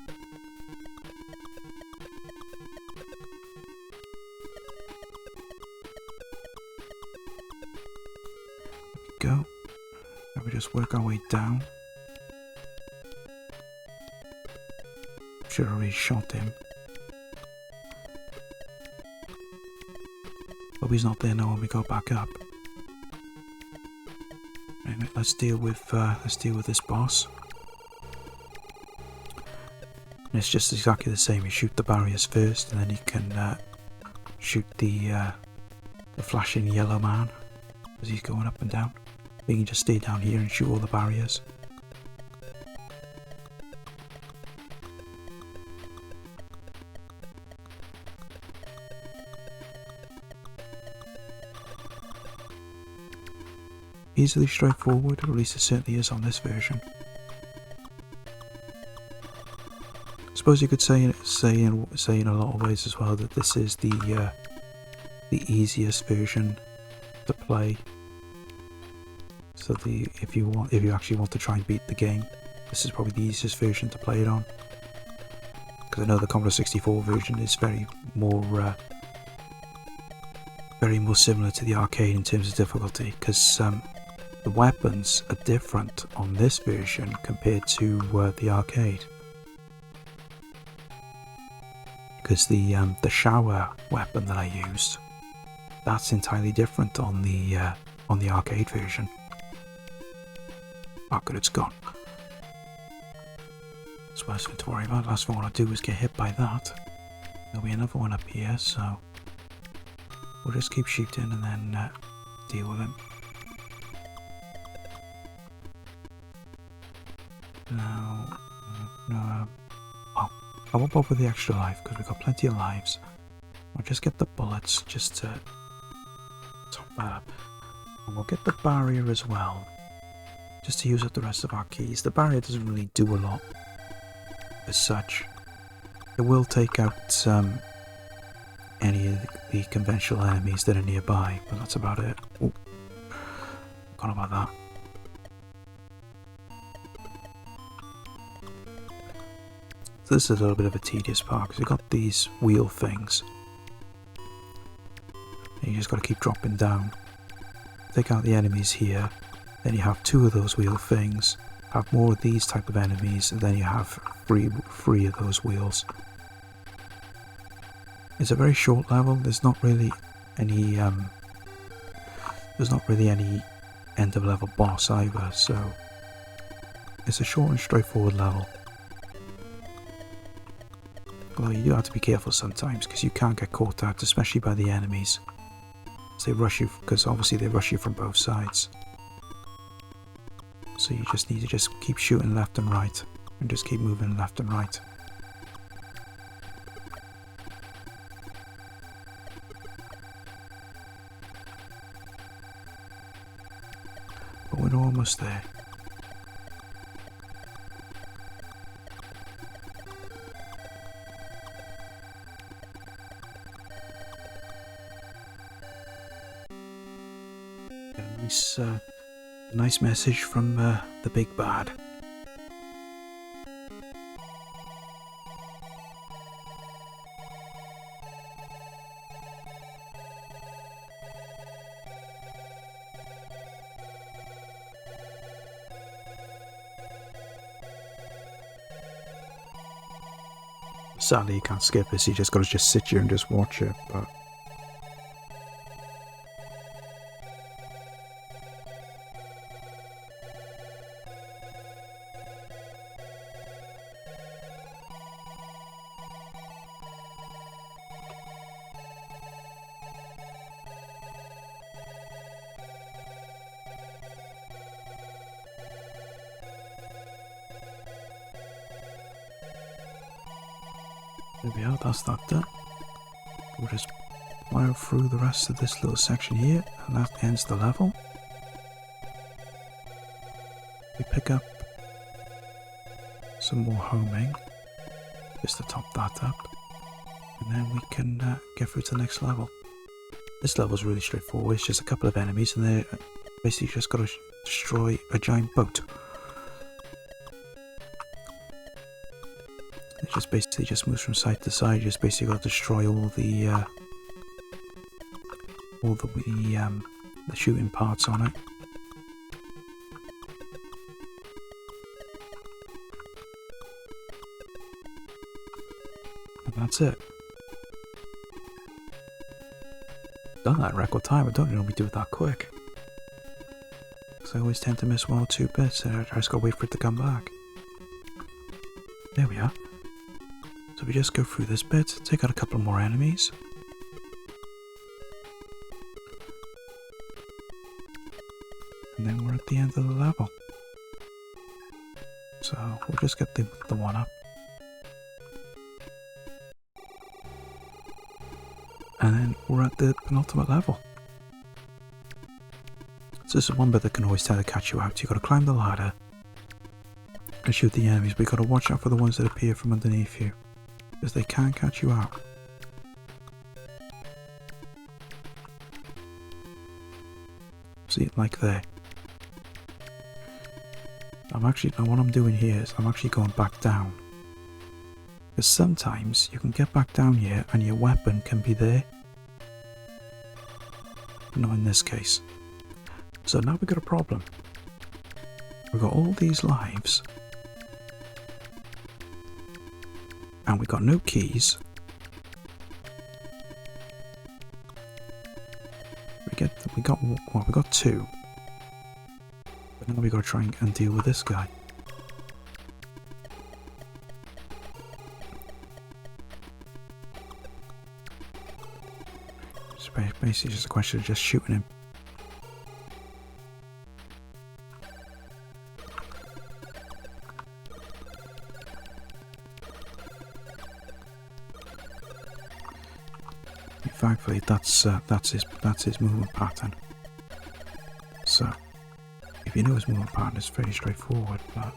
There we go. Now we just work our way down. Should have already shot him. But he's not there now when we go back up. Anyway, let's deal with this boss. And it's just exactly the same. You shoot the barriers first, and then you can shoot the flashing yellow man as he's going up and down. You can just stay down here and shoot all the barriers. Easily straightforward, or at least it certainly is on this version. I suppose you could say in a lot of ways as well that this is the easiest version to play. So if you actually want to try and beat the game, this is probably the easiest version to play it on. Because I know the Commodore 64 version is very more similar to the arcade in terms of difficulty. Because the weapons are different on this version compared to the arcade. Because the shower weapon that I used, that's entirely different on the arcade version. Oh good, it's gone. That's worse thing to worry about. Last thing I want to do is get hit by that. There'll be another one up here, so we'll just keep shooting and then deal with him. Now, no. Oh, I won't bother with the extra life because we've got plenty of lives. I'll just get the bullets just to top that up. And we'll get the barrier as well, just to use up the rest of our keys. The barrier doesn't really do a lot as such. It will take out any of the conventional enemies that are nearby, but that's about it. Oh, forgot about that. So this is a little bit of a tedious part because you've got these wheel things. And you just got to keep dropping down. Take out the enemies here. Then you have 2 of those wheel things. Have more of these type of enemies, and then you have three of those wheels. It's a very short level. There's not really any end of level boss either. So it's a short and straightforward level. Although you do have to be careful sometimes because you can't get caught out, especially by the enemies. They rush you, because obviously they rush you from both sides. So you just need to keep shooting left and right, and just keep moving left and right. But we're almost there. Nice message from the big bad. Sadly, you can't skip this. You just got to sit here and just watch it. But there we are, that's that done. We'll just plow through the rest of this little section here, and that ends the level. We pick up some more homing, just to top that up, and then we can get through to the next level. This level is really straightforward. It's just a couple of enemies, and they're basically just got to destroy a giant boat. It just basically moves from side to side. You just basically got to destroy all the shooting parts on it. And that's it. Done that in record time. I don't normally do it that quick. Because I always tend to miss 1 or 2 bits and I just gotta wait for it to come back. There we are. So we just go through this bit, take out a couple more enemies. And then we're at the end of the level. So we'll just get the one up. And then we're at the penultimate level. So this is one bit that can always try to catch you out. You've got to climb the ladder and shoot the enemies, but you've got to watch out for the ones that appear from underneath you, because they can catch you out. See it like there. what I'm doing here is I'm actually going back down. Because sometimes you can get back down here and your weapon can be there. Not in this case. So now we've got a problem. We've got all these lives. And we've got no keys. We got 2. But now we got to try and deal with this guy. It's basically just a question of just shooting him. Thankfully, that's his movement pattern. So, if you know his movement pattern, it's very straightforward. But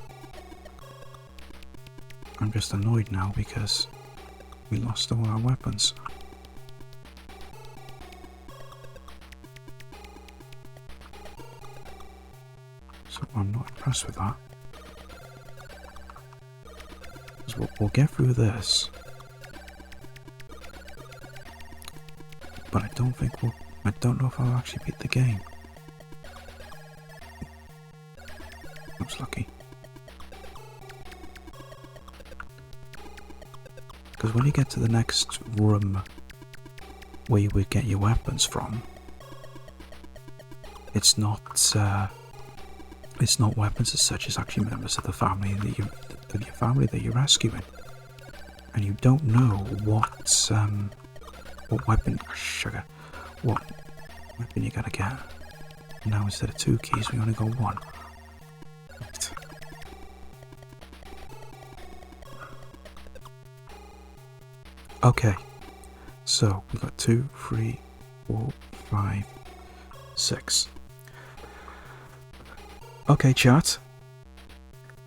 I'm just annoyed now because we lost all our weapons. So I'm not impressed with that. So we'll get through this. But I don't know if I'll actually beat the game. I was lucky. Because when you get to the next room where you would get your weapons from, it's not weapons as such, it's actually members of the family that you're rescuing. And you don't know what weapon you gotta get. Now instead of 2 keys, we only got 1. Right. Okay, so we got 2, 3, 4, 5, 6. Okay, chat.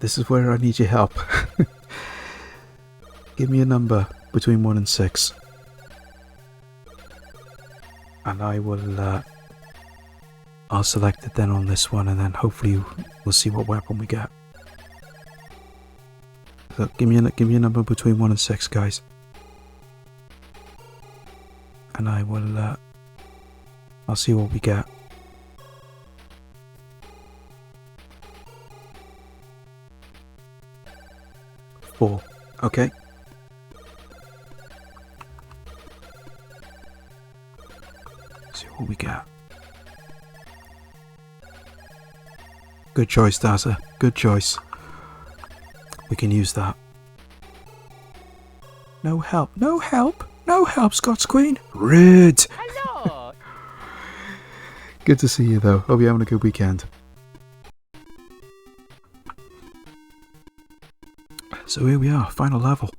This is where I need your help. Give me a number between 1 and 6. And I will, I'll select it then on this one, and then hopefully we'll see what weapon we get. So give me a number between 1 and 6, guys. And I will, I'll see what we get. Four. Okay. See what we get. Good choice, Daza. Good choice. We can use that. No help. No help. No help, Scots Queen. Rude. Hello. Good to see you, though. Hope you're having a good weekend. So here we are, final level.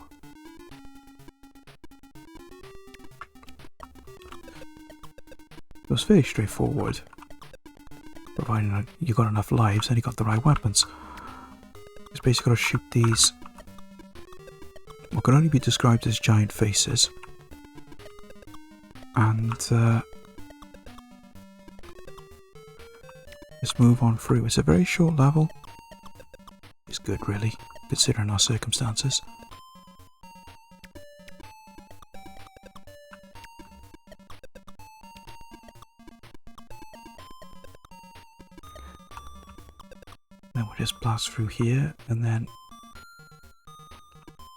It was very straightforward. Providing you got enough lives and you got the right weapons. It's basically got to shoot these, what can only be described as giant faces. And just move on through. It's a very short level. It's good, really, considering our circumstances. Then we'll just blast through here, and then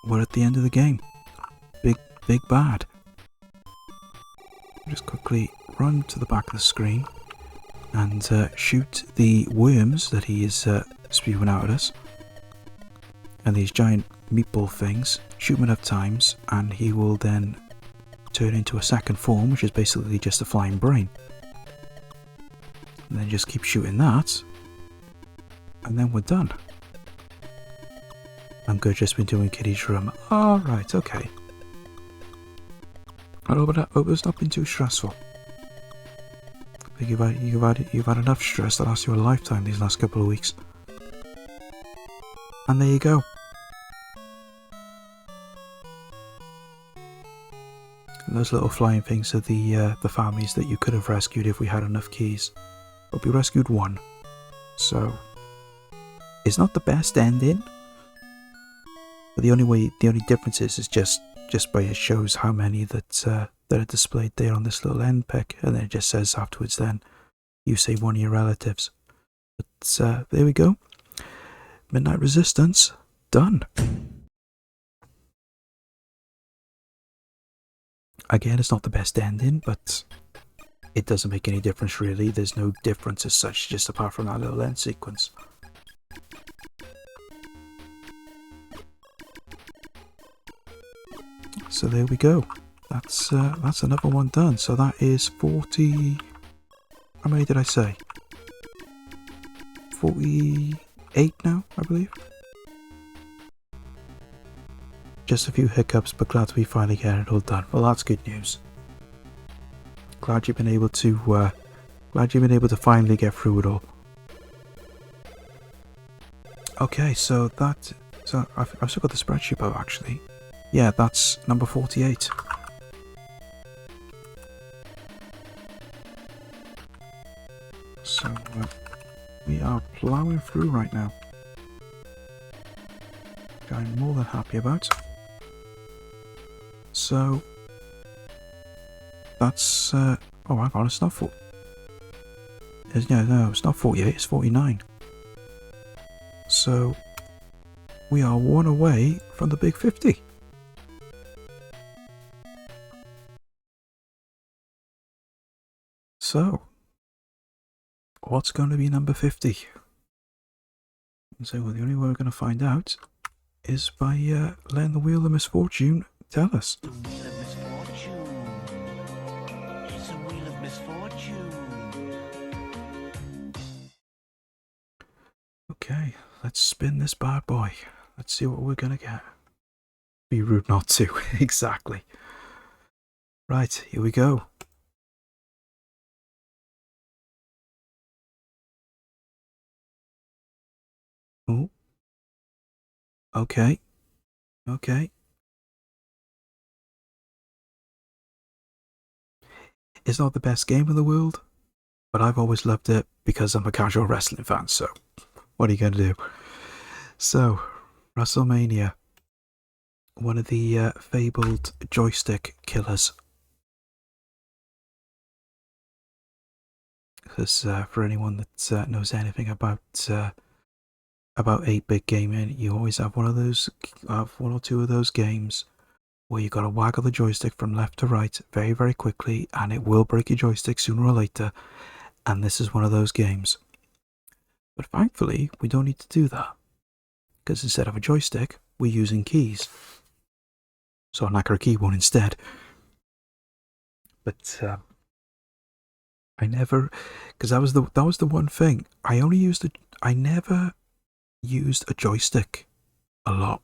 we're at the end of the game. Big bad. Just quickly run to the back of the screen and shoot the worms that he is spewing out at us. And these giant meatball things, shoot him enough times and he will then turn into a second form, which is basically just a flying brain. And then just keep shooting that, and then we're done. I'm good, just been doing Kitty's room. Alright, okay. I hope it's not been too stressful. I think you've had enough stress that lasts you a lifetime these last couple of weeks. And there you go. And those little flying things are the families that you could have rescued if we had enough keys. But we rescued 1. So It's not the best ending, but the only difference is just by it shows how many that are displayed there on this little end pick, and then it just says afterwards, then you save one of your relatives. But there we go. Midnight Resistance done. Again, it's not the best ending, but it doesn't make any difference really. There's no difference as such, just apart from that little end sequence. So there we go. That's another one done. So that is 40. How many did I say? 48 now, I believe. Just a few hiccups, but glad we finally get it all done. Well, that's good news. Glad you've been able to finally get through it all. Okay, so I've still got the spreadsheet up actually. Yeah, that's number 48. So we are plowing through right now. Which I'm more than happy about. So that's oh, hang on, it's not 4. No, it's not 48, it's 49. So we are one away from the big 50. So what's going to be number 50? So the only way we're going to find out is by letting the Wheel of Misfortune tell us. The Wheel of Misfortune. It's a Wheel of Misfortune. Okay, let's spin this bad boy. Let's see what we're going to get. Be rude not to, exactly. Right, here we go. Oh. Okay. Okay. It's not the best game in the world, but I've always loved it because I'm a casual wrestling fan, so what are you going to do? So, WrestleMania. One of the fabled joystick killers. Because for anyone that knows anything about 8-bit gaming, you always have one or two of those games where you got to waggle the joystick from left to right very, very quickly, and it will break your joystick sooner or later. And this is one of those games. But thankfully, we don't need to do that, because instead of a joystick, we're using keys. So I like our keyboard instead. But I never, because that was the one thing. I never used a joystick a lot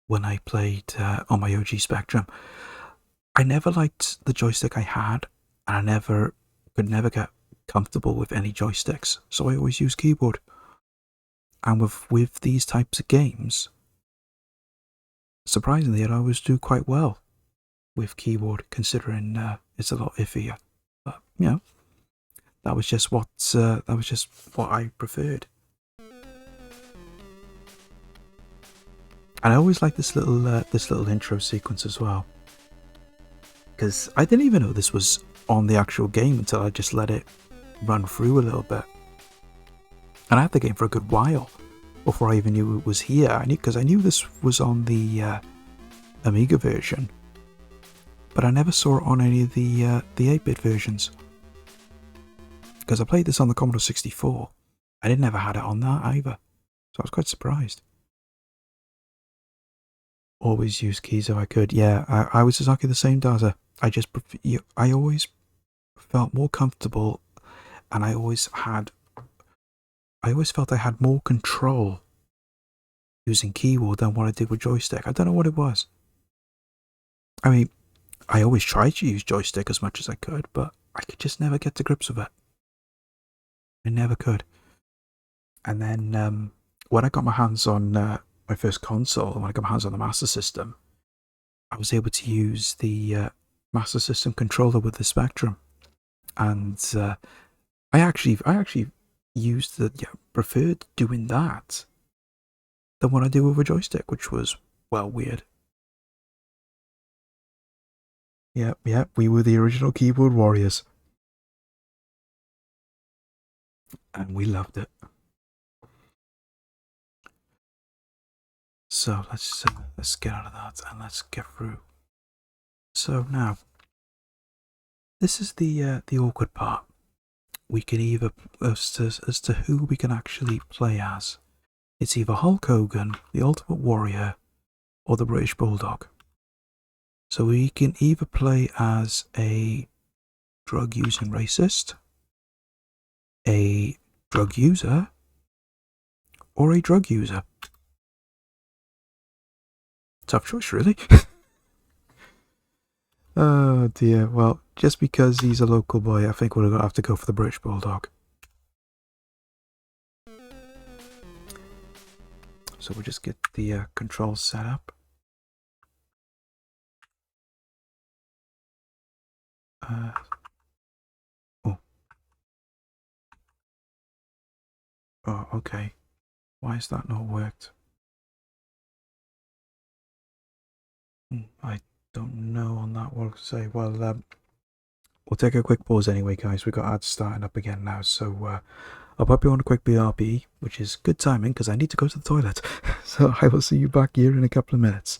when I played on my OG Spectrum. I never liked the joystick I had, and I could never get comfortable with any joysticks, so I always used keyboard. And with these types of games, surprisingly, I always do quite well with keyboard, considering it's a lot iffier. But you know, that was just what I preferred. And I always like this little intro sequence as well, because I didn't even know this was on the actual game until I just let it run through a little bit. And I had the game for a good while before I even knew it was here. Because I knew this was on the Amiga version, but I never saw it on any of the 8-bit versions. Because I played this on the Commodore 64, I never had it on that either, so I was quite surprised. Always use keys if I could. Yeah, I was exactly the same, Daza. I always felt more comfortable, and I always felt I had more control using keyboard than what I did with joystick. I don't know what it was. I mean, I always tried to use joystick as much as I could, but I could just never get to grips with it. I never could. And then when I got my hands on my first console, when I got my hands on the Master System, I was able to use the Master System controller with the Spectrum, and I actually preferred doing that than what I do with a joystick, which was, well, weird. Yep, we were the original keyboard warriors. And we loved it. So let's get out of that and let's get through. So now, this is the awkward part. We can either as to who we can actually play as. It's either Hulk Hogan, the Ultimate Warrior, or the British Bulldog. So we can either play as a drug-using racist, a drug user, or a drug user. Tough choice, really. Oh dear, well, just because he's a local boy, I think we're going to have to go for the British Bulldog. So we'll just get the controls set up. Oh, okay. Why has that not worked? I don't know on that what to say. Well, we'll take a quick pause anyway, guys. We've got ads starting up again now, so I'll pop you on a quick BRB, which is good timing because I need to go to the toilet. So I will see you back here in a couple of minutes.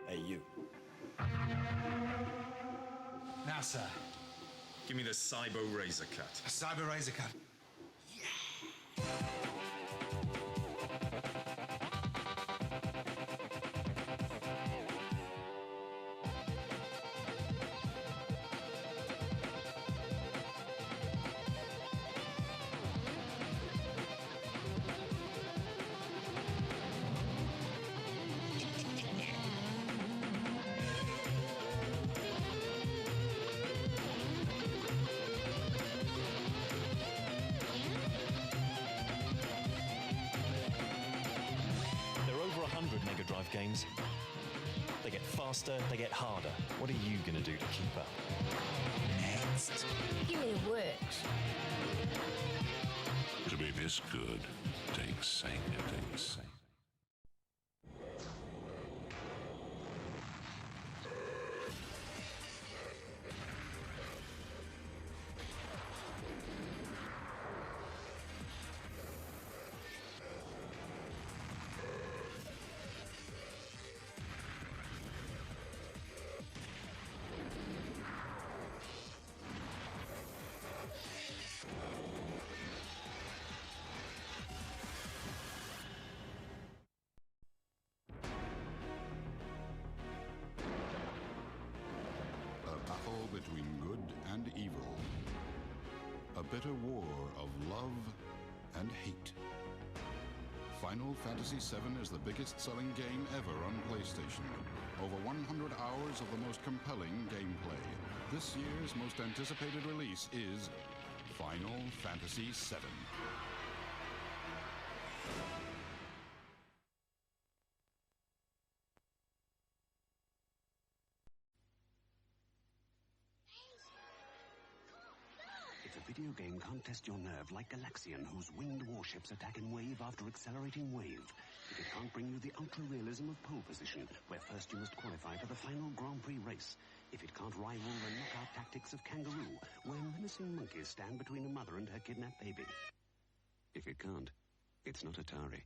Hey, you. Now, sir, give me the Cyber Razor Cut. A Cyber Razor Cut? Mega Drive games. They get faster, they get harder. What are you gonna do to keep up? Next. Give me the works. To be this good takes sacrifice. Between good and evil. A bitter war of love and hate. Final Fantasy VII is the biggest-selling game ever on PlayStation. Over 100 hours of the most compelling gameplay. This year's most anticipated release is Final Fantasy VII. Video game can't test your nerve like Galaxian, whose winged warships attack in wave after accelerating wave. If it can't bring you the ultra-realism of pole position, where first you must qualify for the final Grand Prix race. If it can't rival the knockout tactics of Kangaroo, where menacing monkeys stand between a mother and her kidnapped baby. If it can't, it's not Atari.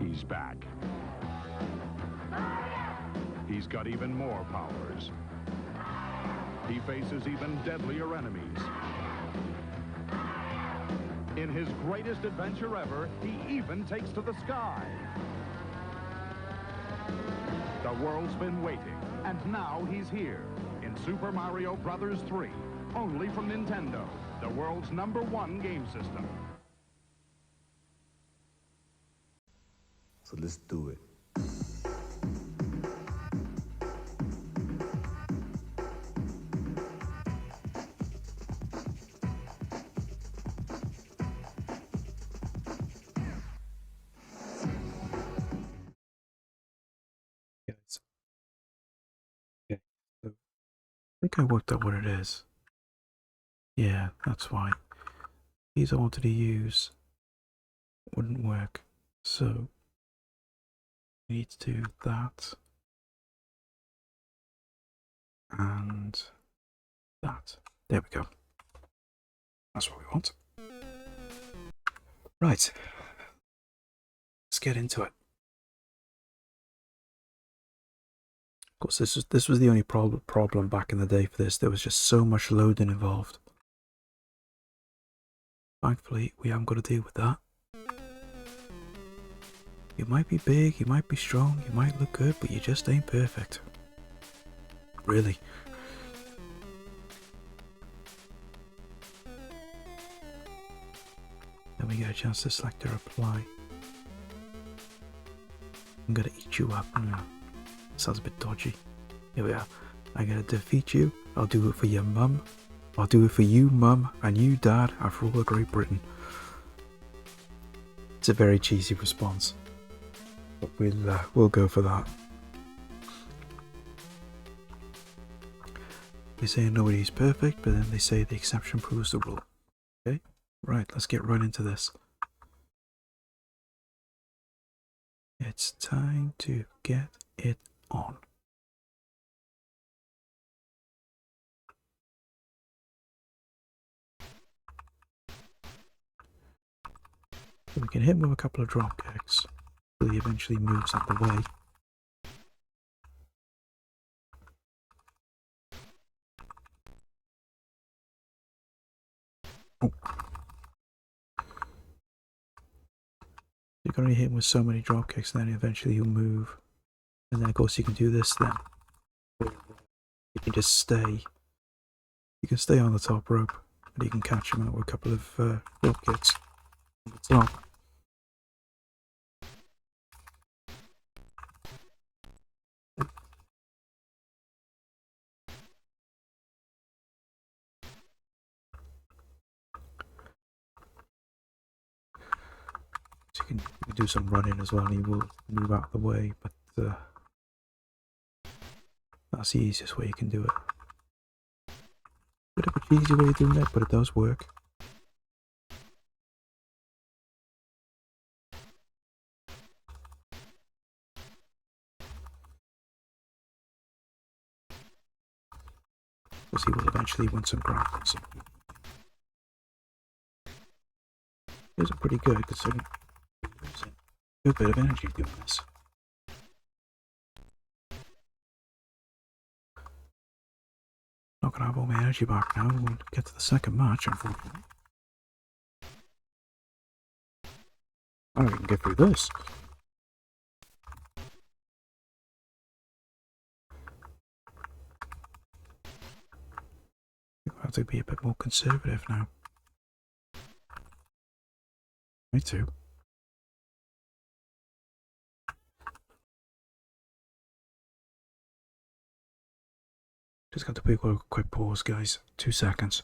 He's back. He's got even more powers. He faces even deadlier enemies. In his greatest adventure ever, he even takes to the sky. The world's been waiting, and now he's here. In and Super Mario Bros. 3. Only from Nintendo, the world's #1 game system. So let's do it. Yes. Okay. So I think I worked out what it is. Yeah, that's why. These I wanted to use wouldn't work. So we need to do that and that. There we go. That's what we want. Right. Let's get into it. Of course, this was the only problem back in the day for this. There was just so much loading involved. Thankfully, we haven't got to deal with that. You might be big, you might be strong, you might look good, but you just ain't perfect. Really. Then we get a chance to select or apply. I'm gonna eat you up. Sounds a bit dodgy. Here we are. I'm gonna defeat you. I'll do it for your mum. I'll do it for you, mum, and you, dad, and for all of Great Britain. It's a very cheesy response, but we'll go for that. They say nobody's perfect, but then they say the exception proves the rule. Okay, right. Let's get right into this. It's time to get it on. We can hit him with a couple of drop kicks till he eventually moves out the way. Oh. You can only hit him with so many drop kicks, and then eventually he'll move. And then of course you can do this then. You can just stay. You can stay on the top rope, and you can catch him out with a couple of drop kicks on the top. So you can do some running as well, and he will move out of the way, but that's the easiest way you can do it. Bit of a cheesy way of doing it, but it does work. Because he will eventually win some ground. These are pretty good considering there's a good bit of energy doing this. Not gonna have all my energy back now. We'll get to the second match, unfortunately. Oh, we can get through this. We'll have to be a bit more conservative now. Me too. Just got to put a quick pause, guys. 2 seconds.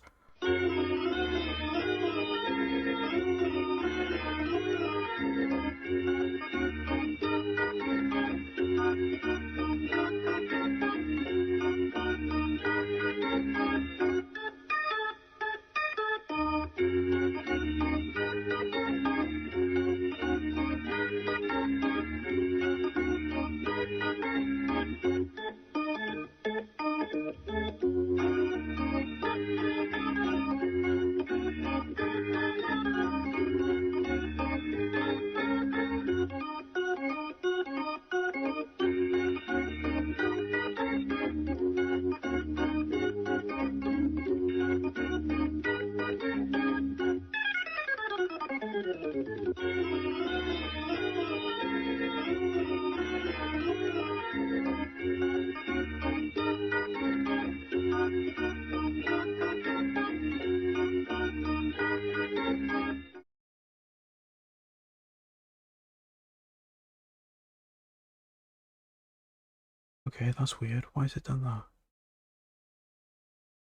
Okay, that's weird. Why has it done that?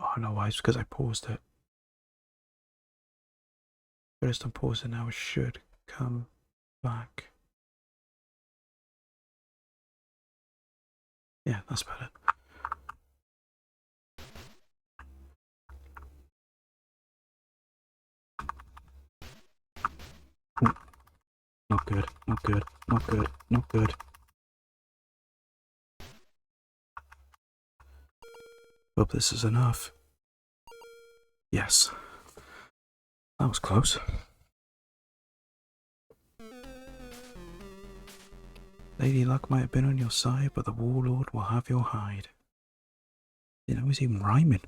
Oh, no, why? It's because I paused it. But it's done pausing now. It should come back. Yeah, that's better. Ooh. Not good, not good, not good, not good. Hope this is enough. Yes. That was close. Lady Luck might have been on your side, but the Warlord will have your hide. You know, he's even rhyming.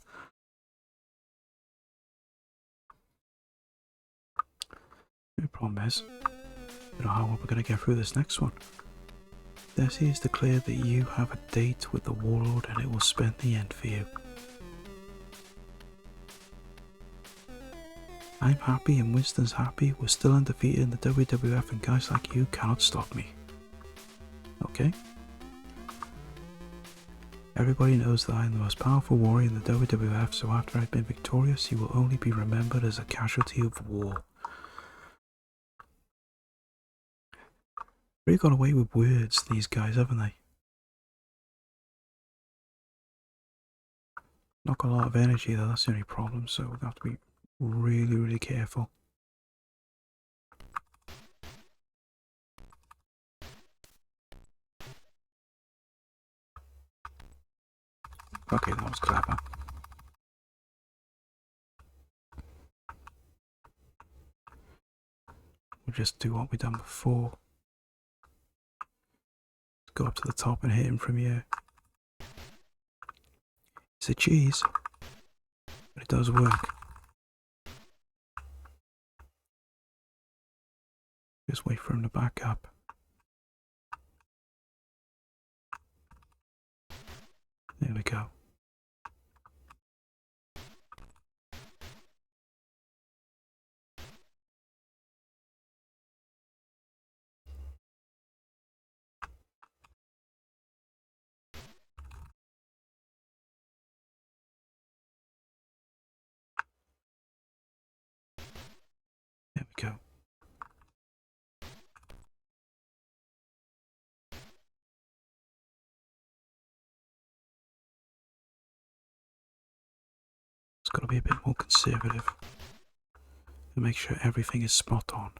The problem is, you know how we're going to get through this next one. Desi has declared that you have a date with the Warlord and it will spend the end for you. I'm happy and Winston's happy. We're still undefeated in the WWF and guys like you cannot stop me. Okay? Everybody knows that I am the most powerful warrior in the WWF, so after I've been victorious, you will only be remembered as a casualty of war. Really got away with words, these guys, haven't they? Not got a lot of energy though, that's the only problem, so we're going to have to be really, really careful. Okay, that was clever. We'll just do what we've done before. Let's go up to the top and hit him from here. It's a cheese, but it does work. Just wait for him to back up. There we go. There we go. It's got to be a bit more conservative and make sure everything is spot on.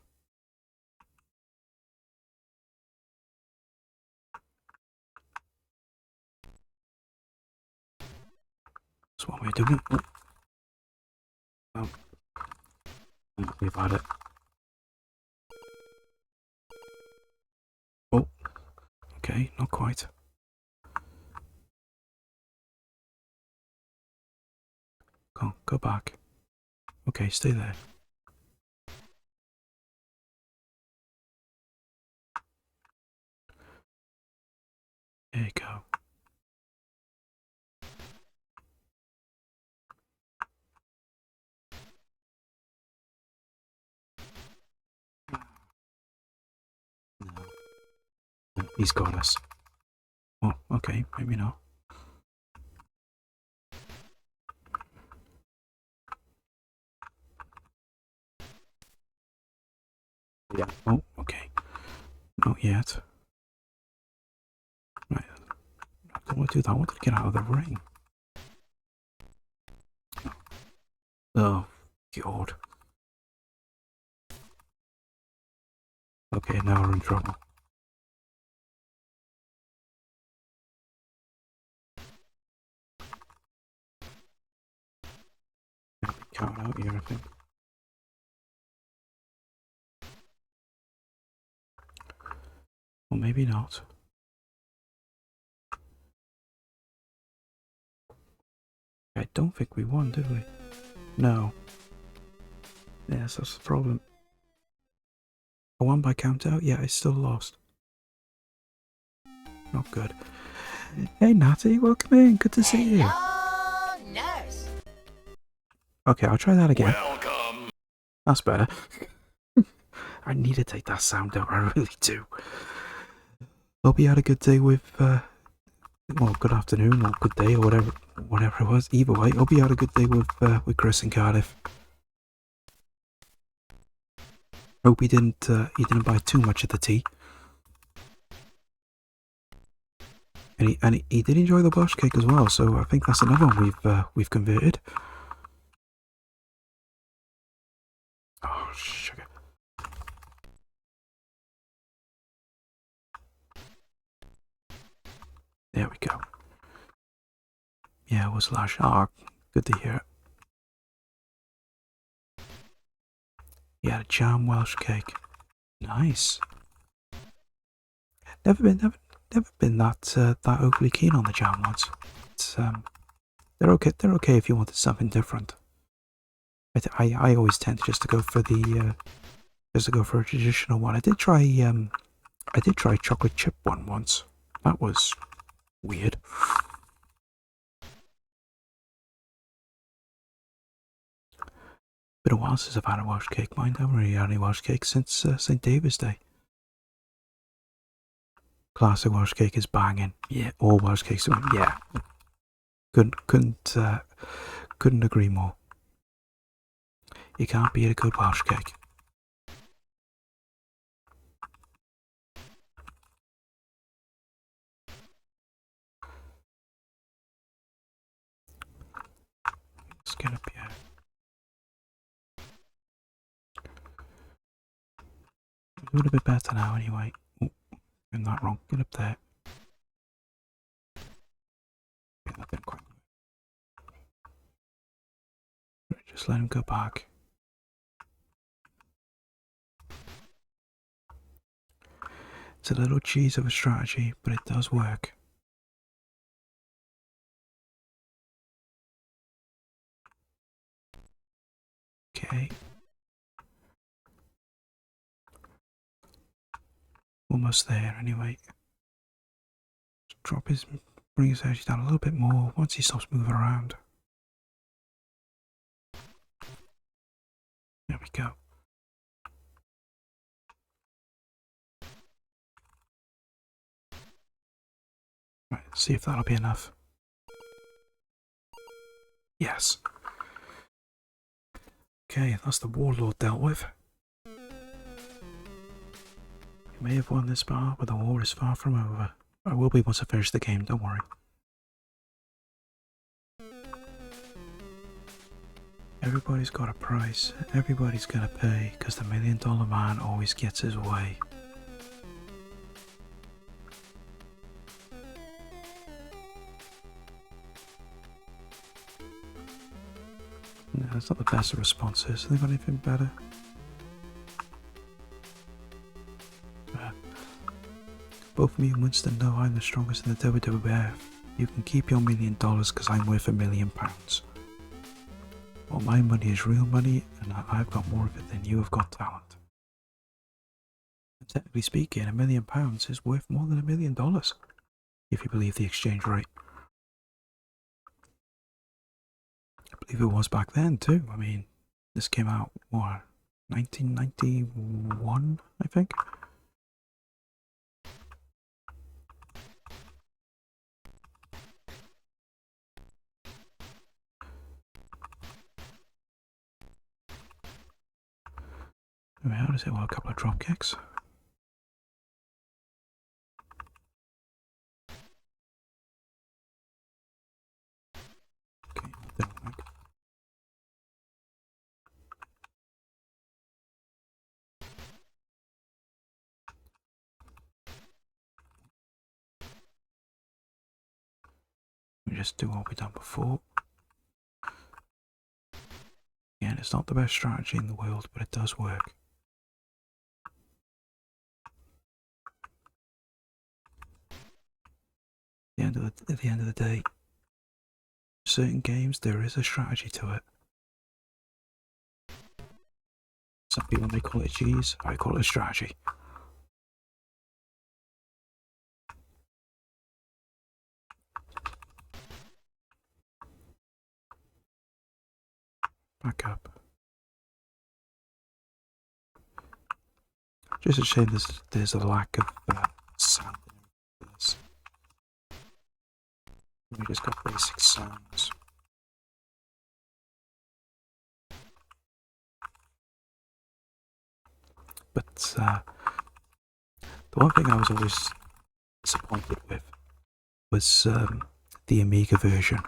That's one way of doing it. Oh. We've had it. Oh. Okay, not quite. Go back. Okay, stay there. There you go. No, he's got us. Oh, okay, maybe not. Yeah. Oh, okay. Not yet. Right. I don't want to do that. I want to get out of the ring. Oh, God. Okay, now we're in trouble. Count out here, I think. Or maybe not. I don't think we won, did we? No. Yes, that's the problem. I won by count out, yeah, I still lost. Not good. Hey Natty, welcome in, good to see you. Nurse. Okay, I'll try that again. Welcome. That's better. I need to take that sound out, I really do. Hope you had a good day with the well, good afternoon or good day or whatever it was. Either way, hope you had a good day with Chris and Cardiff. Hope he didn't buy too much of the tea. And he did enjoy the Welsh cake as well, so I think that's another one we've converted. Oh, sugar. There we go. Yeah, it was Lash. Ah, good to hear it. Yeah, a jam Welsh cake. Nice. Never been that overly keen on the jam ones. It's they're okay. They're okay if you wanted something different. I always tend to just to go for the just to go for a traditional one. I did try chocolate chip one once. That was weird. Been a while since I've had a Welsh cake. Mind, I haven't really had any Welsh cake since St. David's Day. Classic Welsh cake is banging. Yeah, all Welsh cakes are. Yeah, couldn't agree more. You can't beat a good Welsh cake. Let's get up here. Doing a bit better now, anyway. Oh, I'm not wrong. Get up there. Yeah, that didn't quite. Just let him go back. It's a little cheese of a strategy, but it does work. Okay. Almost there, anyway. Drop his, bring his edge down a little bit more once he stops moving around. There we go. Right, let's see if that'll be enough. Yes. Okay, that's the warlord dealt with. You may have won this bar, but the war is far from over. I will be once I finish the game, don't worry. Everybody's got a price. Everybody's gonna pay, because the $1 million man always gets his way. No, that's not the best of responses. Have they got anything better? Both me and Winston know I'm the strongest in the WWF. You can keep your $1 million because I'm worth £1 million. Well, my money is real money, and I've got more of it than you have got talent. And technically speaking, £1 million is worth more than $1 million, if you believe the exchange rate. I believe it was back then too. I mean, this came out, what, 1991, I think? I mean, how does it? Well, a couple of drop kicks. Okay, that didn't work. We just do what we've done before. Again, it's not the best strategy in the world, but it does work. At the end of the day, certain games there is a strategy to it. Some people may call it cheese, I call it a strategy. Back up. Just a shame there's a lack of sand in this. we just got basic sounds. But the one thing I was always disappointed with was the Amiga version,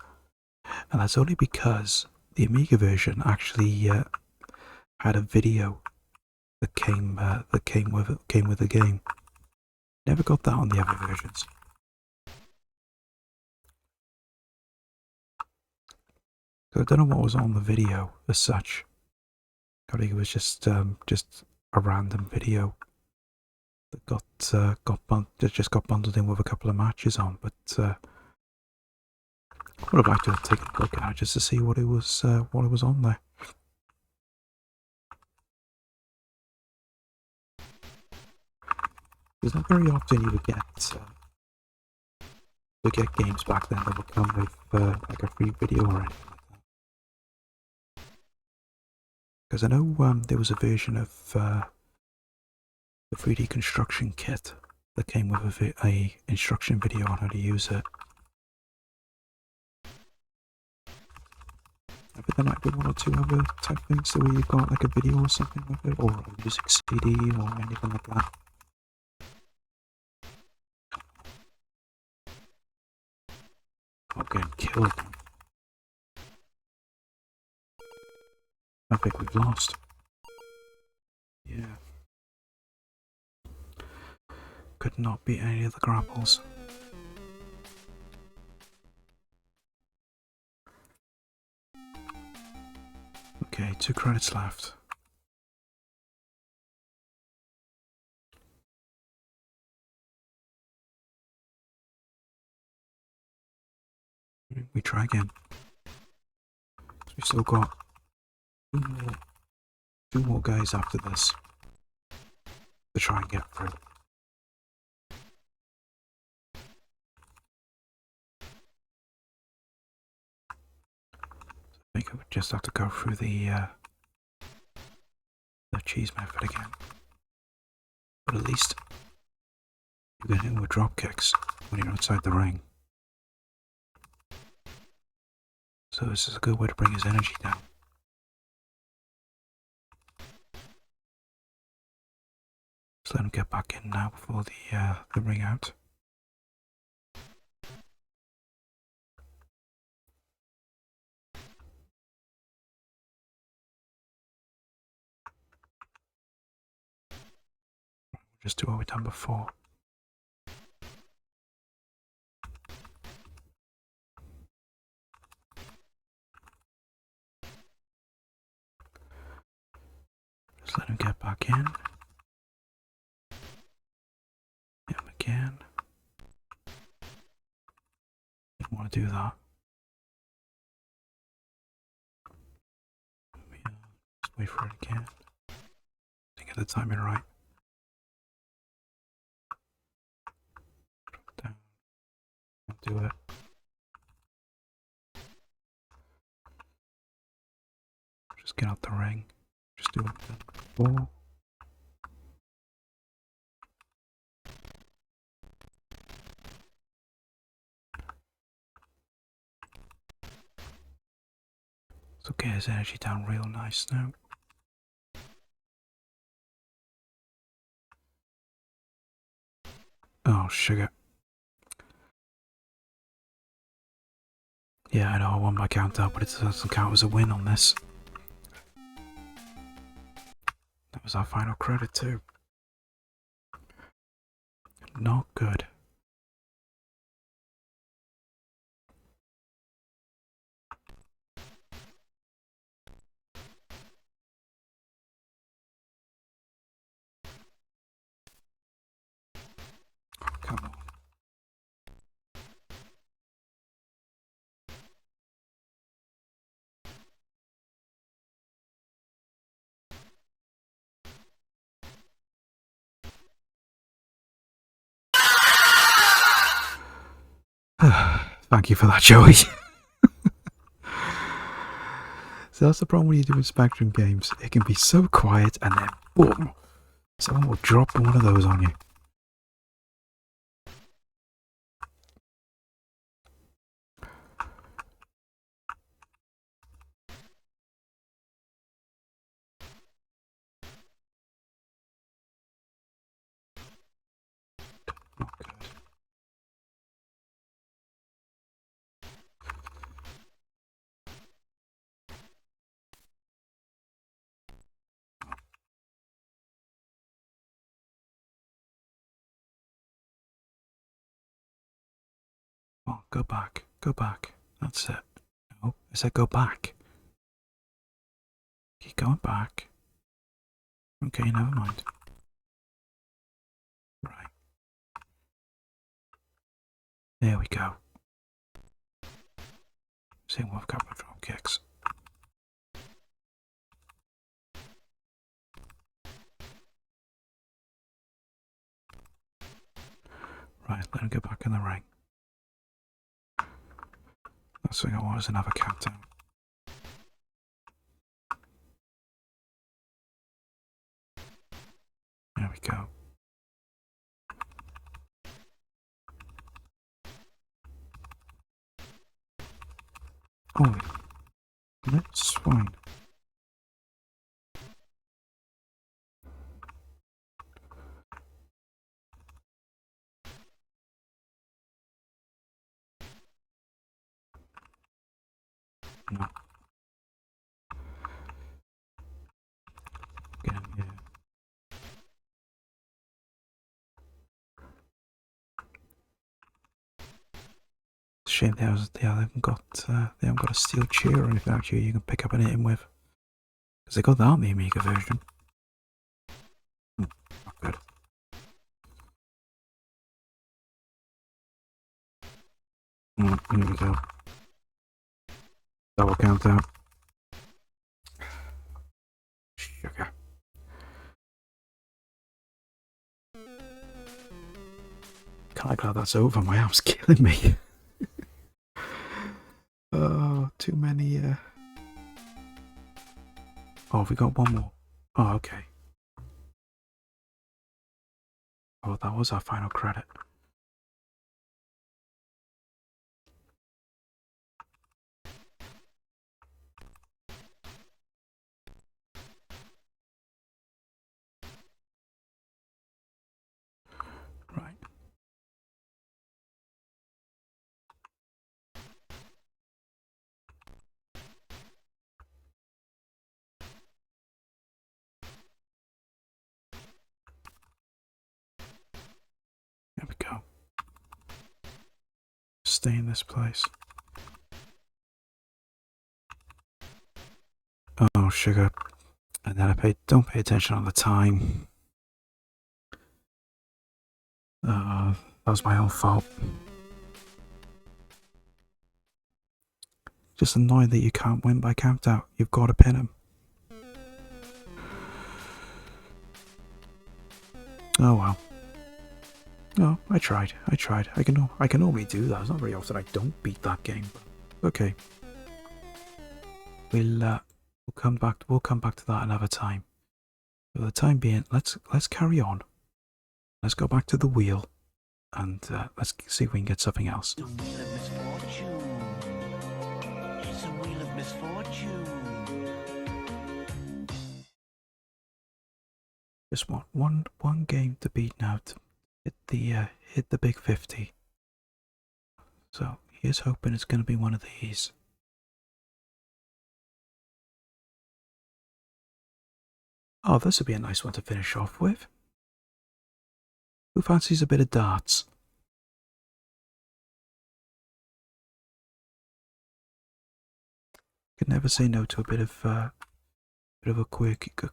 and that's only because the Amiga version actually had a video that came with the game. Never got that on the other versions. So I don't know what was on the video as such. I think it was just a random video that just got bundled in with a couple of matches on. But I would have liked to have taken a look at it just to see what it was on there. It's not very often you would get games back then that would come with like a free video or anything like that. Because I know there was a version of the 3D construction kit that came with a instruction video on how to use it. But there might be one or two other type things where you've got like a video or something with it, or a music CD or anything like that. I'm getting killed. I think we've lost. Yeah. Could not be any of the grapples. Okay, 2 credits left. We try again. We've still got two more guys after this to try and get through. I think I would just have to go through the cheese method again. But at least you get hit with drop kicks when you're outside the ring. So this is a good way to bring his energy down. Just let him get back in now before the ring out. Just do what we've done before. Just let him get back in. Hit him again. Didn't want to do that. Just wait for it again. Didn't get the timing right. Drop down. Don't do it. Just get out the ring. Just do it before. So get his energy down real nice now. Oh, sugar. Yeah, I know I won my count out, but it doesn't count as a win on this. That was our final credit too. Not good. Come on. Thank you for that, Joey. So that's the problem when you do Spectrum games. It can be so quiet and then boom, someone will drop one of those on you. Come on, go back. Go back. That's it. No, I said go back. Keep going back. Okay, never mind. Right. There we go. See, we've got my drop kicks. Right, let him get back in the ring. Last thing I want is another countdown. There we go. Holy, let's swine. No. Get in here. Shame they haven't got a steel chair or anything out here you can pick up and hit him with. Because they got that in the Amiga version. Not good. Here we go. Double count out. Sugar. Kinda glad that's over, my arm's killing me. Oh, too many, Oh, we got one more. Oh, okay. Oh, that was our final credit. Right. There we go. Stay in this place. Oh, sugar. And then don't pay attention on the time. That was my own fault. Just annoying that you can't win by count out. You've got to pin him. Oh well. No, I tried. I can normally do that. It's not very often I don't beat that game. Okay. We'll come back to that another time. For the time being, let's carry on. Let's go back to the wheel and let's see if we can get something else. The wheel of misfortune. It's a wheel of misfortune. Just want one game to beat now to hit the big 50. So here's hoping it's going to be one of these. Oh, this would be a nice one to finish off with. Who fancies a bit of darts? Can never say no to a bit of a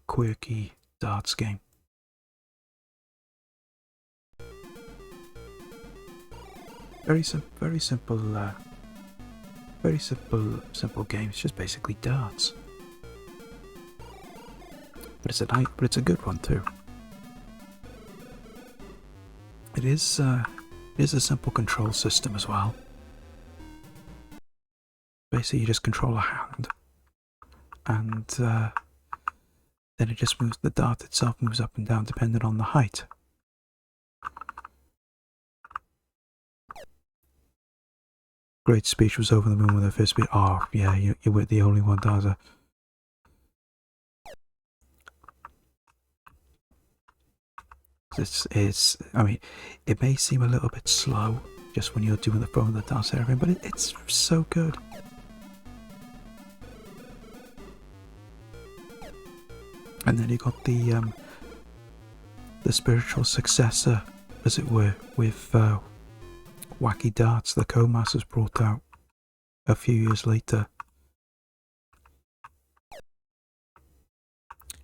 quirky darts game. Very simple game. It's just basically darts. But it's a good one too. It is a simple control system as well. Basically, you just control a hand, and then it just moves. The dart itself moves up and down depending on the height. Great speech was over the moon with her first beat. Oh yeah, you were the only one, Daza. I mean, it may seem a little bit slow just when you're doing the phone the dance and everything, but it's so good. And then you got the spiritual successor, as it were, with Wacky Darts the Co-Masters brought out a few years later.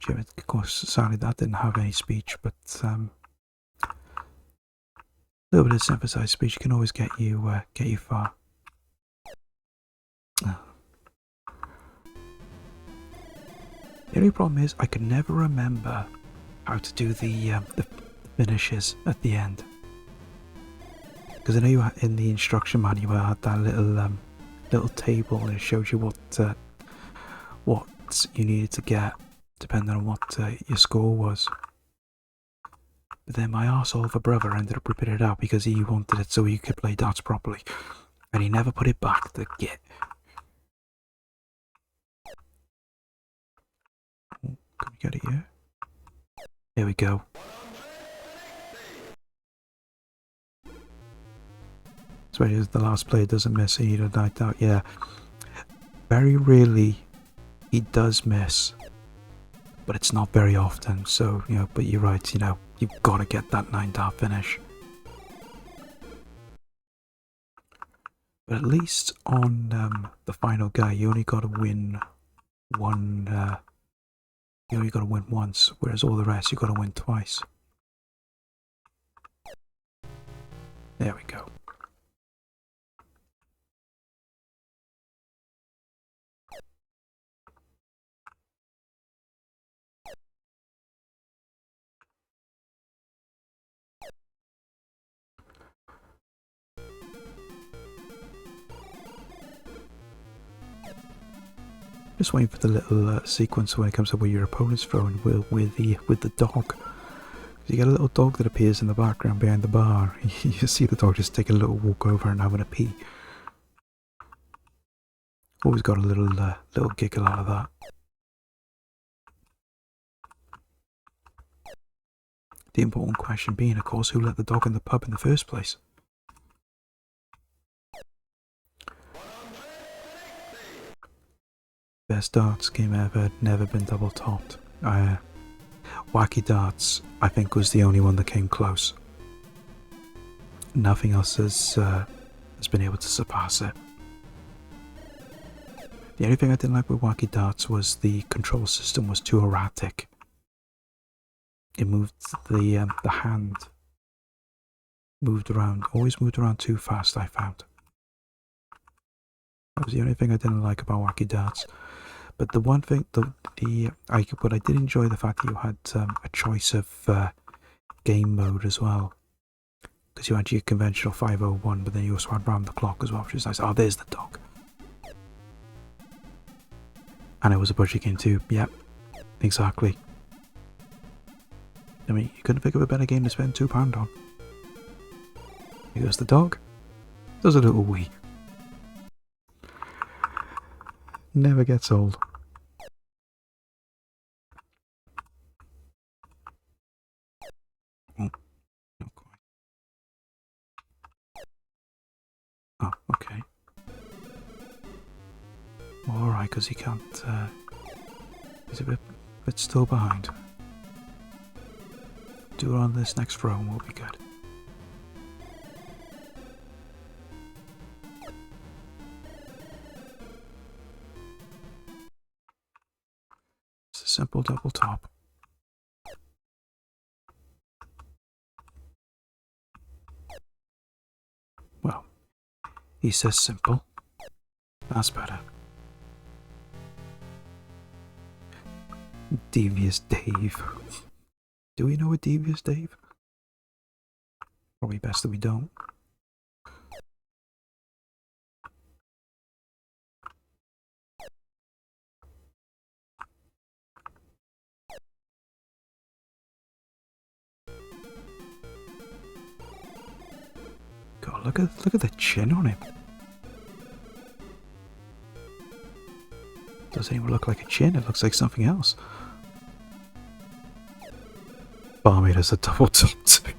Of course, sadly that didn't have any speech, but a little bit of synthesized speech can always get you far. The only problem is I could never remember how to do the finishes at the end, because I know you had, in the instruction manual had that little table and it showed you what you needed to get depending on what your score was. But then my arsehole of a brother ended up ripping it out because he wanted it so he could play darts properly, and he never put it back to get. Can we get it here? There we go. Especially as the last player doesn't miss, he'd have died out. Yeah. Very rarely he does miss, but it's not very often. So, you know, but you're right, you know, you've got to get that 9-dart finish. But at least on the final guy, you only got to win one. You only got to win once, whereas all the rest you got to win twice. There we go. Just waiting for the little sequence when it comes up where your opponent's throwing with the dog. You get a little dog that appears in the background behind the bar. You see the dog just take a little walk over and having a pee. Always got a little giggle out of that. The important question being, of course, who let the dog in the pub in the first place? Best darts game ever, never been double topped. Wacky Darts, I think, was the only one that came close. Nothing else has been able to surpass it. The only thing I didn't like with Wacky Darts was the control system was too erratic. It moved the hand always moved around too fast, I found. That was the only thing I didn't like about Wacky Darts. But the one thing, but I did enjoy the fact that you had a choice of game mode as well. Because you had your conventional 501, but then you also had round the clock as well, which is nice. Oh, there's the dog. And it was a budget game too. Yep, exactly. I mean, you couldn't think of a better game to spend £2 on. Here goes the dog. Does a little wee. Never gets old. Oh, not quite. Oh, okay. Alright, because he can't. He's a bit still behind. Do it on this next row and we'll be good. It's a simple double top. Well, he says simple. That's better. Devious Dave. Do we know a Devious Dave? Probably best that we don't. God, look at the chin on him. Doesn't even look like a chin, it looks like something else. Barmaid has a double top too.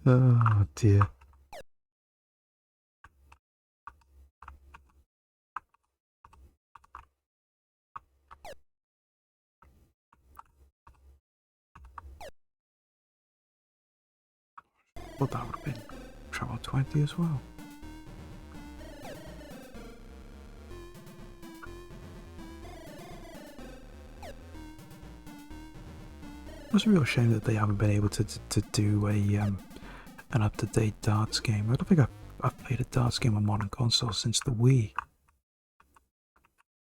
Oh dear. Well, that would have been Travel 20 as well. It's a real shame that they haven't been able to do a an up-to-date darts game. I don't think I've played a darts game on modern consoles since the Wii.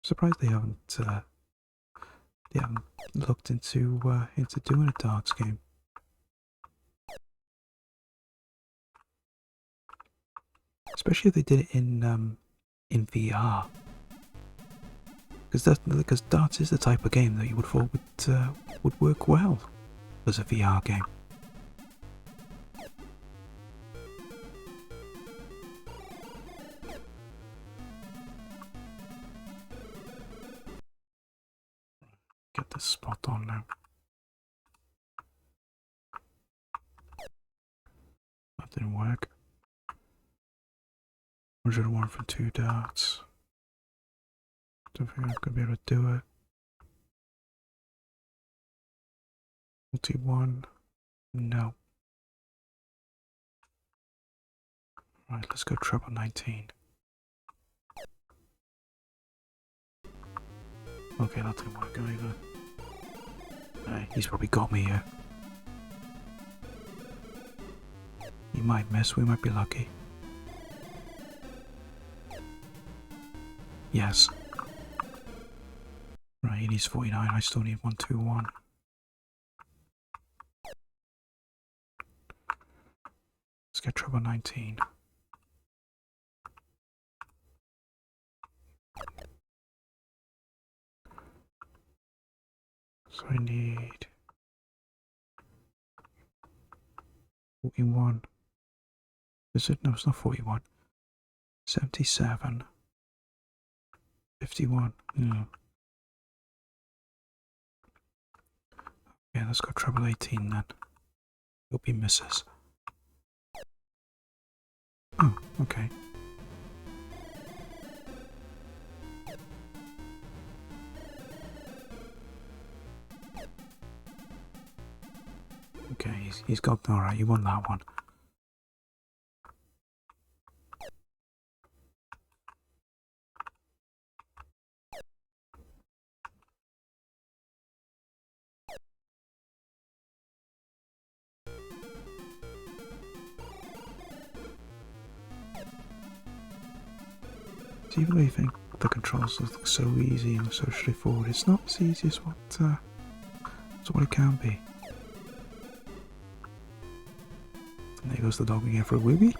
Surprised they haven't looked into doing a darts game. Especially if they did it in VR. Because darts is the type of game that you would thought would work well as a VR game. Get this spot on now. That didn't work. 101 for 2 darts. Don't think I'm gonna be able to do it. Multi-1. No. Right, let's go treble 19. Okay, that didn't work either. He's probably got me here. He might miss, we might be lucky. Yes. Right, he needs 49, I still need 121. Let's get treble 19. So I need 41. Is it? No, it's not 41. 77. 51. Yeah. Okay, let's go treble 18 then. Hope he misses. Oh, okay. Okay, he's got, alright, you won that one. So even though you think the controls look so easy and so straightforward, it's not as easy as what it can be. And there goes the dog again for a woogie.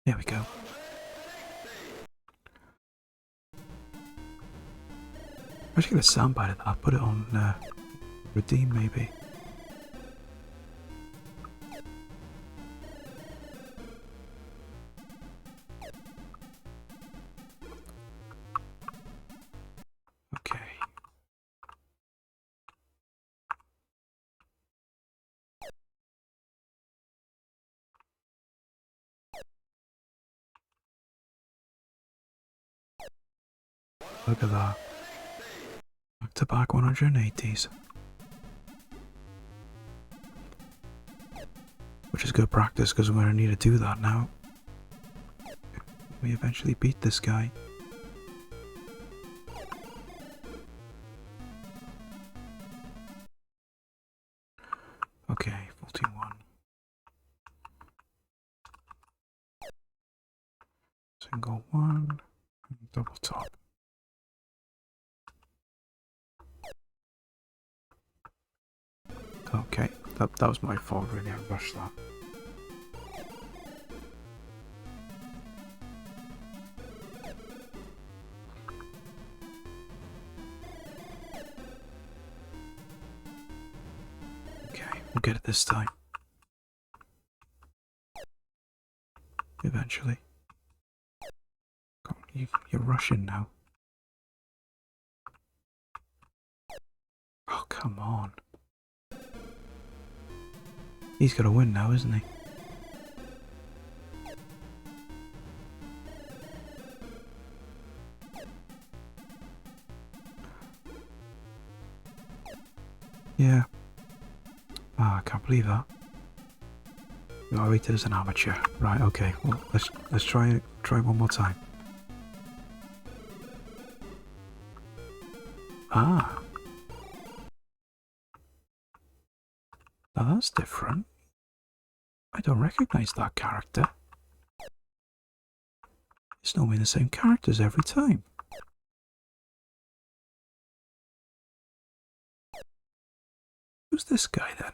There we go. I should get a soundbite of that. I'll put it on Redeem maybe. Okay. Look at that. Back to back 180s. Which is good practice because we're going to need to do that now. We eventually beat this guy. Okay, 41. Single one, double top. Okay, that was my fault really, I rushed that. Okay, we'll get it this time. Eventually. Come on, you're rushing now. Oh, come on. He's got to win now, isn't he? Yeah. Ah, I can't believe that. You are rated as an amateur. Right, okay. Well, let's try one more time. Ah. Now that's different. I don't recognize that character. It's normally the same characters every time. Who's this guy then?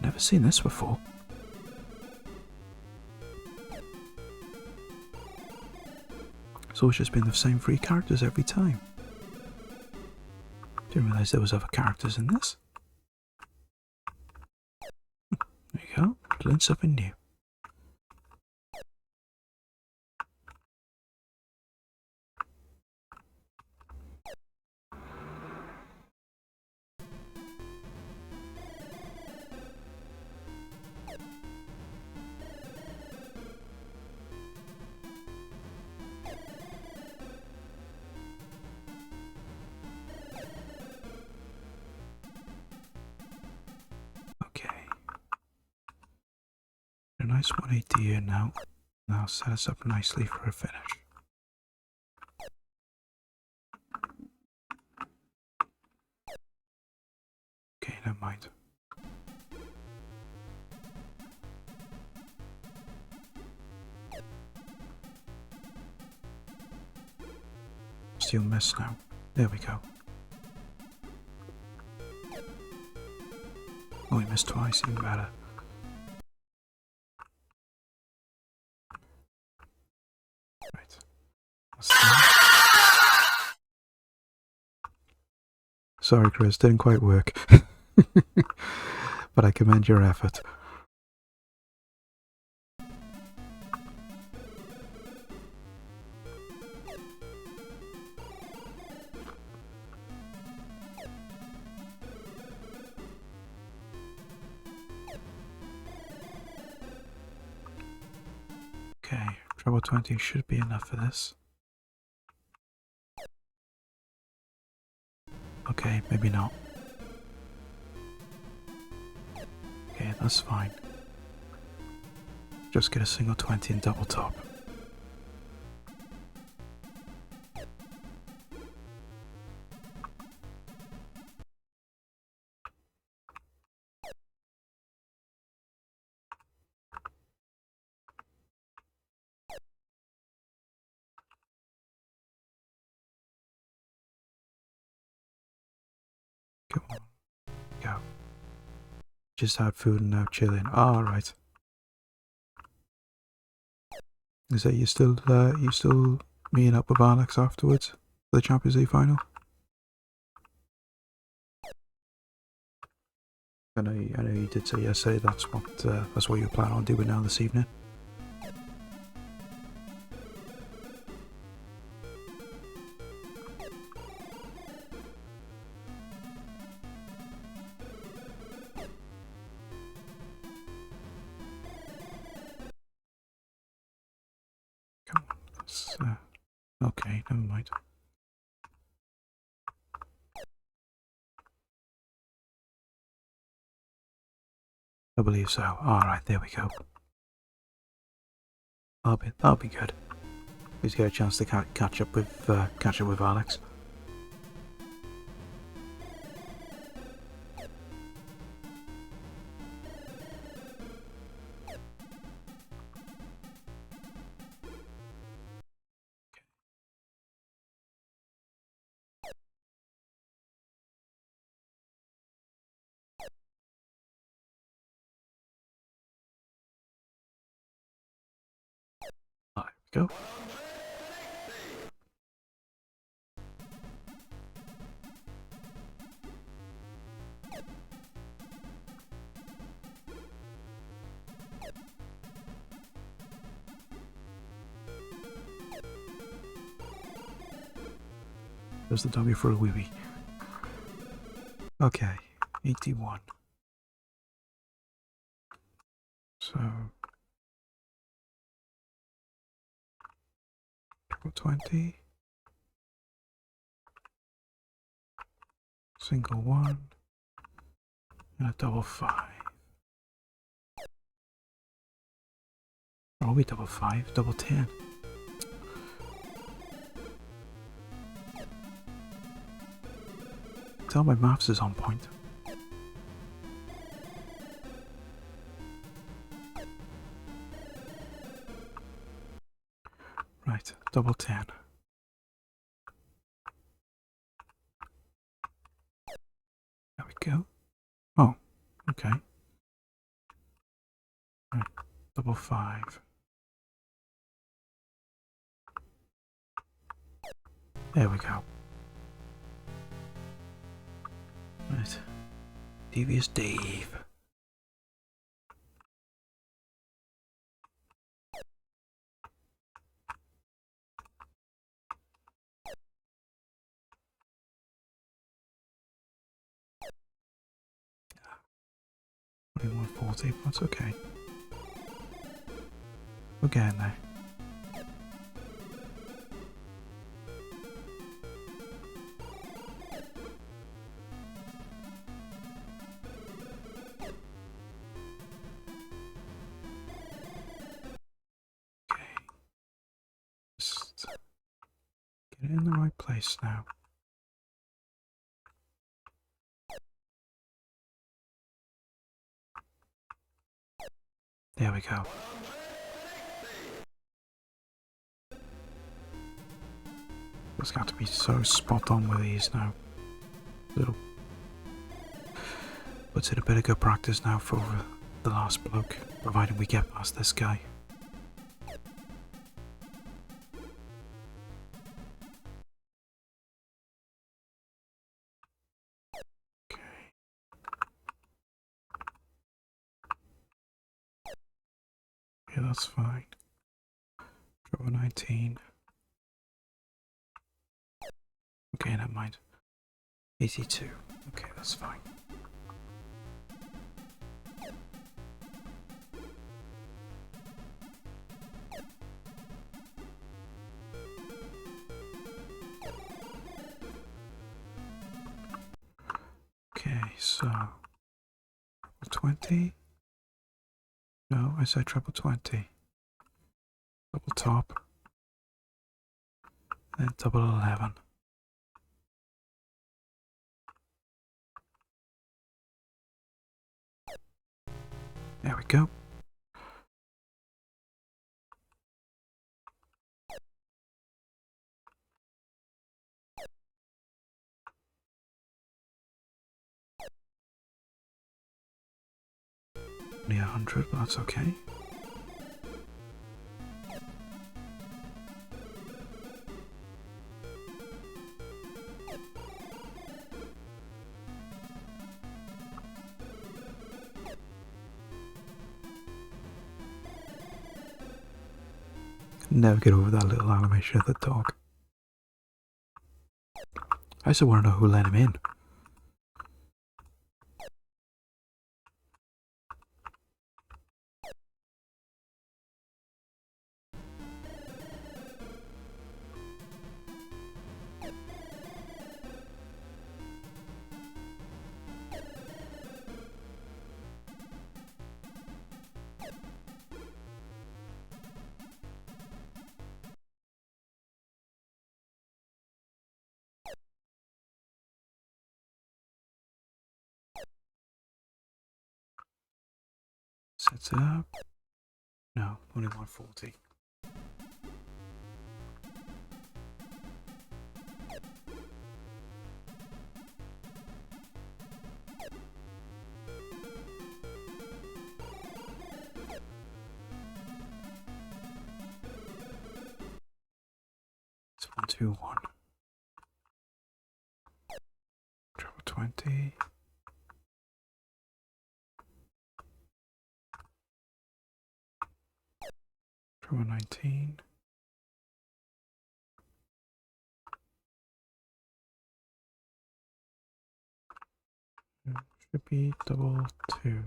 Never seen this before. It's always just been the same three characters every time. Didn't realise there was other characters in this. There you go. Learn something new. Okay. A nice 180 here now. Now set us up nicely for a finish. Okay, never mind. Still miss now. There we go. Oh, we missed twice, even better. Right. Sorry, Chris, didn't quite work. But I commend your effort. Okay, treble 20 should be enough for this. Okay, maybe not. Okay, that's fine. Just get a single 20 and double top. Come on. Go. Just had food and now chilling. All right. Is that you still meeting up with Alex afterwards for the Champions League final? I know you did say yesterday that's what you plan on doing now this evening. Come on, that's okay. Never mind. I believe so. All right, there we go. That'll be good. He's got a chance to catch up with Alex. There we go. There's the W for a wee. Okay, 81. So 20. Single 1. And a double 5. Or are we double 5? Double 10. Tell my maths is on point. Right, double 10. There we go. Oh, okay. Right, double 5. There we go. Right. Devious Dave. Only 140, but that's okay. We're getting there. Just get it in the right place now. There we go. It's got to be so spot on with these now. Little puts in a bit of good practice now for the last bloke, providing we get past this guy. Yeah, that's fine. Draw 19. Okay, never mind. 82. Okay, that's fine. Okay, so 20. No, I said treble 20. Double top. Then double 11. There we go. Only 100, but that's okay. Never get over that little animation of the dog. I still want to know who let him in. Sets it up. No, only 140. It's 121. Treble 20. Treble 19. Should be double 2.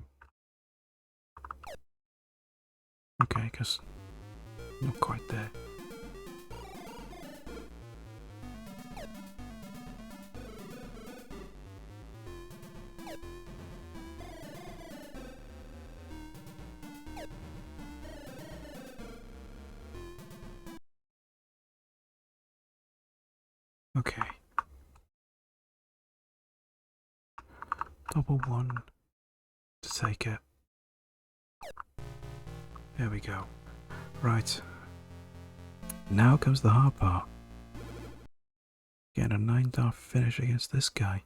Okay, because not quite there. Okay. Double one to take it. There we go. Right. Now comes the hard part. Getting a 9-star finish against this guy.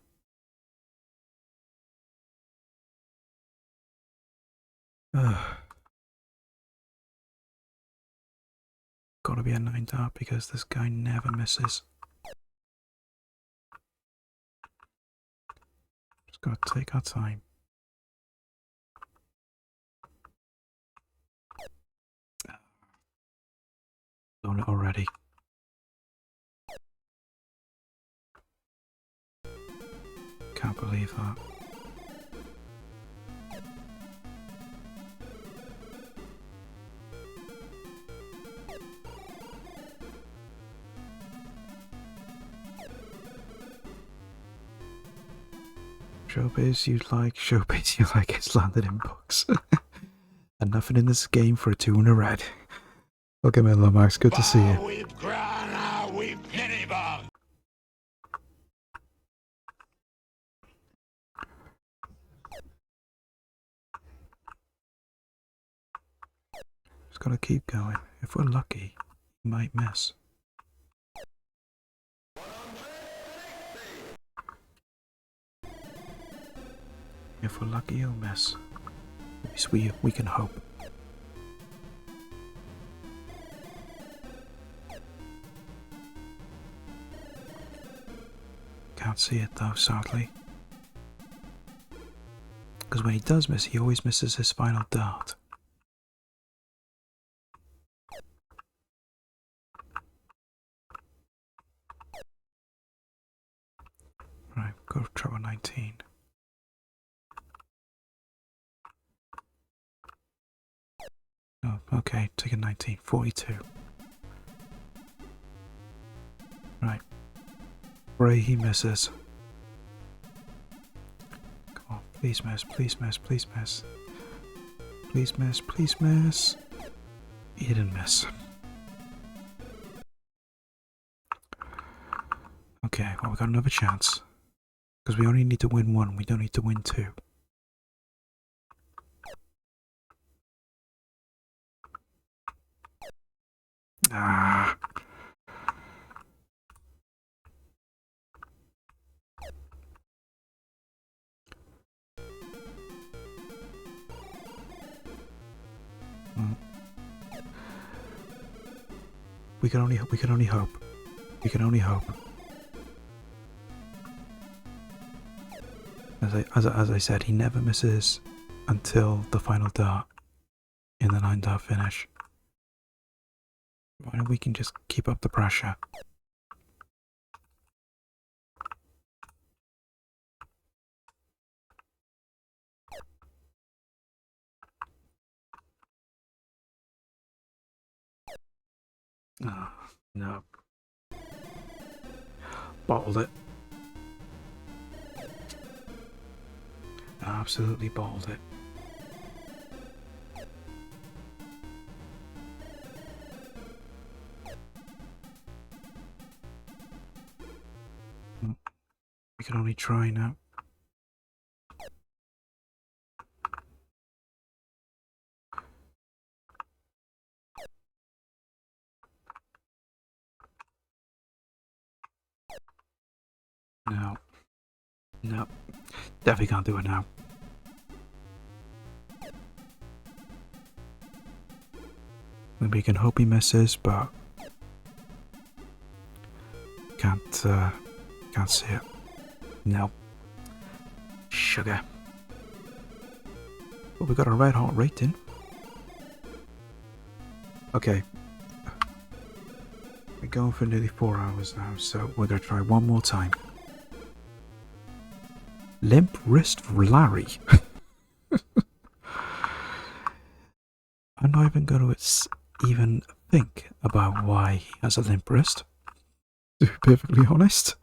Gotta be a 9-star because this guy never misses. Just gotta take our time. Done it already. Can't believe that. Showbiz you like it's landed in books. And nothing in this game for a 2 and a red. Welcome in, Lomax. Good to see you. Just gotta keep going. If we're lucky, we might miss. If we're lucky, you'll miss. At least we can hope. Can't see it though, sadly. Because when he does miss, he always misses his final dart. Right, go for trouble 19. Oh, okay, take a 19. 42. Right. Ray, he misses. Come on, please miss, please miss, please miss. Please miss, please miss. He didn't miss. Okay, well, we got another chance. Because we only need to win 1, we don't need to win 2. Ah. We can only hope. We can only hope. We can only hope. As I said, he never misses until the final dart in the 9-dart finish. Why don't we can just keep up the pressure? Oh, no. Bottled it. Absolutely bottled it. We can only try now. No. No. Definitely can't do it now. We can hope he misses, but can't see it. No. Sugar. But we got a red hot rating. Okay. We're going for nearly 4 hours now, so we're going to try one more time. Limp wrist Larry. I'm not even going to even think about why he has a limp wrist, to be perfectly honest.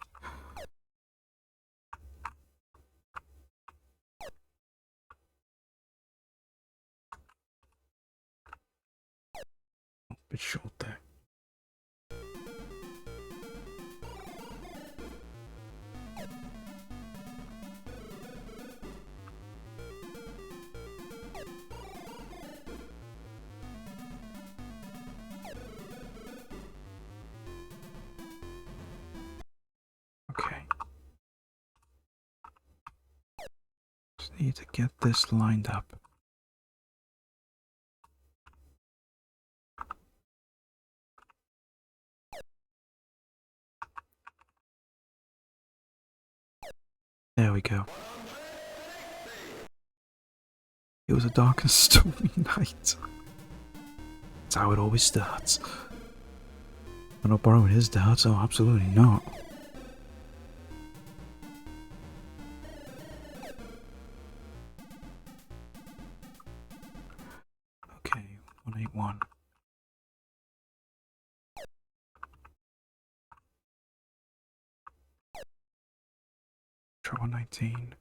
A bit short there. Okay. Just need to get this lined up. There we go. It was a dark and stormy night. That's how it always starts. I'm not borrowing his darts, oh, absolutely not. Okay, 181. Try 119.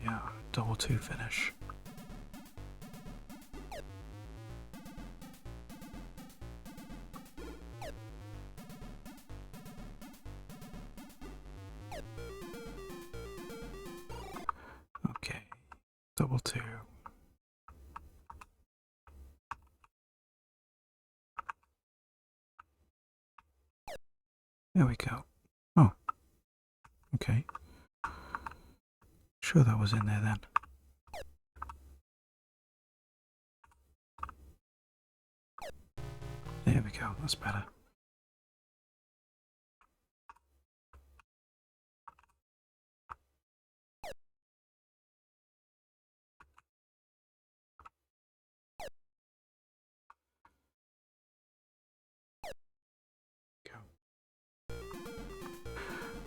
Yeah, double 2 finish. Okay, double 2. There we go. Oh, okay. Sure that was in there then. There we go, that's better.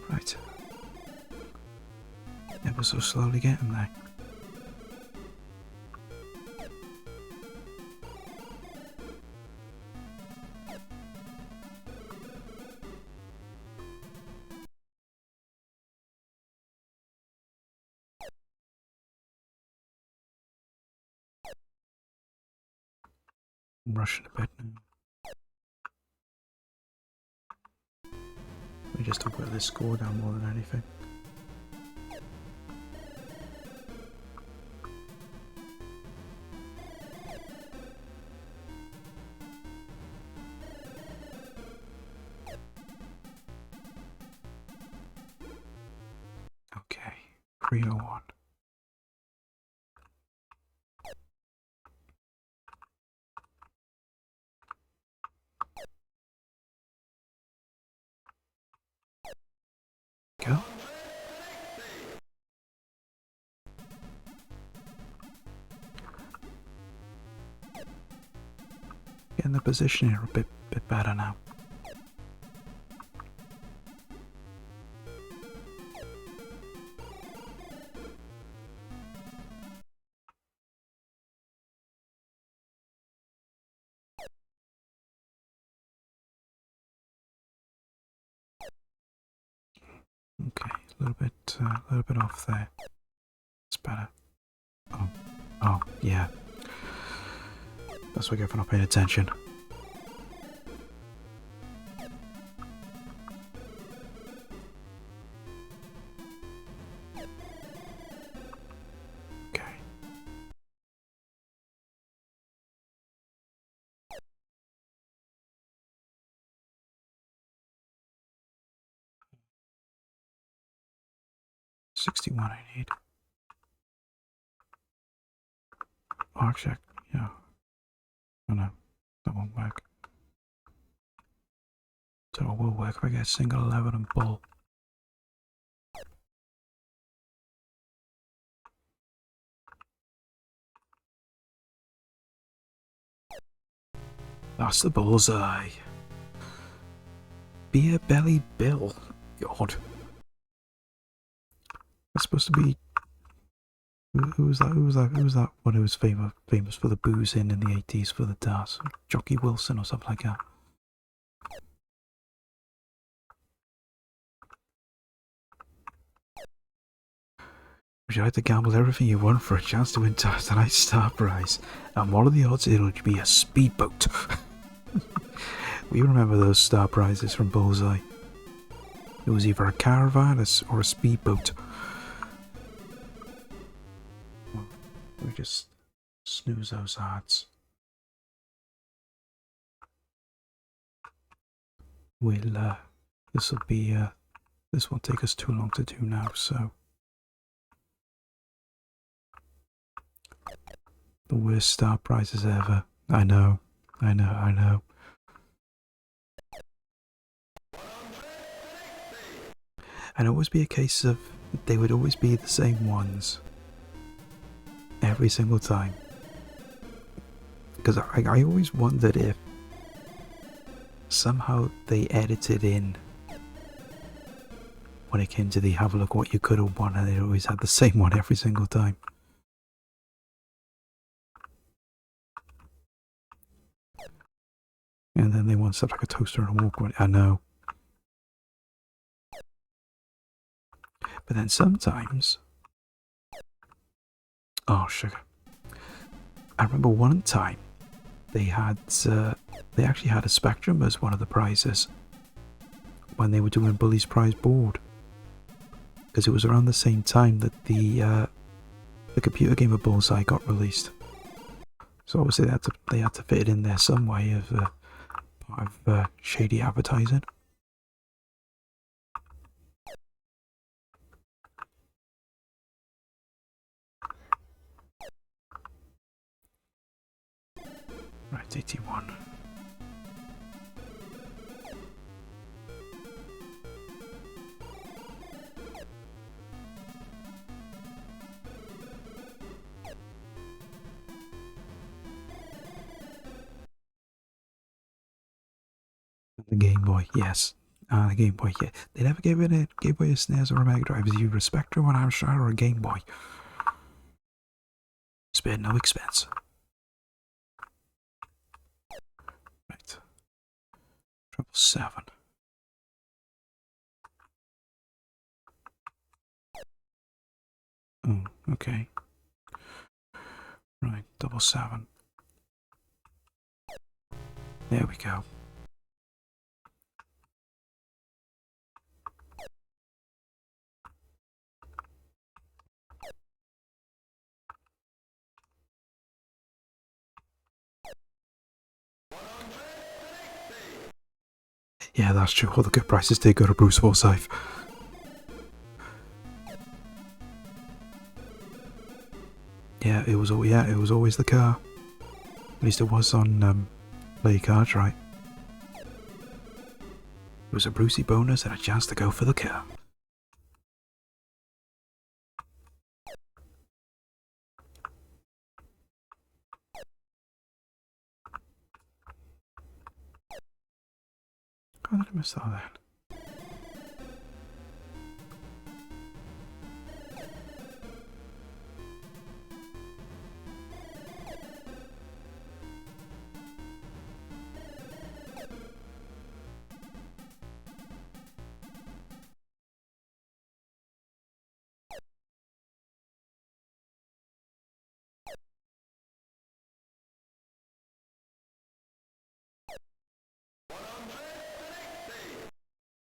Right. Ever so slowly getting there. I'm rushing a bit now. We just to put this score down more than anything. Okay, 301. Go. Getting the position here a bit better now. Okay, a little bit off there. It's better. Oh, yeah. That's what I get for not paying attention. Okay. $61 I need. Arc check, yeah. Oh no, that won't work. So it will work if I get single 11 and bull. That's the bullseye. Beer Belly Bill. God. That's supposed to be. Who was that? Who was that one who was famous for the booze in the 80s for the darts? Jockey Wilson or something like that. Would you like to gamble everything you want for a chance to win tonight's star prize? And what are the odds it'll be a speedboat? We remember those star prizes from Bullseye. It was either a caravan or a speedboat. We just snooze those odds. we'll this won't take us too long to do now. So the worst start prices ever. I know. And it'd always be a case of they would always be the same ones every single time. Because I always wondered if somehow they edited in when it came to the have a look what you could have won, and they always had the same one every single time. And then they want stuff like a toaster and a walkway. I know. But then sometimes... Oh, sugar. I remember one time they actually had a Spectrum as one of the prizes when they were doing Bully's Prize Board. Because it was around the same time that the computer game of Bullseye got released. So obviously they had to fit it in there some way of part of shady advertising. Right, 81. The Game Boy, yes. The Game Boy, yeah. They never gave away a SNES or a Mega Drive. It was either a Spectrum, an Amstrad, or a Game Boy. Spared no expense. Right. 777. Oh, okay. Right, 777. There we go. Yeah, that's true. All the good prices did go to Bruce Forsyth. Yeah, it was always the car. At least it was on Play Cards, right? It was a Brucey bonus and a chance to go for the car. How did I miss that then?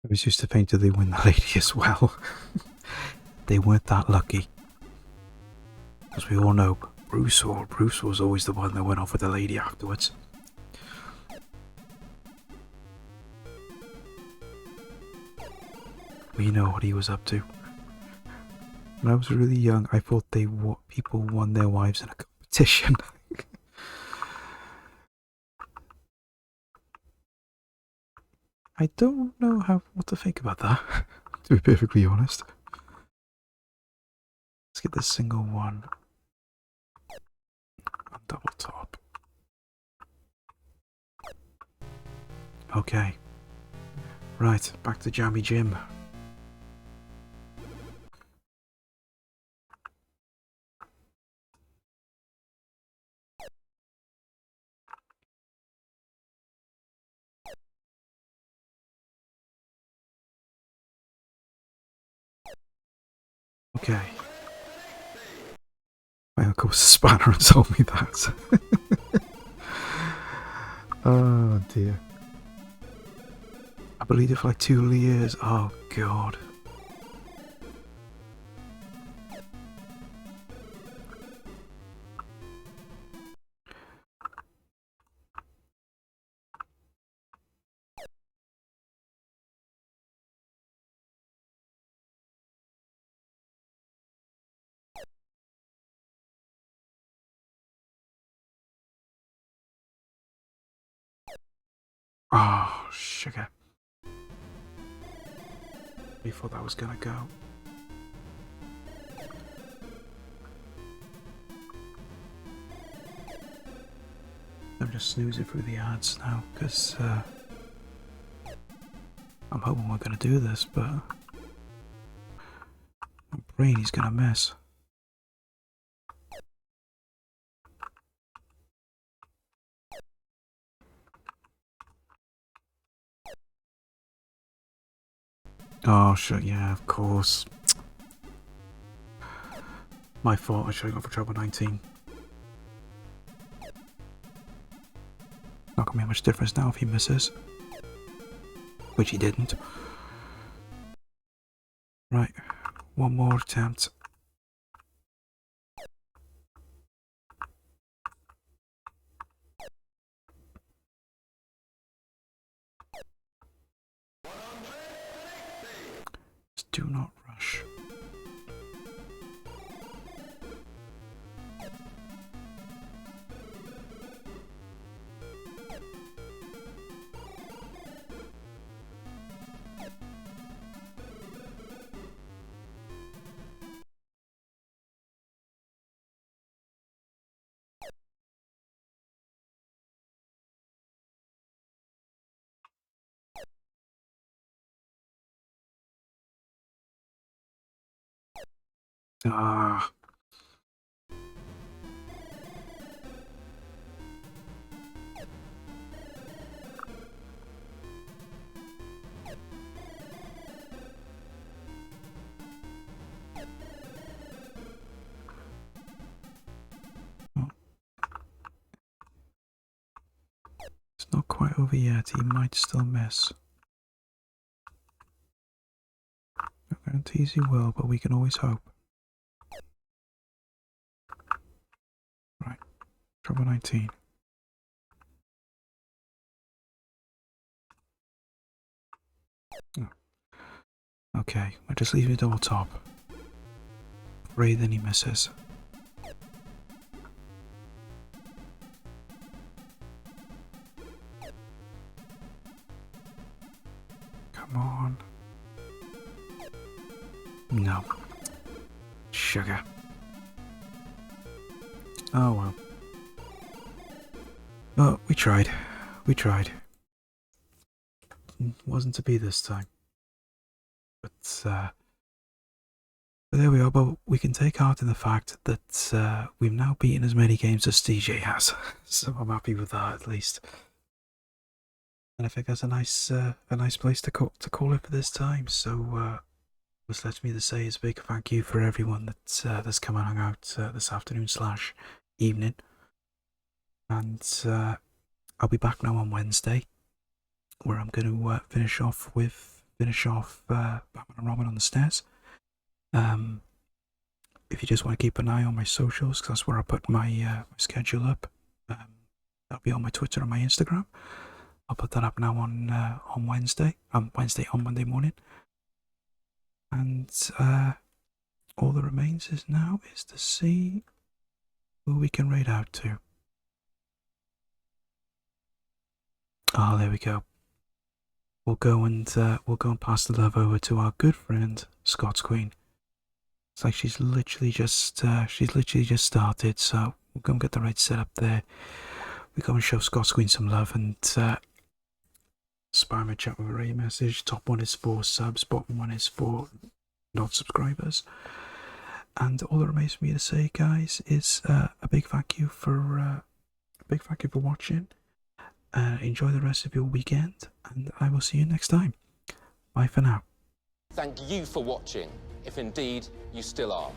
I was used to think that they win the lady as well. They weren't that lucky. As we all know, Bruce was always the one that went off with the lady afterwards. We know what he was up to. When I was really young, I thought people won their wives in a competition. I don't know what to think about that, to be perfectly honest. Let's get this single one on double top. Okay. Right, back to Jammy Jim. Okay. My uncle was a spanner and told me that. Oh dear. I believed it for like 2 years. Oh god. Oh, sugar. We thought that was gonna go. I'm just snoozing through the ads now, because I'm hoping we're gonna do this, but my brain is gonna mess. Oh shit, yeah, of course. My fault, I should have gone for treble 19. Not gonna be much difference now if he misses. Which he didn't. Right, one more attempt. Just do not rush. Ah. It's not quite over yet, he might still miss. No guarantees he will, but we can always hope. Right, treble 19. Oh. Okay, we'll just leave it double top. Pray then he misses. Come on. No. Sugar. Oh well. Oh, we tried. We tried. Wasn't to be this time. But there we are, but we can take heart in the fact that we've now beaten as many games as DJ has. So I'm happy with that at least. And I think that's a nice place to call it for this time. So this lets me to say is a big thank you for everyone that's come and hung out this afternoon / evening. And I'll be back now on Wednesday, where I'm going to finish off Batman and Robin on the Stairs. If you just want to keep an eye on my socials, because that's where I put my schedule up. That'll be on my Twitter and my Instagram. I'll put that up now on Wednesday. On Monday morning. And all that remains now is to see who we can raid out to. Ah, there we go. We'll go and pass the love over to our good friend Scott's Queen. It's like she's literally just started, so we'll go and get the raid set up there. We go and show Scott's Queen some love and spam a chat with a raid message. Top one is for subs, bottom one is for not subscribers. And all that remains for me to say, guys, is a big thank you for watching. Enjoy the rest of your weekend, and I will see you next time. Bye for now. Thank you for watching, if indeed you still are.